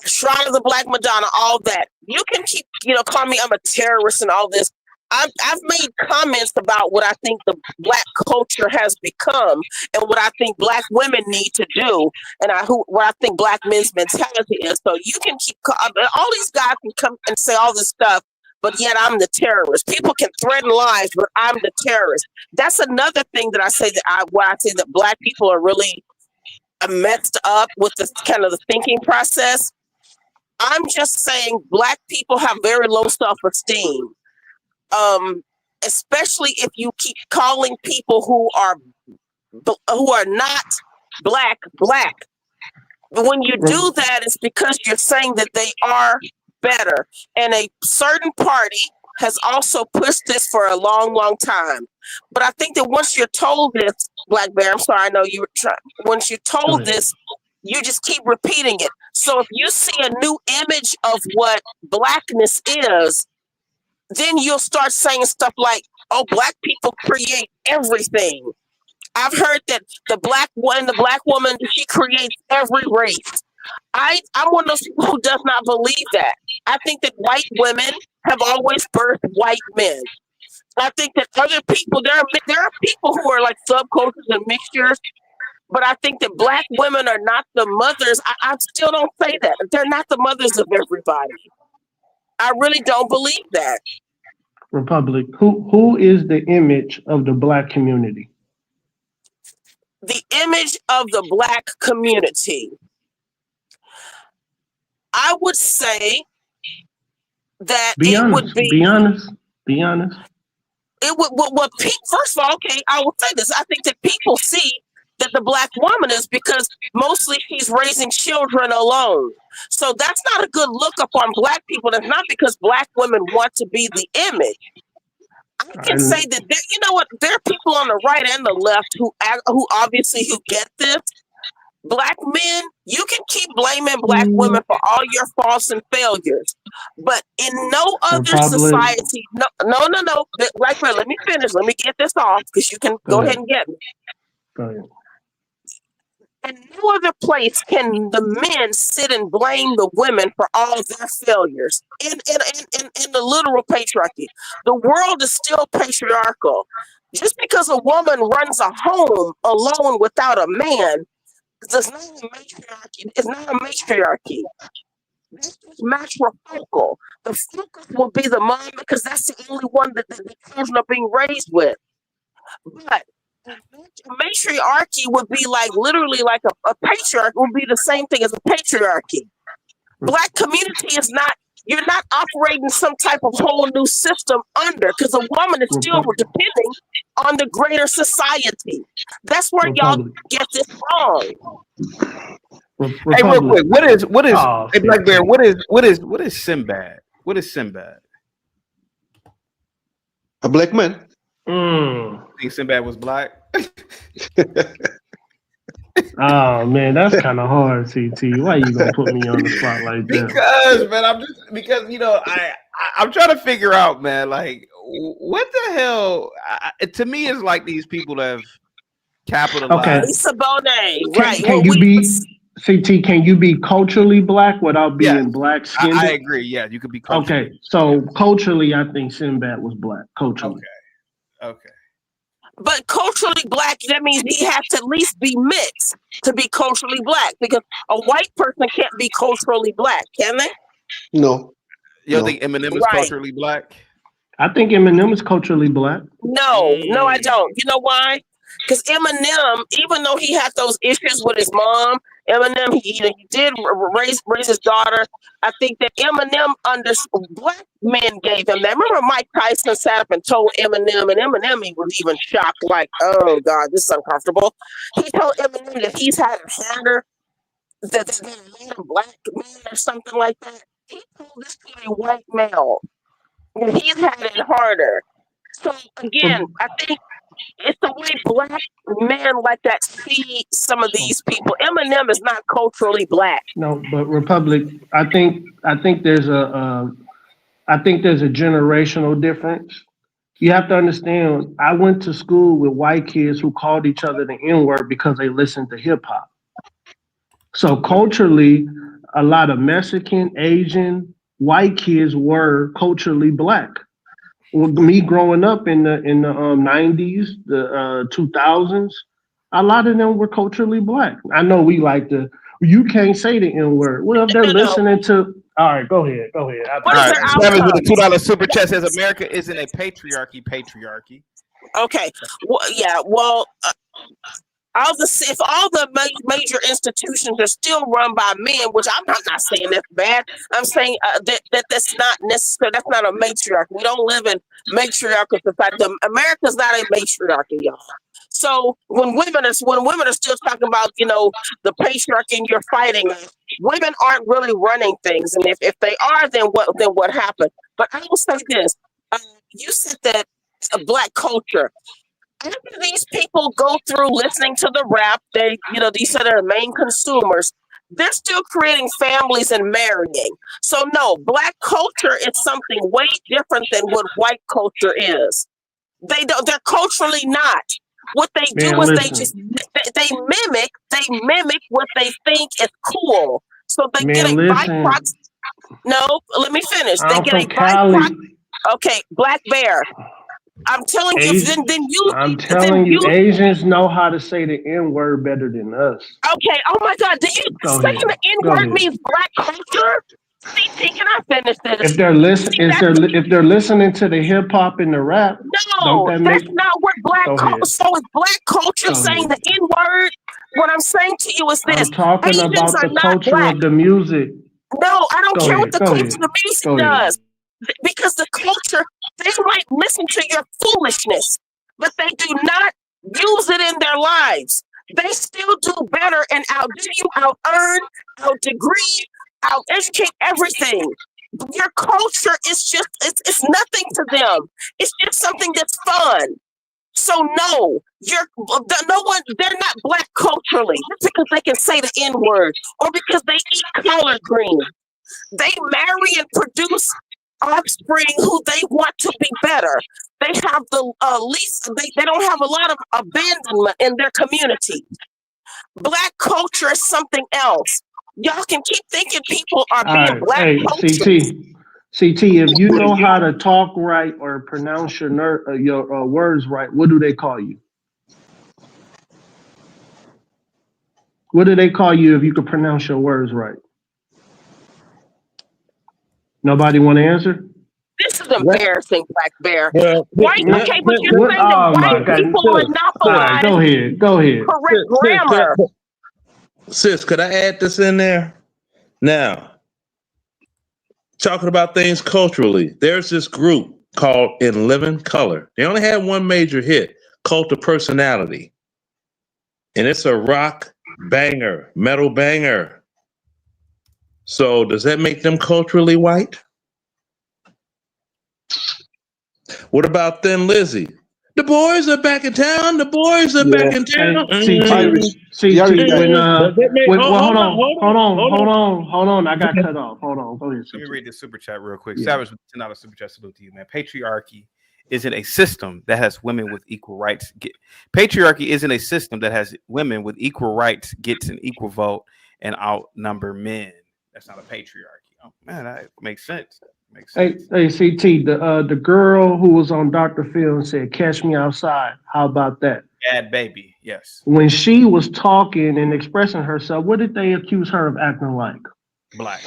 Shrine of the Black Madonna, all that. You can keep, calling me I'm a terrorist and all this. I've made comments about what I think the black culture has become and what I think black women need to do, and what I think black men's mentality is. So you can keep all these guys can come and say all this stuff, but yet I'm the terrorist. People can threaten lives, but I'm the terrorist. That's another thing that I say why I say that black people are really messed up with this kind of the thinking process. I'm just saying black people have very low self-esteem. Especially if you keep calling people who are not black. But when you do that, it's because you're saying that they are better. And a certain party has also pushed this for a long, long time. But I think that once you're told this, Black Bear, I'm sorry, I know you were trying. Once you're told this, you just keep repeating it. So if you see a new image of what blackness is, then you'll start saying stuff like, oh, black people create everything. I've heard that the black woman, she creates every race. I'm one of those people who does not believe that. I think that white women have always birthed white men. I think that other people, there are people who are like subcultures and mixtures, but I think that black women are not the mothers. I still don't say that. They're not the mothers of everybody. I really don't believe that. Republic, who is the image of the black community? The image of the black community, I would say that Be honest. It would first of all, okay, I will say this. I think that people see that the black woman is because mostly she's raising children alone. So that's not a good look upon black people. That's not because black women want to be the image. I can say that there are people on the right and the left who obviously get this. Black men, you can keep blaming black women for all your faults and failures, but in no other society, no. Right, let me finish. Let me get this off because you can go ahead and get me. Go ahead. In no other place can the men sit and blame the women for all their failures in the literal patriarchy. The world is still patriarchal. Just because a woman runs a home alone without a man does not a matriarchy. It's not a matriarchy. That's just matrifocal. The focus will be the mom because that's the only one that the children are being raised with. But a matriarchy would be like literally like a patriarch would be the same thing as a patriarchy. Black community is not, you're not operating some type of whole new system under, because a woman is still depending on the greater society. That's where y'all get this wrong. Hey, real quick, what is hey, Black Bear, what is Sinbad? What is Sinbad? A black man. Think Sinbad was black? Oh man, that's kind of hard, CT. Why you gonna put me on the spot like that? Because man, because you know I'm trying to figure out, man, like what the hell? To me, it's like these people have capitalized. Okay. Lisa Bonet, right? Can you be CT? Can you be culturally black without being black skinned? I agree. Yeah, you could be culturally. Okay, so culturally, I think Sinbad was black. Culturally. Okay. But culturally black, that means he has to at least be mixed to be culturally black, because a white person can't be culturally black, can they? No. You don't think Eminem is culturally black? I think Eminem is culturally black. No, I don't. You know why? Because Eminem, even though he had those issues with his mom, Eminem, he did raise his daughter. I think that Eminem black men gave him that. Remember Mike Tyson sat up and told Eminem, and Eminem, he was even shocked, like, oh God, this is uncomfortable. He told Eminem that he's had it harder than a black man or something like that. He told this to a white male that he's had it harder. So again, I think it's the way black men like that see some of these people. Eminem is not culturally black. No, but Republic, I think there's a generational difference. You have to understand, I went to school with white kids who called each other the N-word because they listened to hip hop. So culturally, a lot of Mexican, Asian, white kids were culturally black. Me growing up in the 90s, the 2000s, a lot of them were culturally black. I know we like you can't say the N-word. Well, if they're listening to, all right, go ahead. All right, Travis with a $2 super chat says America isn't a patriarchy. Okay, well, I'll just say if all the major institutions are still run by men, which I'm not saying that's bad. I'm saying that's not necessary. That's not a matriarchy. We don't live in matriarchal society. America's not a matriarchy, y'all. So when women are still talking about, you know, the patriarchy and you're fighting, women aren't really running things. And if they are, then what happened? But I will say this: you said that black culture. After these people go through listening to the rap, these are their main consumers. They're still creating families and marrying. So no, black culture is something way different than what white culture is. They're culturally not. What they do is they mimic what they think is cool. So they get a byproduct. No, let me finish. They get a byproduct. Okay, Black Bear. I'm telling you, Asians know how to say the N-word better than us. Okay, oh my God, do you saying the N-word means black culture? CT, can I finish this? If they're listening to the hip hop and the rap, that's not what black culture. So is black culture saying the N-word? What I'm saying to you is this: I'm talking about the culture of the music. No, I don't care what the culture of the music does. Because the culture, they might listen to your foolishness, but they do not use it in their lives. They still do better and outdo you, out-earn, out-degree, out-educate everything. Your culture is just, it's nothing to them. It's just something that's fun. So no, they're not black culturally. Just because they can say the N-word or because they eat collard greens. They marry and produce offspring who they want to be better. They have the least. They don't have a lot of abandonment in their community. Black culture is something else. Y'all can keep thinking people are All being right. black Hey, culture. CT, if you know how to talk right or pronounce your words right, what do they call you? What do they call you if you can pronounce your words right? Nobody want to answer? This is embarrassing, Black Bear. Well, White, okay, but you're saying that Oh my white God! people All right, monopolize go ahead. correct grammar. Sis, could I add this in there? Now, talking about things culturally, there's this group called In Living Color. They only had one major hit, Cult of Personality. And it's a rock banger, metal banger. So does that make them culturally white? What about Thin Lizzy? The boys are back in town. The boys are back in town. Hold on. I got cut off. Hold on. Go ahead. Let me read this super chat real quick. Yeah. Savage with $10 super chat. Salute to you, man. Patriarchy isn't a system that has women with equal rights. Patriarchy isn't a system that has women with equal rights, gets an equal vote, and outnumber men. That's not a patriarchy. Oh man, that makes sense. Hey, CT, the girl who was on Dr. Phil and said, "Catch me outside." How about that? Bad baby, yes. When she was talking and expressing herself, what did they accuse her of acting like? Black.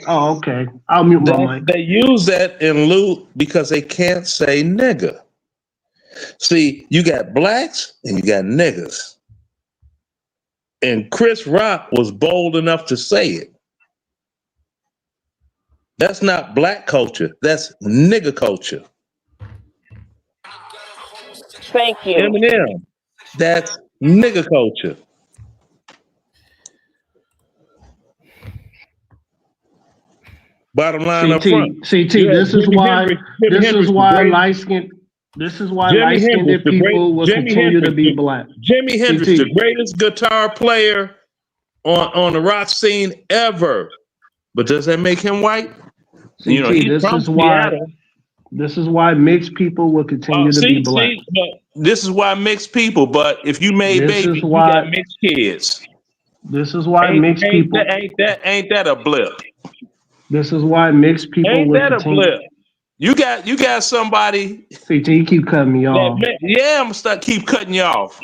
Oh, okay. I'll mute my mic. They use that in lieu because they can't say nigga. See, you got blacks and you got niggas. And Chris Rock was bold enough to say it. That's not black culture. That's nigga culture. Thank you. Eminem. That's nigga culture. Bottom line up front. This is why light-skinned people will continue to be black. Jimi Hendrix, the greatest guitar player on the rock scene ever. But does that make him white? This is why mixed people will continue to be black. This is why mixed people. But if you made babies, you got mixed kids. This is why mixed people ain't that a blip? This is why mixed people ain't will that continue. A blip? You got somebody. CT, you keep cutting me off. I'm gonna keep cutting you off.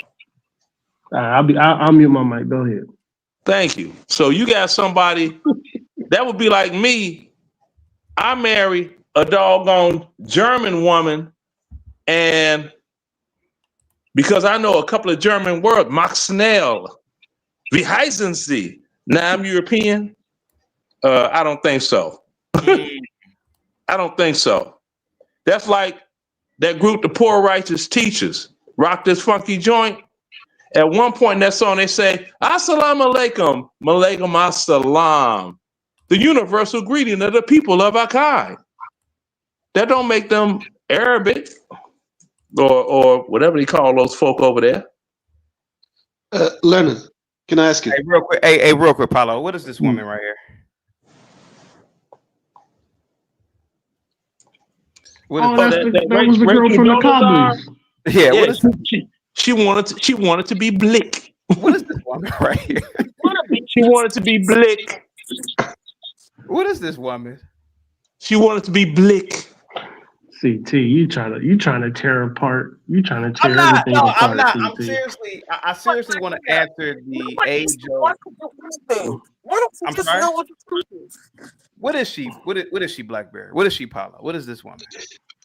I'll mute my mic. Go ahead. Thank you. So you got somebody that would be like me. I marry a doggone German woman, and because I know a couple of German words, Max Schnell, wie heißen Sie? Now I'm European. I don't think so. I don't think so. That's like that group, the Poor Righteous Teachers, rock this funky joint. At one point in that song, they say, Assalamu alaikum, malaikum assalam, the universal greeting of the people of our kind. That don't make them Arabic or whatever they call those folk over there. Lennon, can I ask you? Hey, real quick, Paulo, what is this woman right here? What is that was the girl from the Cowboys. Yeah, what is she wanted to be blick. What is this woman right here? She wanted to be blick. What is this woman? She wanted to be blick. CT, you trying to tear apart. You trying to tear everything apart. I'm not. CT. I'm seriously. I seriously want to answer the age of. I'm sorry. What is she? What is she, Blackberry? What is she, Paula? What is this woman?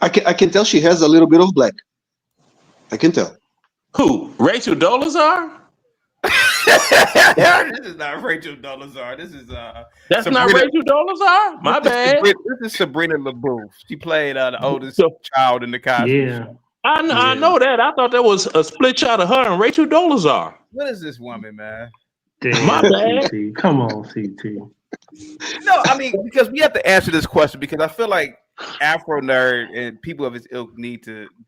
I can tell she has a little bit of black. I can tell. Who? Rachel Dolezal? This is not Rachel Dolezal. This is That's Sabrina, not Rachel Dolezal? My bad. This is Sabrina LaBeouf. She played the oldest child in the Cosby Show. I know that. I thought that was a split shot of her and Rachel Dolezal. What is this woman, man? Damn, my bad. CT. Come on, CT. No, I mean, because we have to answer this question because I feel like Afro Nerd and people of his ilk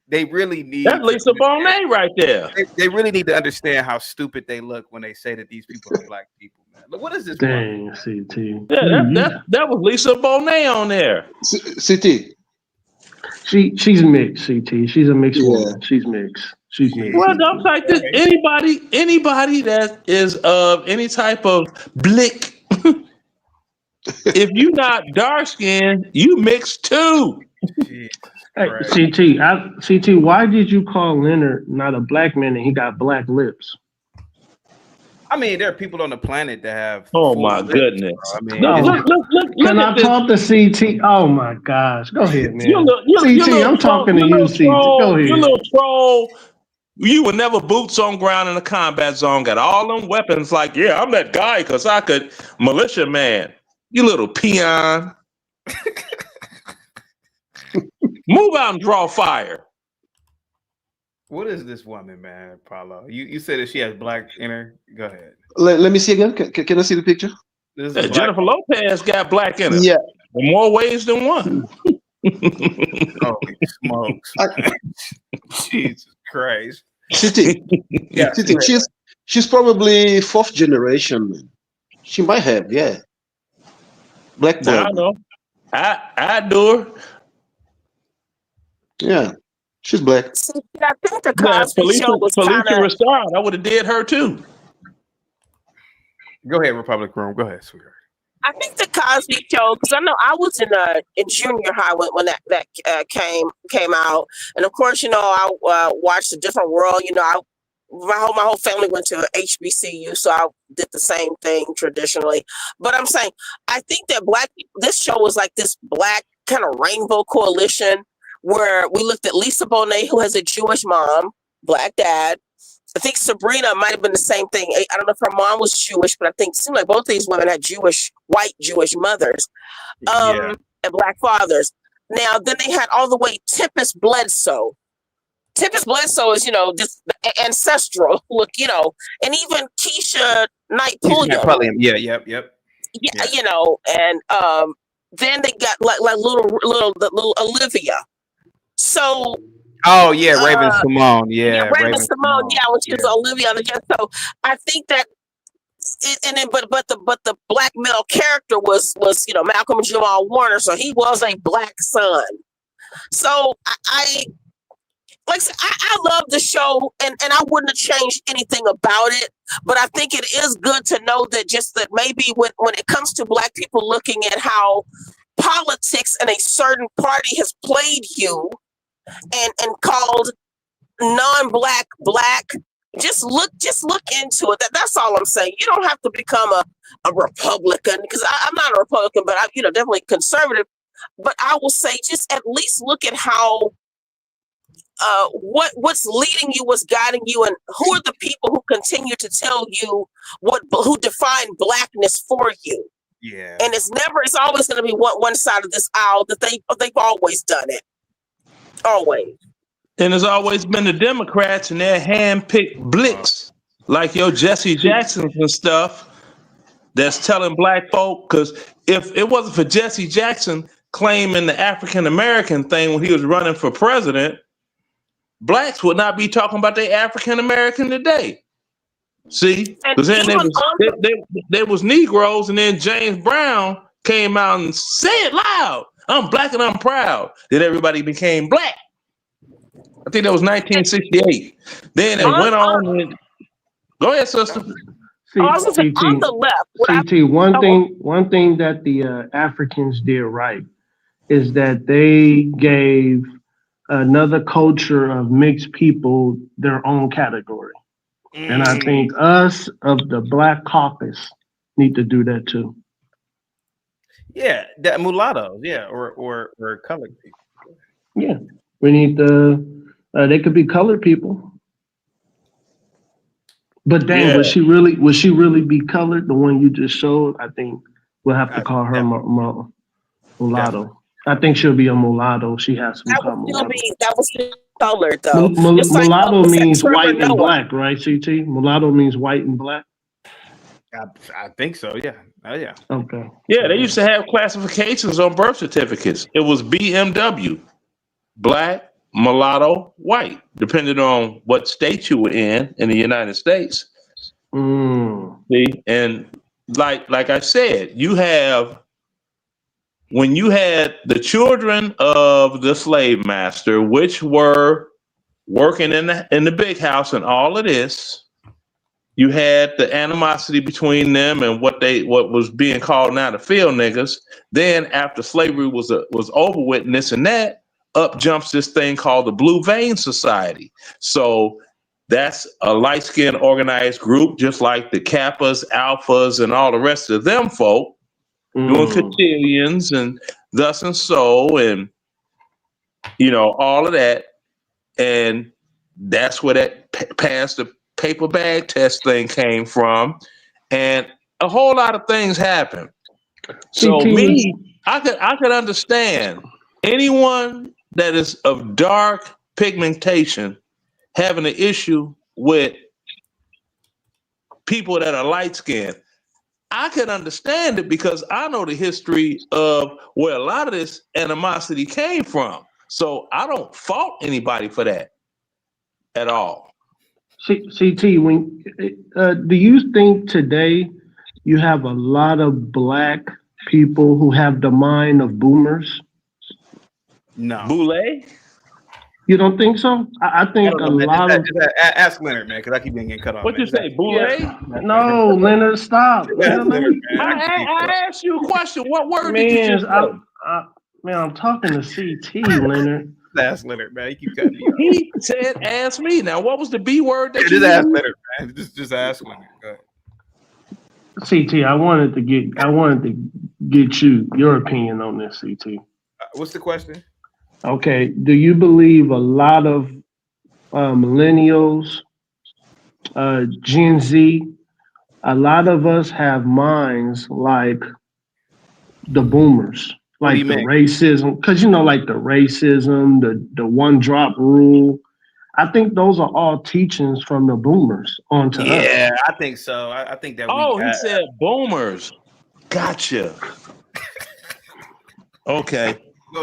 they really need. That's Lisa Bonet right there. They really need to understand how stupid they look when they say that these people are black people, man. Look, what is this? Dang, CT. Yeah, that was Lisa Bonet on there. CT. She's mixed, CT. She's a mixed Yeah. woman. She's mixed. She's mixed. Well, CT. don't like this. Anybody that is of any type of blick, if you not dark skinned, you mixed too. Jesus Hey, Christ. CT, why did you call Leonard not a black man and he got black lips? I mean, there are people on the planet that have. Oh full my lips, goodness! bro. I mean, Look, Oh, look can at I this. talk to CT? Oh my gosh. Go ahead, You man. CT, I'm talking to you, CT. Go you ahead. little troll. You were never boots on ground in a combat zone. Got all them weapons. Like, yeah, I'm that guy because I could militia man. You little peon. Move out and draw fire. what is this woman, man, Paulo? You said that she has black in her. Go ahead. Let me see again. Can I see the picture? This is Yeah, a black. Jennifer Lopez got black in her. Yeah. In more ways than one. Holy smokes! Jesus Christ! City. Yeah, City. She's probably fourth generation. Man. She might have, yeah. Black I blood. know. I do her. Yeah. She's black. See, I think the Yeah, Cosby Show was kind Felicia of. Rashad. I would have did her too. Go ahead, Republic Room. Go ahead, sweetheart. I think the Cosby Show, because I know I was in junior high when that came out, and of course, I watched A Different World. My whole family went to HBCU, so I did the same thing traditionally. But I'm saying, I think that this show was like this black kind of rainbow coalition where we looked at Lisa Bonet, who has a Jewish mom, black dad. I think Sabrina might have been the same thing. I don't know if her mom was Jewish, but I think it seemed like both of these women had white Jewish mothers, and black fathers. Now, then they had all the way Tempest Bledsoe. Tempest Bledsoe is, just ancestral look, and even Keisha Knight Pulliam. Yep. And then they got like little Olivia. So. Oh yeah, Raven Simone. Raven Simone. Yeah, when she was Olivia. So I think that, but the black male character was Malcolm Jamal Warner. So he was a black son. So I love the show, and I wouldn't have changed anything about it. But I think it is good to know that maybe when it comes to black people looking at how politics and a certain party has played you. And called non-black black. Just look into it. That's all I'm saying. You don't have to become a Republican, because I'm not a Republican, but I'm definitely conservative. But I will say, just at least look at how what's leading you, what's guiding you, and who are the people who continue to tell you who define blackness for you. Yeah. And it's always going to be one side of this aisle that they've always done it. Always. And it's always been the Democrats and their hand-picked blicks, like your Jesse Jacksons and stuff, that's telling black folk. Because if it wasn't for Jesse Jackson claiming the African-American thing when he was running for president, blacks would not be talking about their African-American today. See? Because then there was Negroes, and then James Brown came out and said it loud. I'm black and I'm proud. Then everybody became black. I think that was 1968. Then it went on. And, go ahead, sister. On the left. CT, one thing that the Africans did right is that they gave another culture of mixed people their own category. And I think us of the Black Caucus need to do that too. Yeah, that mulattoes, or colored people. Yeah, we need they could be colored people. But dang, would she really be colored? The one you just showed, I think we'll have to call her mulatto. Definitely. I think she'll be a mulatto. She has some color. That was still colored though. Mulatto means white and black, right? CT. Mulatto means white and black. I think so. Yeah. Oh yeah. Okay. Yeah, they used to have classifications on birth certificates. It was BMW, black, mulatto, white, depending on what state you were in the United States. See, and like I said, you have when you had the children of the slave master, which were working in the big house and all of this, you had the animosity between them and what was being called now the field niggas. Then after slavery was over with and this and that, up jumps this thing called the Blue Vein Society. So that's a light-skinned organized group, just like the Kappas, Alphas, and all the rest of them folk, doing cotillions and thus and so, and all of that. And that's where that pass the paper bag test thing came from, and a whole lot of things happen. So I could understand anyone that is of dark pigmentation having an issue with people that are light skinned. I can understand it because I know the history of where a lot of this animosity came from. So I don't fault anybody for that at all. CT, do you think today you have a lot of black people who have the mind of boomers? No. Boule? You don't think so? I think a lot of... Ask Leonard, man, because I keep getting cut off. What you say, Boule? Yeah. No, Leonard, stop. I asked you a question. What word did you just say? I'm talking to CT, Leonard. Ask Leonard, man. You keep cutting me off. He said, "Ask me." Now, what was the B word that you just ask used? Leonard, man. Just ask Leonard. Go ahead. CT, I wanted to get your opinion on this, CT. What's the question? Okay, do you believe a lot of millennials, Gen Z, a lot of us have minds like the boomers, like the racism, because like the racism, the one drop rule. I think those are all teachings from the boomers onto us. Yeah, I think so. I think that. He said boomers. Gotcha. Okay.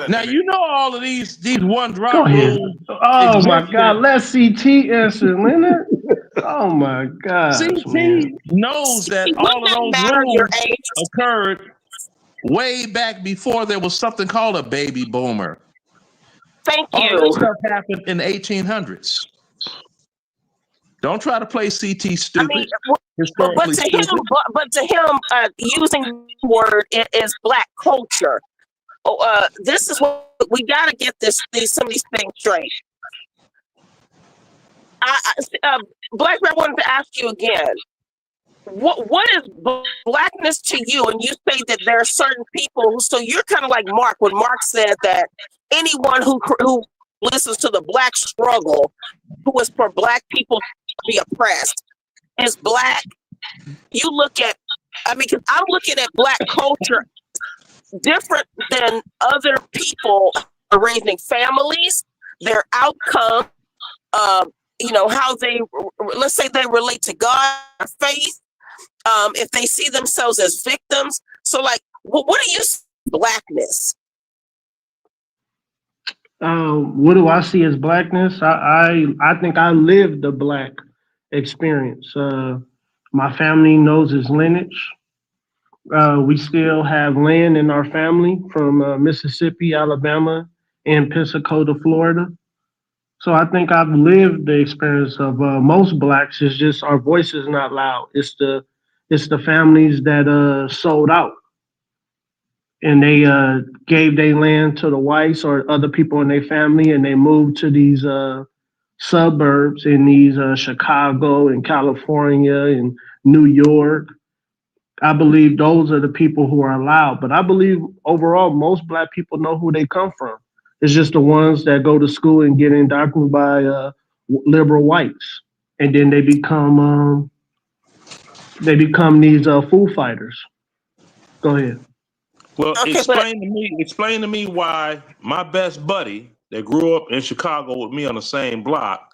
Now you know all of these one drop rules. Oh my God! Let CT answer, Leonard. Oh my God! CT knows that all of those rules occurred way back before there was something called a baby boomer. Thank you. All this stuff happened in the 1800s. Don't try to play CT stupid. I mean, but to him, using the word is black culture. This is what we got to get some of these things straight. Black man, I wanted to ask you again. What is blackness to you? And you say that there are certain people. So you're kind of like Mark when Mark said that anyone who listens to the black struggle, who is for black people to be oppressed, is black. You look at, because I'm looking at black culture different than other people raising families, their outcome, how they, let's say they relate to God, faith, if they see themselves as victims. So what do you see blackness? What do I see as blackness? I think I lived the black experience. My family knows its lineage. We still have land in our family from Mississippi, Alabama, and Pensacola, Florida. So I think I've lived the experience of most blacks. It's just our voice is not loud. It's the families that sold out, and they gave their land to the whites or other people in their family, and they moved to these suburbs in these Chicago and California and New York. I believe those are the people who are allowed. But I believe overall, most black people know who they come from. It's just the ones that go to school and get indoctrinated by liberal whites. And then they become these fool fighters. Go ahead. Well, explain to me why my best buddy that grew up in Chicago with me on the same block